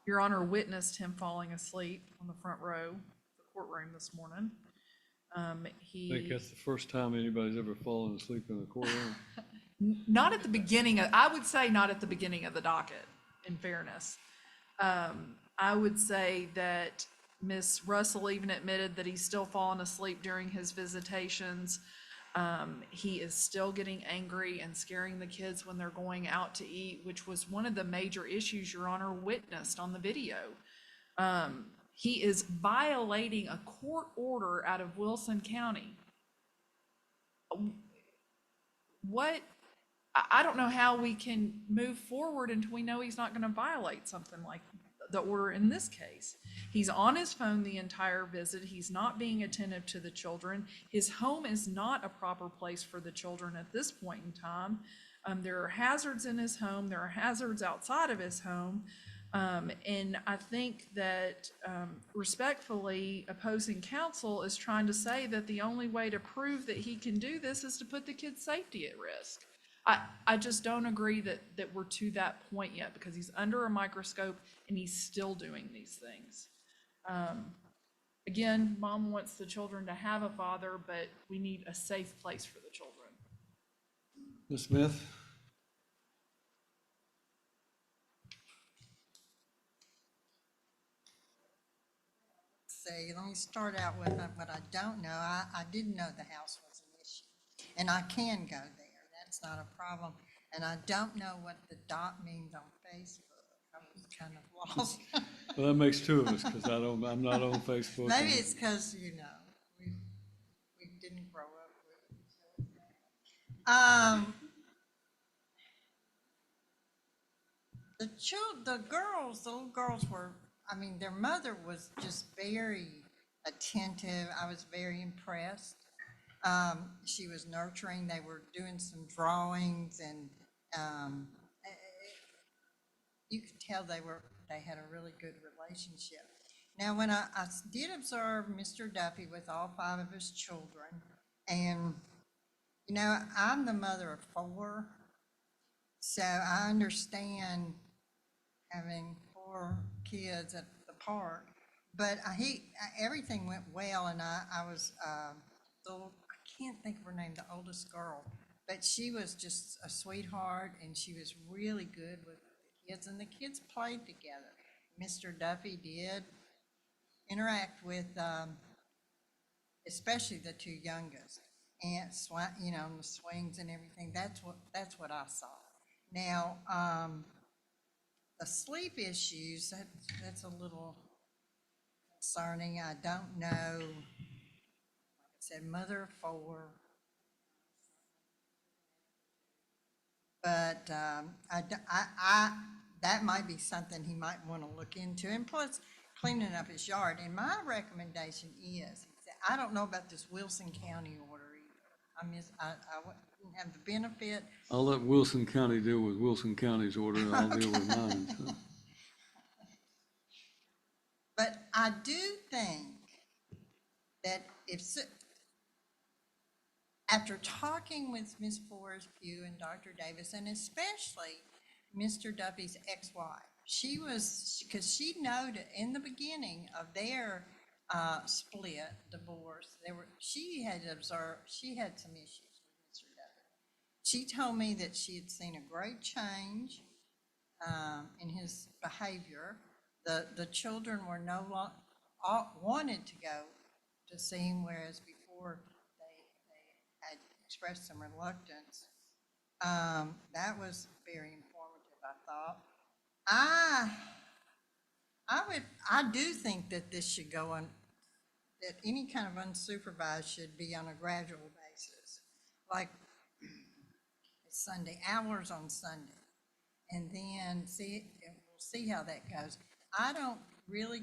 Your Honor witnessed him falling asleep on the front row of the courtroom this morning. I think that's the first time anybody's ever fallen asleep in the courtroom. Not at the beginning, I would say not at the beginning of the docket, in fairness. I would say that Ms. Russell even admitted that he's still falling asleep during his visitations. He is still getting angry and scaring the kids when they're going out to eat, which was one of the major issues Your Honor witnessed on the video. He is violating a court order out of Wilson County. I don't know how we can move forward until we know he's not going to violate something like the order in this case. He's on his phone the entire visit. He's not being attentive to the children. His home is not a proper place for the children at this point in time. There are hazards in his home. There are hazards outside of his home. And I think that respectfully, opposing counsel is trying to say that the only way to prove that he can do this is to put the kids' safety at risk. I just don't agree that we're to that point yet, because he's under a microscope and he's still doing these things. Again, mom wants the children to have a father, but we need a safe place for the children. Ms. Smith? Let me start out with what I don't know. I didn't know the house was an issue, and I can go there. That's not a problem. And I don't know what the dot means on Facebook. I was kind of lost. Well, that makes two of us, because I'm not on Facebook. Maybe it's because, we didn't grow up with it. The little girls were, their mother was just very attentive. I was very impressed. She was nurturing. They were doing some drawings, and you could tell they had a really good relationship. Now, when I did observe Mr. Duffy with all 5 of his children, and I'm the mother of 4, so I understand having 4 kids at the park, but everything went well, and I was I can't think of her name, the oldest girl, but she was just a sweetheart, and she was really good with the kids, and the kids played together. Mr. Duffy did interact with, especially the 2 youngest, and the swings and everything. That's what I saw. Now, the sleep issues, that's a little concerning. I don't know. Like I said, mother of 4, But that might be something he might want to look into, and plus cleaning up his yard. And my recommendation is, I don't know about this Wilson County order either. Didn't have the benefit. I'll let Wilson County deal with Wilson County's order, and I'll deal with mine. So. But I do think that after talking with Ms. Forrest Pugh and Dr. Davis, and especially Mr. Duffy's ex-wife, because she noted in the beginning of their split, divorce, she had some issues with Mr. Duffy. She told me that she had seen a great change in his behavior. The children were no longer wanted to go to see him, whereas before they had expressed some reluctance. That was very informative, I thought. I do think that this should go on, that any kind of unsupervised should be on a gradual basis, like Sunday, hours on Sunday, and then we'll see how that goes. I don't really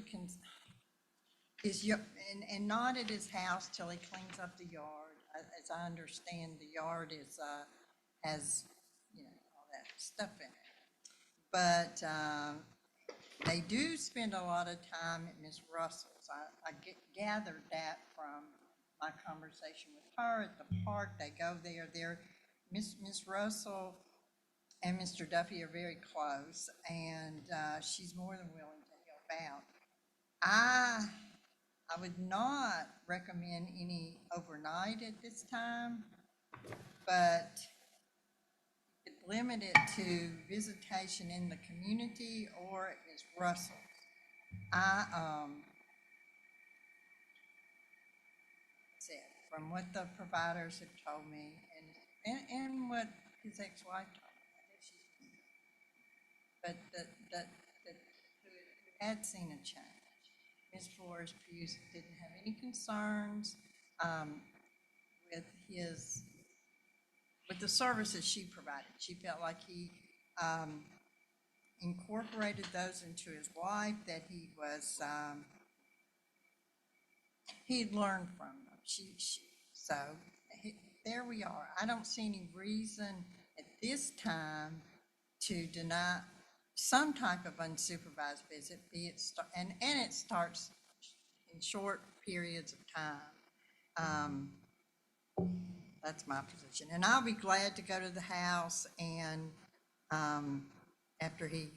and not at his house till he cleans up the yard. As I understand, the yard has, all that stuff in it. But they do spend a lot of time at Miss Russell's. I gathered that from my conversation with her at the park. They go there. Miss Russell and Mr. Duffy are very close, and she's more than willing to help out. I would not recommend any overnight at this time, but limit it to visitation in the community or at Ms. Russell's. From what the providers have told me and what his ex-wife told me, but that who had seen a change. Ms. Forrest Pugh didn't have any concerns with the services she provided. She felt like he incorporated those into his life, that he'd learned from them. There we are. I don't see any reason at this time to deny some type of unsupervised visit, and it starts in short periods of time. That's my position, and I'll be glad to go to the house and after he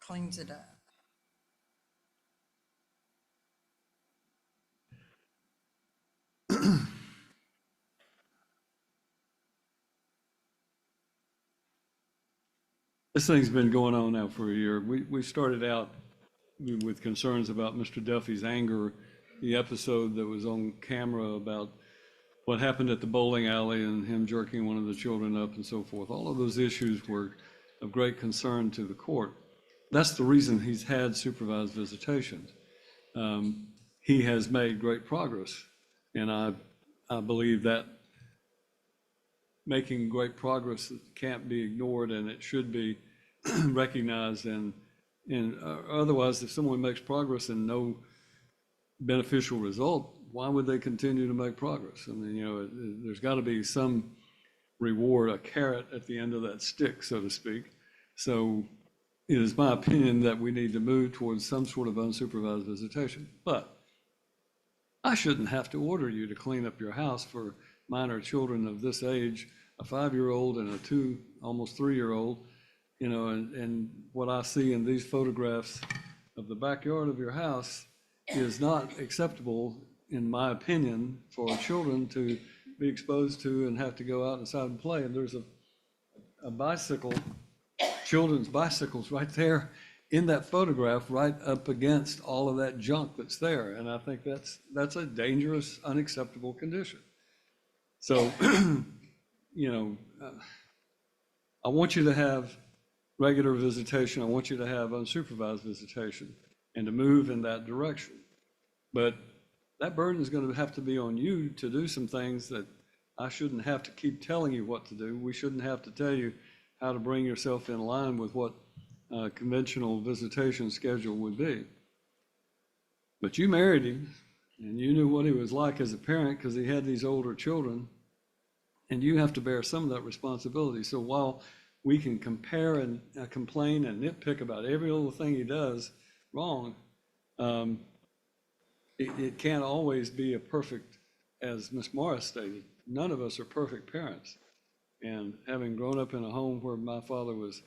cleans it up. This thing's been going on now for a year. We started out with concerns about Mr. Duffy's anger, the episode that was on camera about what happened at the bowling alley and him jerking one of the children up and so forth. All of those issues were of great concern to the court. That's the reason he's had supervised visitations. He has made great progress, and I believe that making great progress can't be ignored, and it should be recognized. And otherwise, if someone makes progress and no beneficial result, why would they continue to make progress? I mean, there's got to be some reward, a carrot at the end of that stick, so to speak. So it is my opinion that we need to move towards some sort of unsupervised visitation. But I shouldn't have to order you to clean up your house for minor children of this age, a 5-year-old and a almost 3-year-old, and what I see in these photographs of the backyard of your house is not acceptable, in my opinion, for children to be exposed to and have to go out inside and play. And there's a bicycle, children's bicycles right there in that photograph, right up against all of that junk that's there. And I think that's a dangerous, unacceptable condition. So, I want you to have regular visitation. I want you to have unsupervised visitation and to move in that direction. But that burden is going to have to be on you to do some things that I shouldn't have to keep telling you what to do. We shouldn't have to tell you, how to bring yourself in line with what a conventional visitation schedule would be. But you married him, and you knew what he was like as a parent because he had these older children, and you have to bear some of that responsibility. So while we can compare and complain and nitpick about every little thing he does wrong, it can't always be a perfect, as Ms. Morris stated, none of us are perfect parents. And having grown up in a home where my father was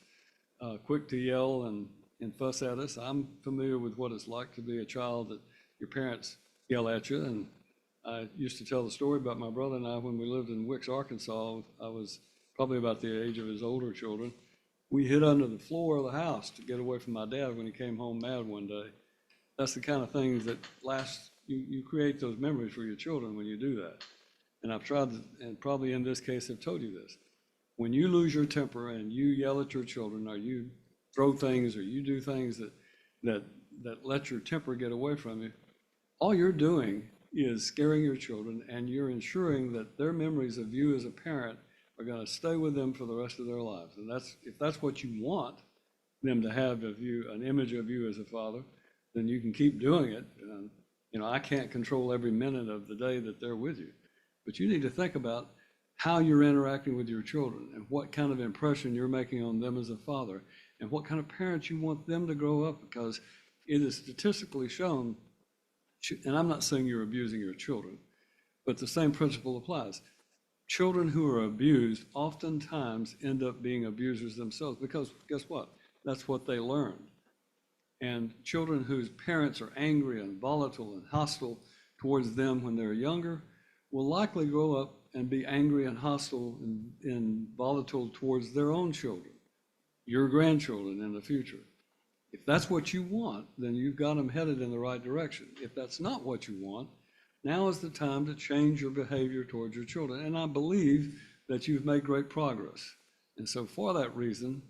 quick to yell and fuss at us, I'm familiar with what it's like to be a child that your parents yell at you. And I used to tell the story about my brother and I when we lived in Wicks, Arkansas. I was probably about the age of his older children. We hid under the floor of the house to get away from my dad when he came home mad one day. That's the kind of things that last, you create those memories for your children when you do that. And I've tried to, and probably in this case have told you this. When you lose your temper and you yell at your children, or you throw things, or you do things that let your temper get away from you, all you're doing is scaring your children, and you're ensuring that their memories of you as a parent are going to stay with them for the rest of their lives. And if that's what you want them to have of you, an image of you as a father, then you can keep doing it. I can't control every minute of the day that they're with you, but you need to think about how you're interacting with your children and what kind of impression you're making on them as a father and what kind of parents you want them to grow up, because it is statistically shown, and I'm not saying you're abusing your children, but the same principle applies. Children who are abused oftentimes end up being abusers themselves, because guess what? That's what they learned. And children whose parents are angry and volatile and hostile towards them when they're younger will likely grow up and be angry and hostile and volatile towards their own children, your grandchildren in the future. If that's what you want, then you've got them headed in the right direction. If that's not what you want, now is the time to change your behavior towards your children. And I believe that you've made great progress. And so for that reason,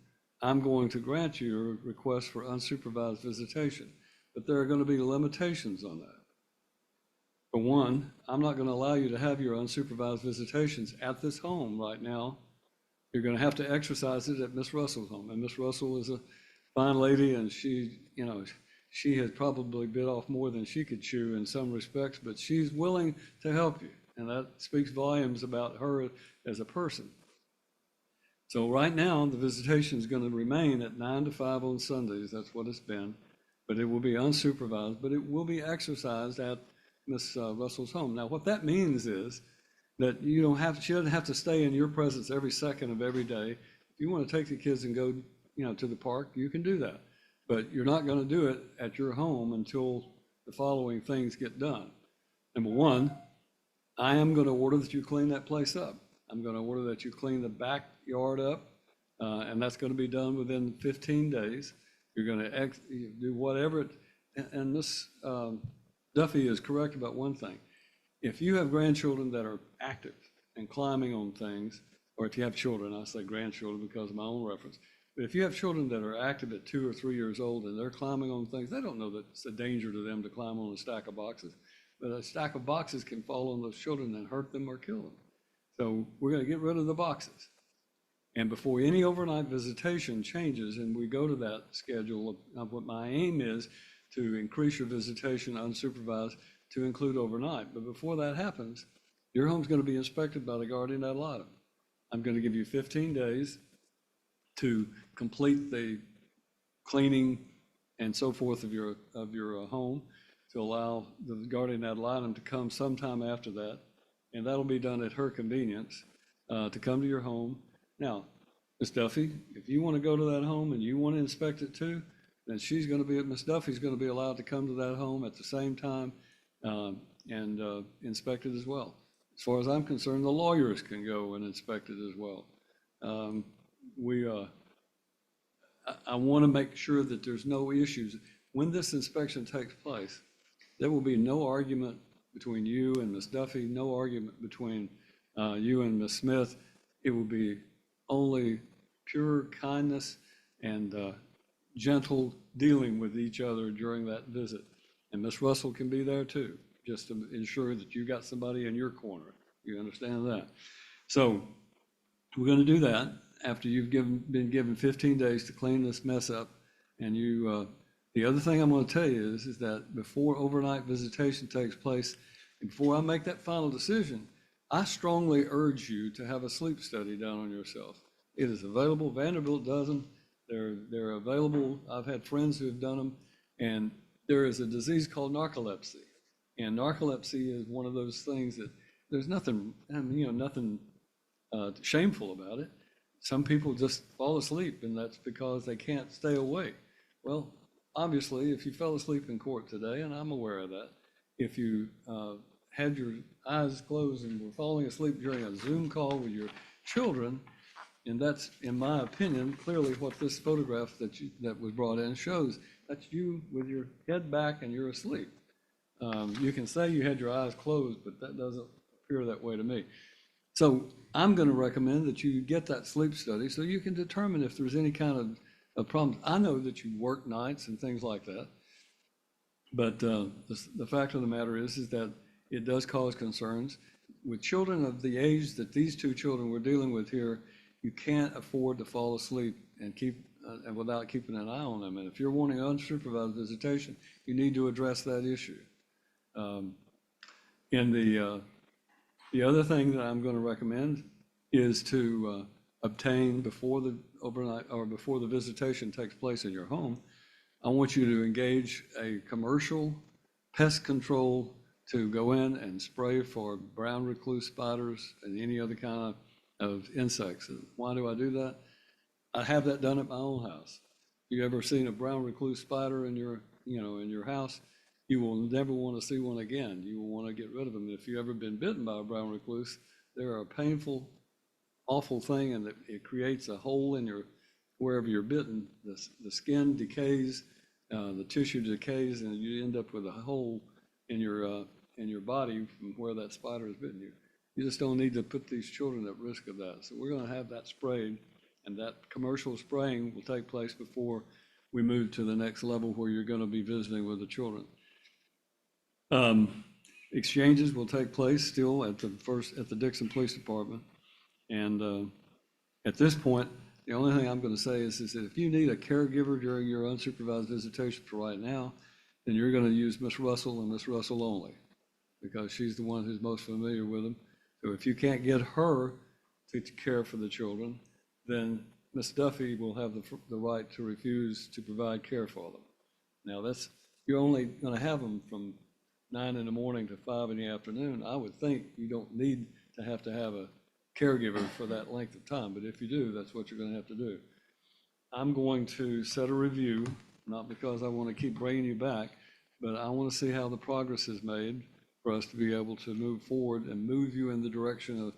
I'm going to grant you your request for unsupervised visitation. But there are going to be limitations on that. For one, I'm not going to allow you to have your unsupervised visitations at this home right now. You're going to have to exercise it at Miss Russell's home. And Miss Russell is a fine lady, and she has probably bit off more than she could chew in some respects, but she's willing to help you. And that speaks volumes about her as a person. So right now, the visitation is going to remain at 9 to 5 on Sundays. That's what it's been. But it will be unsupervised, but it will be exercised at Miss Russell's home. Now, what that means is that she doesn't have to stay in your presence every second of every day. If you want to take the kids and go, to the park, you can do that. But you're not going to do it at your home until the following things get done. Number one, I am going to order that you clean that place up. I'm going to order that you clean the backyard up, and that's going to be done within 15 days. You're going to do whatever and Miss Duffy is correct about one thing. If you have grandchildren that are active and climbing on things, or if you have children, I say grandchildren because of my own reference, but if you have children that are active at 2 or 3 years old and they're climbing on things, they don't know that it's a danger to them to climb on a stack of boxes. But a stack of boxes can fall on those children and hurt them or kill them. So we're going to get rid of the boxes. And before any overnight visitation changes and we go to that schedule of what my aim is to increase your visitation unsupervised to include overnight. But before that happens, your home's going to be inspected by the guardian ad litem. I'm going to give you 15 days to complete the cleaning and so forth of your home, to allow the guardian ad litem to come sometime after that, and that'll be done at her convenience, to come to your home. Now, Ms. Duffy, if you want to go to that home and you want to inspect it too, then Ms. Duffy's going to be allowed to come to that home at the same time and inspect it as well. As far as I'm concerned, the lawyers can go and inspect it as well. I want to make sure that there's no issues. When this inspection takes place, there will be no argument between you and Ms. Duffy, no argument between you and Ms. Smith. It will be only pure kindness and gentle dealing with each other during that visit. And Ms. Russell can be there too, just to ensure that you got somebody in your corner. You understand that? So we're going to do that. after you've been given 15 days to clean this mess up. And the other thing I'm going to tell you is that before overnight visitation takes place, and before I make that final decision, I strongly urge you to have a sleep study done on yourself. It is available. Vanderbilt does them. They're available. I've had friends who have done them. And there is a disease called narcolepsy. And narcolepsy is one of those things that there's nothing, nothing shameful about it. Some people just fall asleep, and that's because they can't stay awake. Well, obviously, if you fell asleep in court today, and I'm aware of that, if you had your eyes closed and were falling asleep during a Zoom call with your children, and that's, in my opinion, clearly what this photograph that was brought in shows. That's you with your head back and you're asleep. You can say you had your eyes closed, but that doesn't appear that way to me. So I'm going to recommend that you get that sleep study so you can determine if there's any kind of problems. I know that you work nights and things like that, but the fact of the matter is that it does cause concerns. With children of the age that these two children we're dealing with here, you can't afford to fall asleep and without keeping an eye on them. And if you're wanting unsupervised visitation, you need to address that issue. And the other thing that I'm going to recommend is to obtain before the overnight or before the visitation takes place in your home, I want you to engage a commercial pest control to go in and spray for brown recluse spiders and any other kind of insects. Why do I do that? I have that done at my own house. If you ever seen a brown recluse spider in your house, you will never want to see one again. You will want to get rid of them. If you've ever been bitten by a brown recluse, they're a painful, awful thing, and it creates a hole in wherever you're bitten. The skin decays, the tissue decays, and you end up with a hole in your body from where that spider has bitten you. You just don't need to put these children at risk of that. So we're going to have that sprayed, and that commercial spraying will take place before we move to the next level where you're going to be visiting with the children. Exchanges will take place still at the Dixon Police Department. And at this point, the only thing I'm going to say is that if you need a caregiver during your unsupervised visitation for right now, then you're going to use Miss Russell and Miss Russell only, because she's the one who's most familiar with them. So if you can't get her to care for the children, then Miss Duffy will have the right to refuse to provide care for them. Now you're only going to have them from 9 in the morning to 5 in the afternoon. I would think you don't need to have a caregiver for that length of time, but if you do, that's what you're going to have to do. I'm going to set a review, not because I want to keep bringing you back, but I want to see how the progress is made for us to be able to move forward and move you in the direction of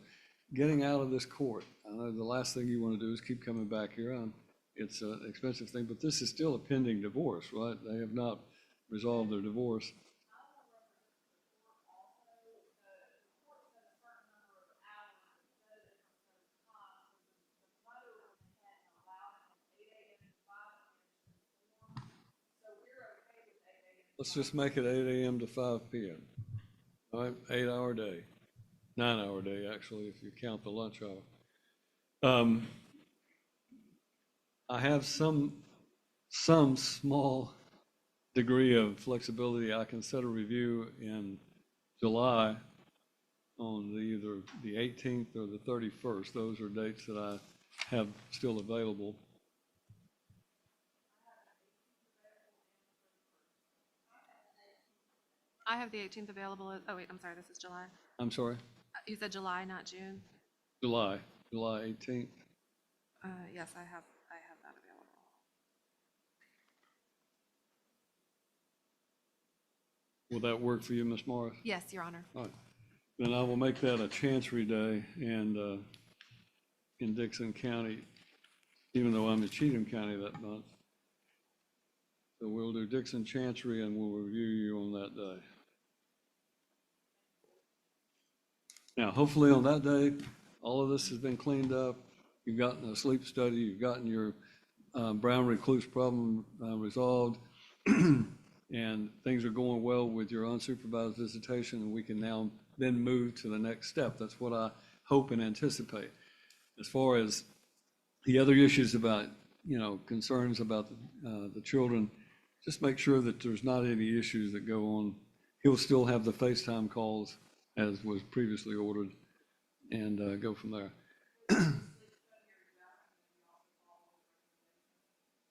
getting out of this court. I know the last thing you want to do is keep coming back here. It's an expensive thing, but this is still a pending divorce, right? They have not resolved their divorce. Let's just make it 8 a.m. to 5 p.m. All right, 8-hour day, 9-hour day, actually, if you count the lunch hour. I have some small degree of flexibility. I can set a review in July on either the 18th or the 31st. Those are dates that I have still available. I have the 18th available. Oh, wait, I'm sorry, this is July. I'm sorry? You said July, not June? July 18th. Yes, I have that available. Will that work for you, Ms. Morris? Yes, Your Honor. All right. Then I will make that a Chancery Day and in Dixon County, even though I'm in Cheatham County that month. So we'll do Dixon Chancery and we'll review you on that day. Now, hopefully on that day, all of this has been cleaned up. You've gotten a sleep study, you've gotten your brown recluse problem resolved, and things are going well with your unsupervised visitation, and we can now then move to the next step. That's what I hope and anticipate. As far as The other issues about, concerns about the children, just make sure that there's not any issues that go on. He'll still have the FaceTime calls as was previously ordered, and go from there.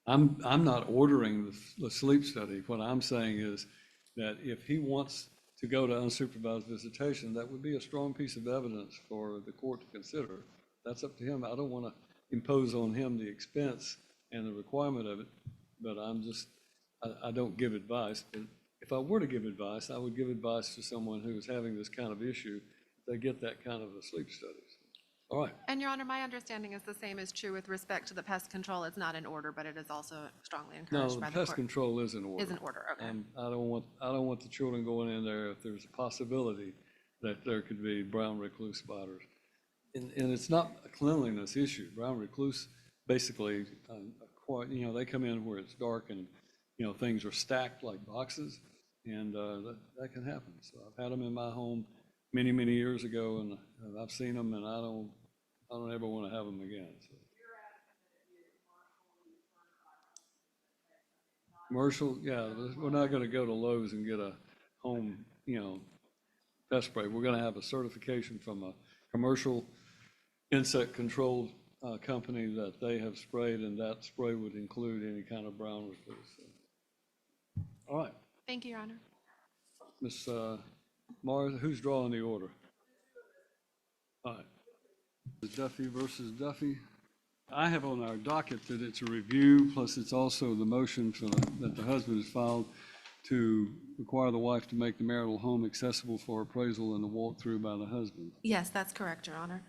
I'm not ordering the sleep study. What I'm saying is that if he wants to go to unsupervised visitation, that would be a strong piece of evidence for the court to consider. That's up to him. I don't want to impose on him the expense and the requirement of it, but I don't give advice. But if I were to give advice, I would give advice to someone who is having this kind of issue. They get that kind of a sleep study. All right. And Your Honor, my understanding is the same is true with respect to the pest control. It's not in order, but it is also strongly No, encouraged the by the court. pest control is in order. Is in order, okay. I don't want the children going in there if there's a possibility that there could be brown recluse spiders. And it's not a cleanliness issue. Brown recluse basically, they come in where it's dark and, things are stacked like boxes, and that can happen. So I've had them in my home many, many years ago, and I've seen them, and I don't ever want to have them again. So. Commercial, yeah, we're not going to go to Lowe's and get a home, pest spray. We're going to have a certification from a commercial insect control company that they have sprayed, and that spray would include any kind of brown recluse. So. All right. Thank you, Your Honor. Ms. Mars, who's drawing the order? All right. Duffy versus Duffy. I have on our docket that it's a review, plus it's also the motion that the husband has filed to require the wife to make the marital home accessible for appraisal and a walkthrough by the husband. Yes, that's correct, Your Honor.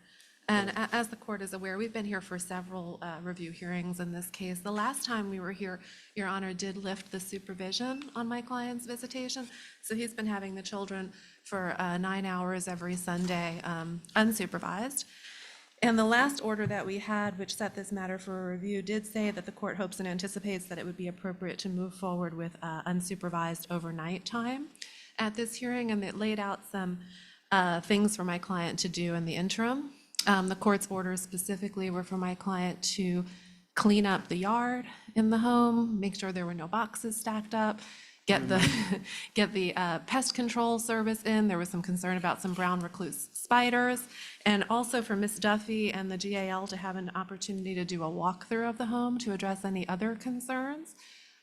And as the court is aware, we've been here for several review hearings in this case. The last time we were here, Your Honor did lift the supervision on my client's visitation. So he's been having the children for 9 hours every Sunday, unsupervised. And the last order that we had, which set this matter for a review, did say that the court hopes and anticipates that it would be appropriate to move forward with unsupervised overnight time at this hearing, and it laid out some things for my client to do in the interim. The court's orders specifically were for my client to clean up the yard in the home, make sure there were no boxes stacked up, get the pest control service in. There was some concern about some brown recluse spiders, and also for Ms. Duffy and the GAL to have an opportunity to do a walkthrough of the home to address any other concerns.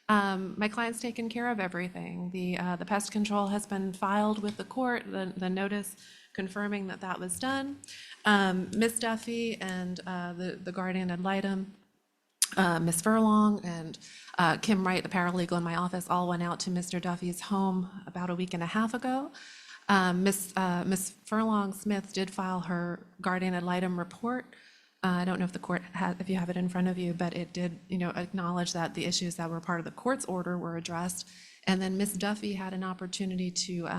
My client's taken care of everything. The pest control has been filed with the court, the notice confirming that that was done. Ms. Duffy and the guardian ad litem, Ms. Furlong and Kim Wright, the paralegal in my office, all went out to Mr. Duffy's home about a week and a half ago. Ms. Furlong Smith did file her guardian ad litem report. I don't know if the court has, if you have it in front of you, but it did, acknowledge that the issues that were part of the court's order were addressed. And then Ms. Duffy had an opportunity to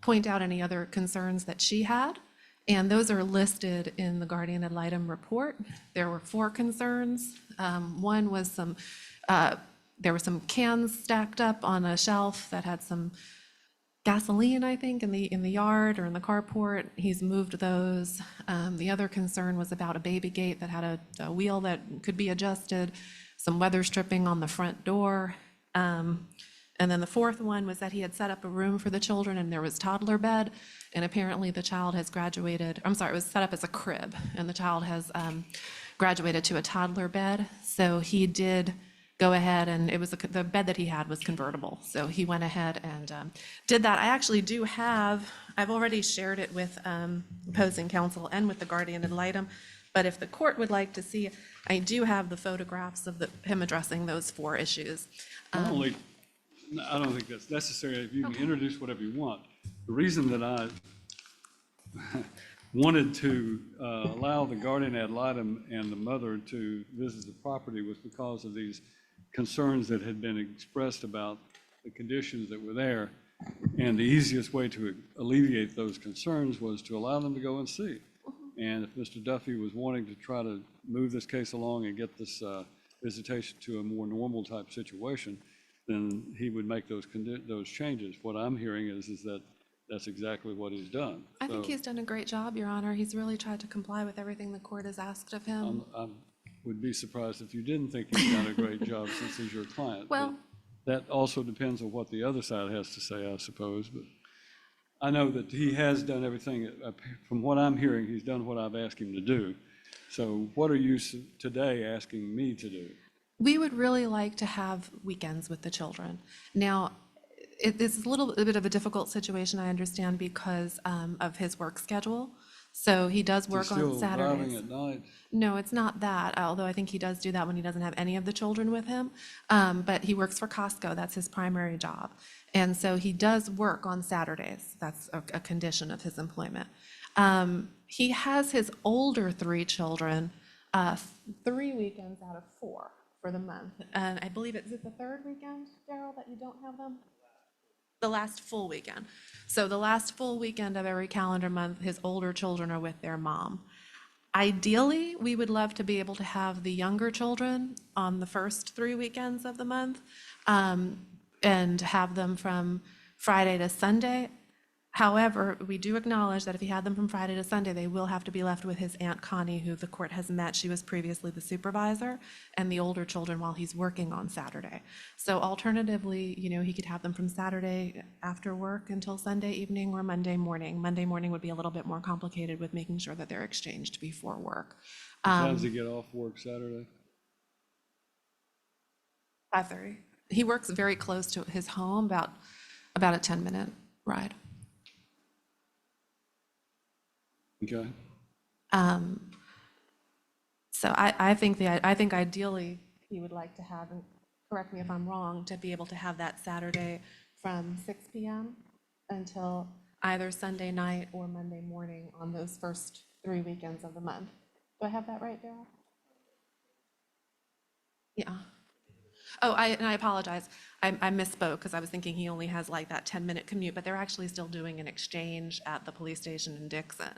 point out any other concerns that she had. And those are listed in the guardian ad litem report. There were 4 concerns. One was there were some cans stacked up on a shelf that had some gasoline, I think, in the yard or in the carport. He's moved those. The other concern was about a baby gate that had a wheel that could be adjusted, some weather stripping on the front door. And then the 4th one was that he had set up a room for the children and there was toddler bed, and apparently the child has graduated, it was set up as a crib, and the child has graduated to a toddler bed. So he did go ahead, and it was the bed that he had was convertible. So he went ahead and did that. I actually do have, I've already shared it with opposing counsel and with the guardian ad litem, but if the court would like to see, I do have the photographs of him addressing those 4 issues. I don't think that's necessary. If you can introduce whatever you want. The reason that I wanted to allow the guardian ad litem and the mother to visit the property was because of these concerns that had been expressed about the conditions that were there. And the easiest way to alleviate those concerns was to allow them to go and see. And if Mr. Duffy was wanting to try to move this case along and get this visitation to a more normal type situation, then he would make those changes. What I'm hearing is that that's exactly what he's done. I think So he's done a great job, Your Honor. He's really tried to comply with everything the court has asked of him. I would be surprised if you didn't think he's done a great job since he's your client. But Well- that also depends on what the other side has to say, I suppose. But I know that he has done everything, from what I'm hearing, he's done what I've asked him to do. So what are you today asking me to do? We would really like to have weekends with the children. Now, it's a little bit of a difficult situation, I understand, because of his work schedule. So he does work on Still driving Saturdays. at night? No, it's not that, although I think he does do that when he doesn't have any of the children with him. But he works for Costco, that's his primary job. And so he does work on Saturdays. That's a condition of his employment. He has his older 3 children 3 weekends out of 4 for the month. And I believe is it the 3rd weekend, Darrell, that you don't have them? The last full weekend. So the last full weekend of every calendar month, his older children are with their mom. Ideally, we would love to be able to have the younger children on the first 3 weekends of the month, and have them from Friday to Sunday. However, we do acknowledge that if he had them from Friday to Sunday, they will have to be left with his Aunt Connie, who the court has met. She was previously the supervisor, and the older children while he's working on Saturday. So alternatively, he could have them from Saturday after work until Sunday evening or Monday morning. Monday morning would be a little bit more complicated with making sure that they're exchanged before work. What time does he get off work Saturday? 5:30. He works very close to his home, about a 10-minute ride. Okay. So I think ideally he would like to have, and correct me if I'm wrong, to be able to have that Saturday from 6 p.m. until either Sunday night or Monday morning on those first 3 weekends of the month. Do I have that right, Darrell? Yeah. Oh, I apologize. I misspoke because I was thinking he only has like that 10-minute commute, but they're actually still doing an exchange at the police station in Dixon.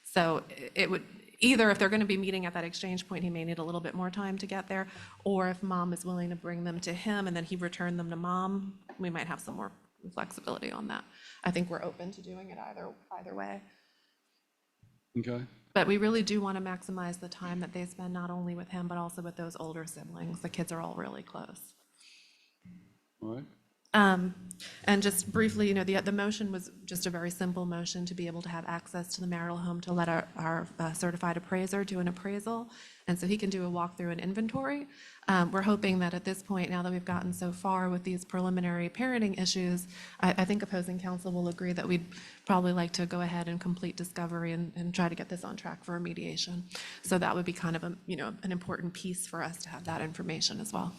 So it would, either if they're going to be meeting at that exchange point, he may need a little bit more time to get there, or if mom is willing to bring them to him and then he returned them to mom, we might have some more flexibility on that. I think we're open to doing it either way. Okay. But we really do want to maximize the time that they spend not only with him, but also with those older siblings. The kids are all really close. All right. And just briefly, the motion was just a very simple motion to be able to have access to the marital home to let our certified appraiser do an appraisal. And so he can do a walkthrough and inventory. We're hoping that at this point, now that we've gotten so far with these preliminary parenting issues, I think opposing counsel will agree that we'd probably like to go ahead and complete discovery and try to get this on track for a mediation. So that would be kind of an important piece for us to have that information as well.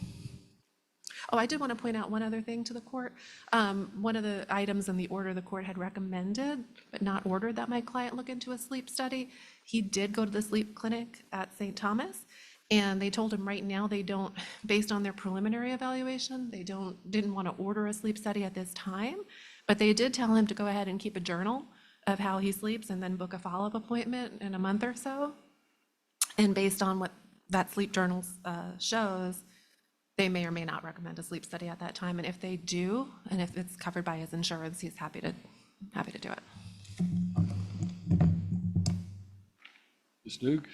Oh, I did want to point out one other thing to the court. One of the items in the order the court had recommended, but not ordered, that my client look into a sleep study. He did go to the sleep clinic at St. Thomas, and they told him right now they don't, based on their preliminary evaluation, they didn't want to order a sleep study at this time, but they did tell him to go ahead and keep a journal of how he sleeps and then book a follow-up appointment in a month or so. And based on what that sleep journal shows, they may or may not recommend a sleep study at that time. And if they do, and if it's covered by his insurance, he's happy to do it. Ms. Duke?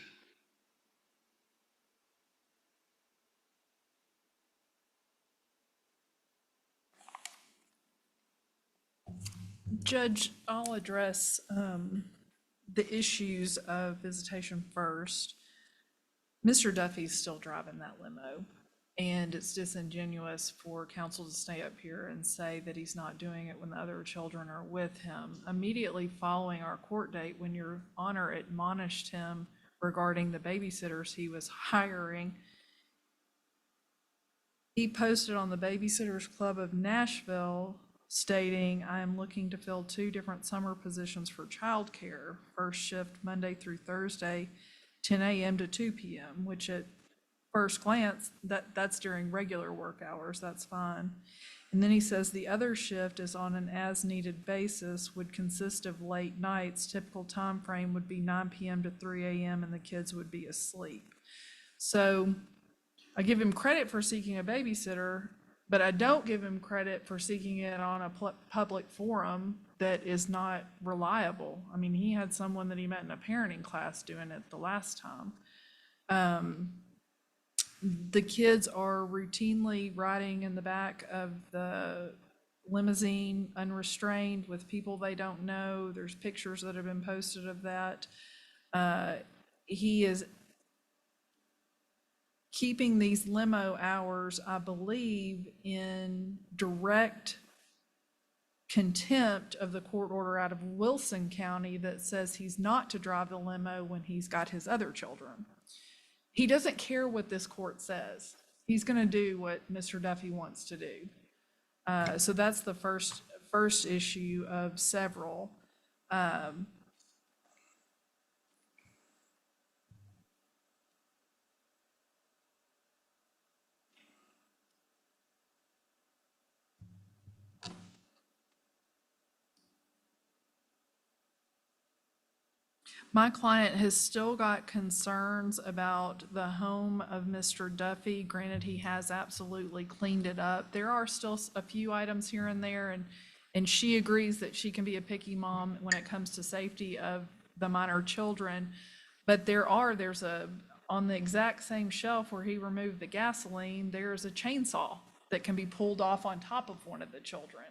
Judge, I'll address the issues of visitation first. Mr. Duffy's still driving that limo, and it's disingenuous for counsel to stay up here and say that he's not doing it when the other children are with him. Immediately following our court date, when Your Honor admonished him regarding the babysitters he was hiring, he posted on the Babysitters Club of Nashville stating, "I am looking to fill 2 different summer positions for childcare. First shift Monday through Thursday, 10 a.m. to 2 p.m., which at first glance, that's during regular work hours, that's fine. And then he says the other shift is on an as-needed basis, would consist of late nights. Typical time frame would be 9 p.m. to 3 a.m. and the kids would be asleep. So I give him credit for seeking a babysitter, But I don't give him credit for seeking it on a public forum that is not reliable. I mean, he had someone that he met in a parenting class doing it the last time. The kids are routinely riding in the back of the limousine unrestrained with people they don't know. There's pictures that have been posted of that. He is keeping these limo hours, I believe, in direct contempt of the court order out of Wilson County that says he's not to drive the limo when he's got his other children. He doesn't care what this court says. He's going to do what Mr. Duffy wants to do. So that's the first issue of several. My client has still got concerns about the home of Mr. Duffy. Granted, he has absolutely cleaned it up. There are still a few items here and there, and she agrees that she can be a picky mom when it comes to safety of the minor children. But there's on the exact same shelf where he removed the gasoline, there's a chainsaw that can be pulled off on top of one of the children.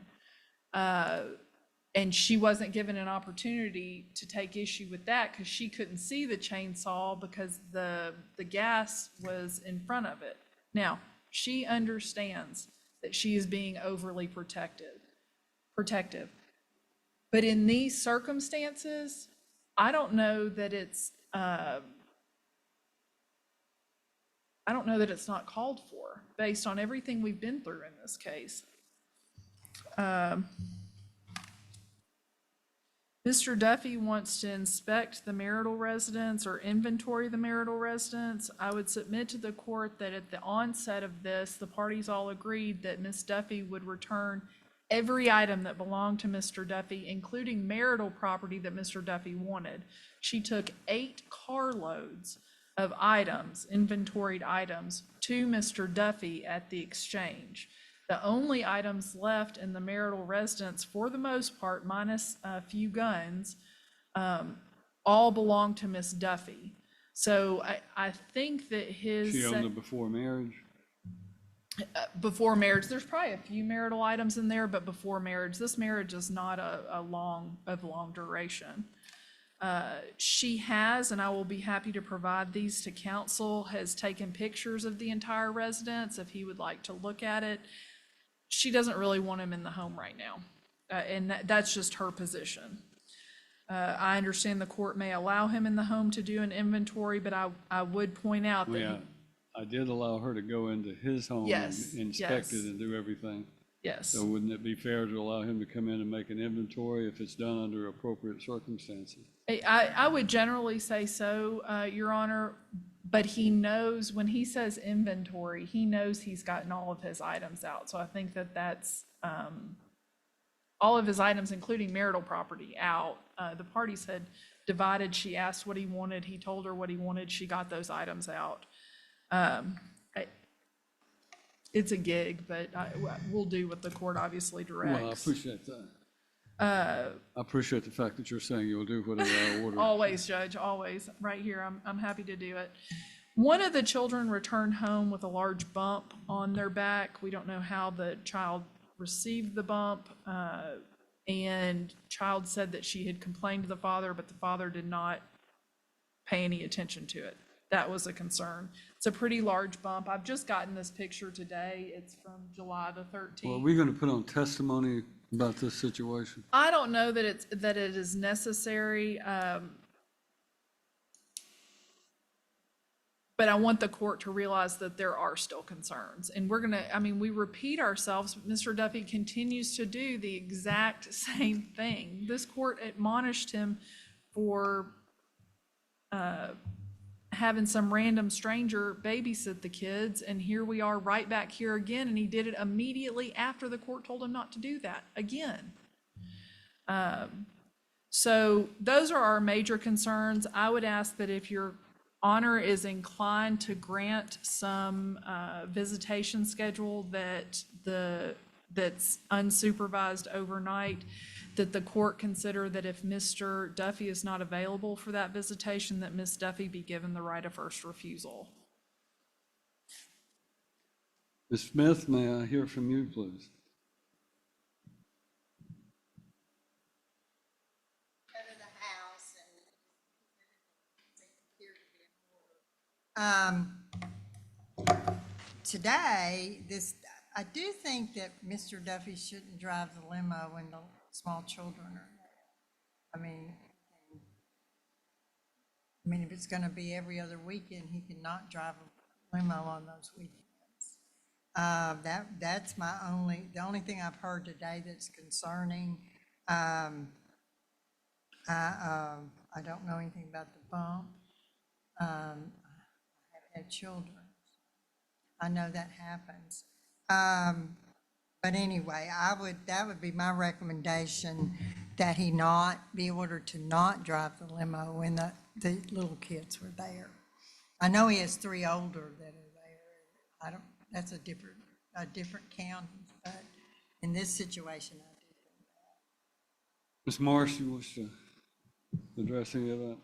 And she wasn't given an opportunity to take issue with that because she couldn't see the chainsaw because the gas was in front of it. Now, she understands that she is being overly protective. But in these circumstances, I don't know that it's not called for based on everything we've been through in this case. Mr. Duffy wants to inspect the marital residence or inventory the marital residence. I would submit to the court that at the onset of this, the parties all agreed that Ms. Duffy would return every item that belonged to Mr. Duffy, including marital property that Mr. Duffy wanted. She took 8 carloads of items, inventoried items, to Mr. Duffy at the exchange. The only items left in the marital residence, for the most part, minus a few guns, all belong to Miss Duffy. So I think that his... She owned them before marriage? Before marriage. There's probably a few marital items in there, but before marriage. This marriage is not of long duration. She has, and I will be happy to provide these to counsel, has taken pictures of the entire residence if he would like to look at it. She doesn't really want him in the home right now, and that's just her position. I understand the court may allow him in the home to do an inventory, but I would point out that... Yeah, I did allow her to go into his home and inspect it and do everything. Yes. So wouldn't it be fair to allow him to come in and make an inventory if it's done under appropriate circumstances? I would generally say so, Your Honor, but he knows when he says inventory, he knows he's gotten all of his items out. So I think that that's all of his items, including marital property, out. The parties had divided. She asked what he wanted. He told her what he wanted. She got those items out. It's a gig, but we'll do what the court obviously directs. Well, I appreciate that. I appreciate the fact that you're saying you'll do whatever I order. Always, Judge, always. Right here, I'm happy to do it. One of the children returned home with a large bump on their back. We don't know how the child received the bump, and child said that she had complained to the father, but the father did not pay any attention to it. That was a concern. It's a pretty large bump. I've just gotten this picture today. It's from July the 13th. Well, are we going to put on testimony about this situation? I don't know that it is necessary, but I want the court to realize that there are still concerns. And we repeat ourselves. Mr. Duffy continues to do the exact same thing. This court admonished him for having some random stranger babysit the kids, and here we are right back here again, and he did it immediately after the court told him not to do that again. So those are our major concerns. I would ask that if you're Honor is inclined to grant some visitation schedule that's unsupervised overnight, that the court consider that if Mr. Duffy is not available for that visitation, that Ms. Duffy be given the right of first refusal. Ms. Smith, may I hear from you, please? Go to the house and appear to be in order. Today, I do think that Mr. Duffy shouldn't drive the limo when the small children are there. I mean, if it's gonna be every other weekend, he cannot drive a limo on those weekends. That's the only thing I've heard today that's concerning. I don't know anything about the bump. I have had children. I know that happens. But anyway, that would be my recommendation, that he not be ordered to not drive the limo when the little kids were there. I know he has 3 older that are there. That's a different county, but in this situation, I do think that. Ms. Marsh, you wish to address any of that?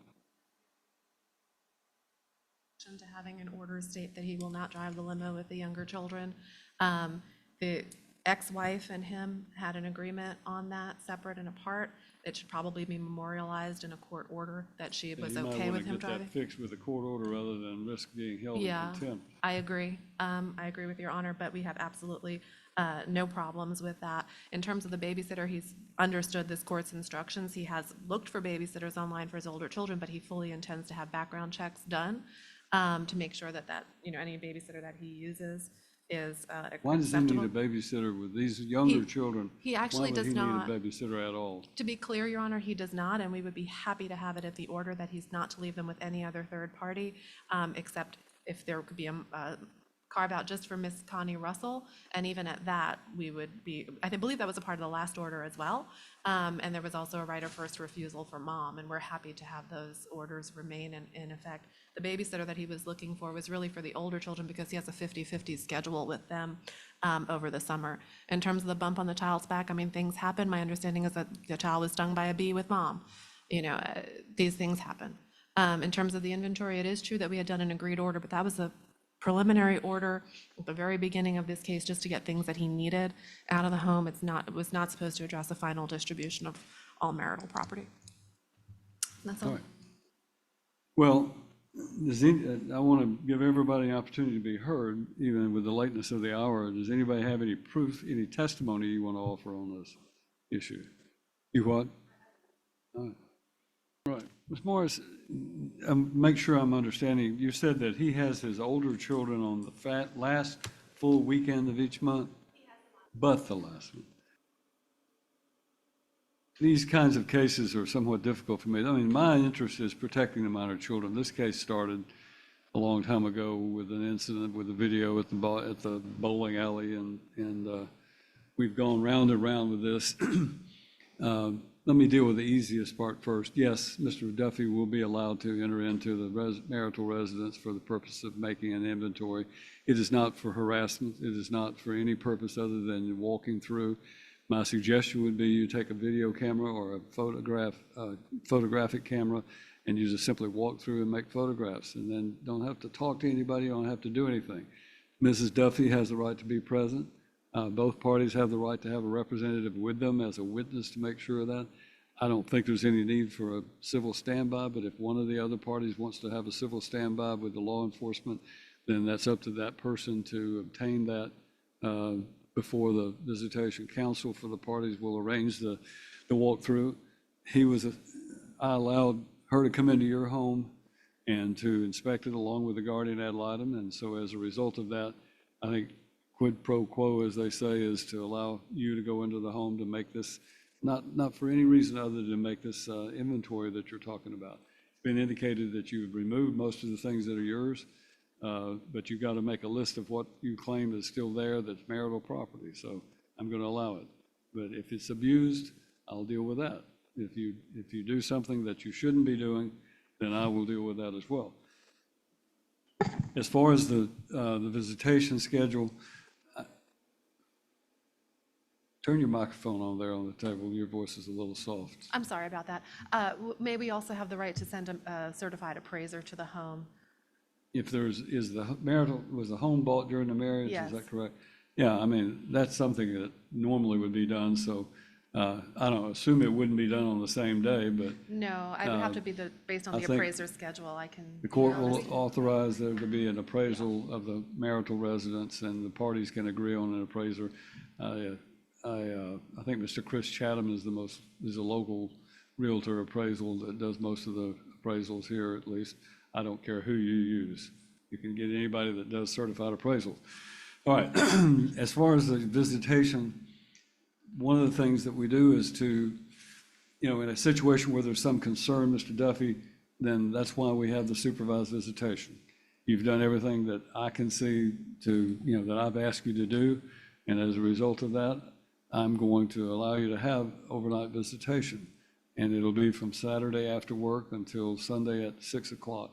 To having an order state that he will not drive the limo with the younger children. The ex-wife and him had an agreement on that, separate and apart. It should probably be memorialized in a court order that she was okay with him driving. You might want to get that fixed with a court order rather than risk being held in contempt. I agree. I agree with Your Honor, but we have absolutely no problems with that. In terms of the babysitter, he's understood this court's instructions. He has looked for babysitters online for his older children, but he fully intends to have background checks done to make sure that any babysitter that he uses is acceptable. Why does he need a babysitter with these younger children? He actually does not. Why would he need a babysitter at all? To be clear, Your Honor, he does not, and we would be happy to have it at the order that he's not to leave them with any other third party, except if there could be a carve out just for Miss Connie Russell, and even at that, we would be, I believe that was a part of the last order as well, and there was also a right of first refusal for mom, and we're happy to have those orders remain in effect. The babysitter that he was looking for was really for the older children because he has a 50-50 schedule with them over the summer. In terms of the bump on the child's back, I mean, things happen. My understanding is that the child was stung by a bee with mom. These things happen. In terms of the inventory, it is true that we had done an agreed order, but that was a preliminary order at the very beginning of this case just to get things that he needed out of the home. It was not supposed to address the final distribution of all marital property. That's all. Right. Well, I want to give everybody an opportunity to be heard, even with the lateness of the hour. Does anybody have any proof, any testimony you want to offer on this issue? You what? All right. Right. Ms. Morris, make sure I'm understanding. You said that he has his older children on the last full weekend of each month? But the last one. These kinds of cases are somewhat difficult for me. I mean, my interest is protecting the minor children. This case started a long time ago with an incident with a video at the bowling alley, and we've gone round and round with this. Let me deal with the easiest part first. Yes, Mr. Duffy will be allowed to enter into the marital residence for the purpose of making an inventory. It is not for harassment. It is not for any purpose other than walking through. My suggestion would be you take a video camera or a photographic camera, and you just simply walk through and make photographs, and then don't have to talk to anybody, don't have to do anything. Mrs. Duffy has the right to be present. Both parties have the right to have a representative with them as a witness to make sure of that. I don't think there's any need for a civil standby, but if one of the other parties wants to have a civil standby with the law enforcement, then that's up to that person to obtain that before the visitation. Counsel for the parties will arrange the walkthrough. I allowed her to come into your home and to inspect it along with the guardian ad litem, and so as a result of that, I think quid pro quo, as they say, is to allow you to go into the home to make this, not for any reason other than to make this inventory that you're talking about. It's been indicated that you've removed most of the things that are yours, but you've got to make a list of what you claim is still there that's marital property, so I'm going to allow it. But if it's abused, I'll deal with that. If you do something that you shouldn't be doing, then I will deal with that as well. As far as the visitation schedule, turn your microphone on there on the table. Your voice is a little soft. I'm sorry about that. May we also have the right to send a certified appraiser to the home? If was the home bought during the marriage? Yes. Is that correct? Yeah, I mean, that's something that normally would be done, so I don't assume it wouldn't be done on the same day, but No, I would have to be based on I the think appraiser's schedule. I can. the court will authorize there to be an appraisal of the marital residence, and the parties can agree on an appraiser. I think Mr. Chris Chatham is a local realtor appraisal that does most of the appraisals here, at least. I don't care who you use. You can get anybody that does certified appraisals. All right, as far as the visitation, one of the things that we do is to, in a situation where there's some concern, Mr. Duffy, then that's why we have the supervised visitation. You've done everything that I can see that I've asked you to do, and as a result of that, I'm going to allow you to have overnight visitation, and it'll be from Saturday after work until Sunday at 6 o'clock,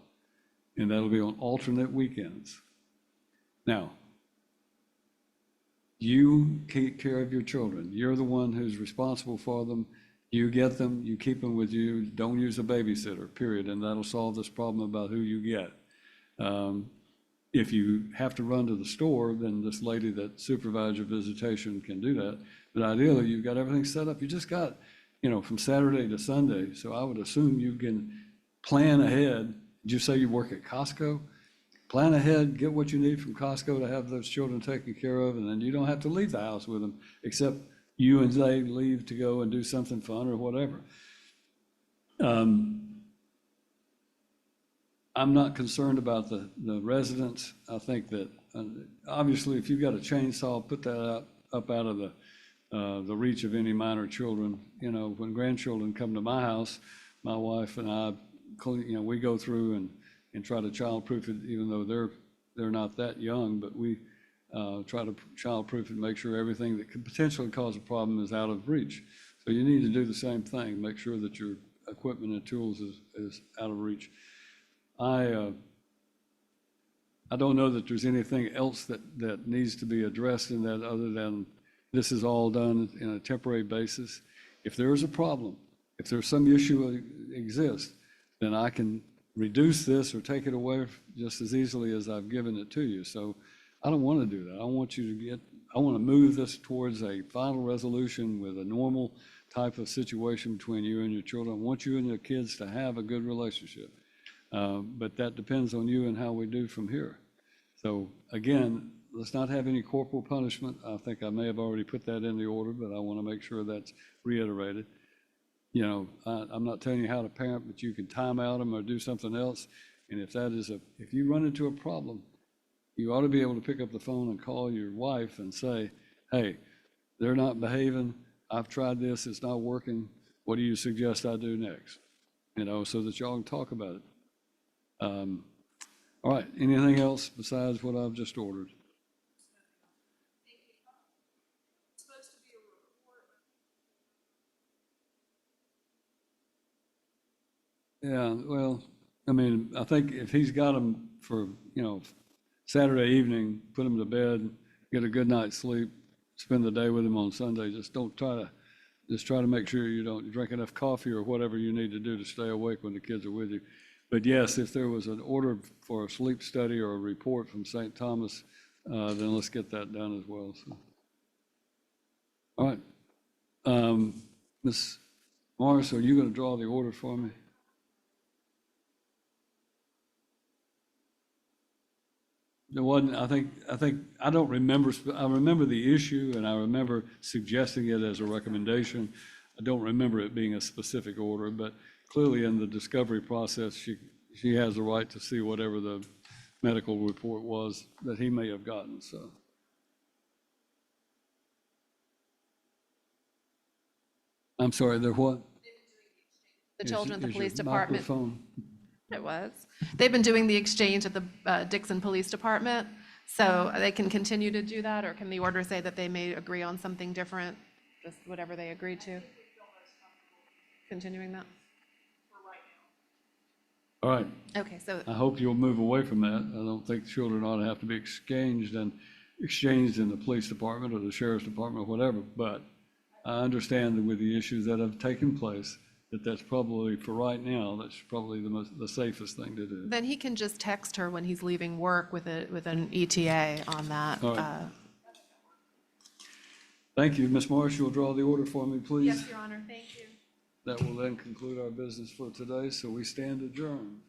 and that'll be on alternate weekends. Now, you take care of your children. You're the one who's responsible for them. You get them, you keep them with you. Don't use a babysitter, period, and that'll solve this problem about who you get. If you have to run to the store, then this lady that supervises your visitation can do that. But ideally, you've got everything set up. You just got, from Saturday to Sunday. So I would assume you can plan ahead. Did you say you work at Costco? Plan ahead, get what you need from Costco to have those children taken care of, and then you don't have to leave the house with them, except you and they leave to go and do something fun or whatever. I'm not concerned about the residents. I think that obviously if you've got a chainsaw, put that up out of the reach of any minor children. When grandchildren come to my house, my wife and I, we go through and try to childproof it, even though they're not that young, but we try to childproof it and make sure everything that could potentially cause a problem is out of reach. So you need to do the same thing, make sure that your equipment and tools is out of reach. I don't know that there's anything else that needs to be addressed in that other than this is all done in a temporary basis. If there is a problem, if there's some issue exists, then I can reduce this or take it away just as easily as I've given it to you. So I don't want to do that. I want to move this towards a final resolution with a normal type of situation between you and your children. I want you and your kids to have a good relationship. But that depends on you and how we do from here. So again, let's not have any corporal punishment. I think I may have already put that in the order, but I want to make sure that's reiterated. I'm not telling you how to parent, but you can time out them or do something else. And if you run into a problem, you ought to be able to pick up the phone and call your wife and say, hey, they're not behaving. I've tried this. It's not working. What do you suggest I do next? So that y'all can talk about it. All right, anything else besides what I've just ordered? Yeah, well, I mean, I think if he's got them for, Saturday evening, put them to bed, get a good night's sleep, spend the day with him on Sunday, just try to make sure you don't drink enough coffee or whatever you need to do to stay awake when the kids are with you. But yes, if there was an order for a sleep study or a report from St. Thomas, then let's get that done as well. So. All right. Ms. Morris, are you going to draw the order for me? There wasn't, I don't remember, I remember the issue and I remember suggesting it as a recommendation. I don't remember it being a specific order, but clearly in the discovery process, she has the right to see whatever the medical report was that he may have gotten, so. I'm sorry, they're what? The children at the Is your police department. microphone- It was. They've been doing the exchange at the Dixon Police Department, so they can continue to do that, or can the order say that they may agree on something different, just whatever they agreed to? Continuing that? All right. Okay, so, I hope you'll move away from that. I don't think children ought to have to be exchanged in the police department or the sheriff's department or whatever, but I understand that with the issues that have taken place, that's probably, for right now, that's probably the safest thing to do. then he can just text her when he's leaving work with an ETA on that. All right. Thank you. Ms. Marsh, you'll draw the order for me, please? Yes, Your Honor, thank you. That will then conclude our business for today, so we stand adjourned.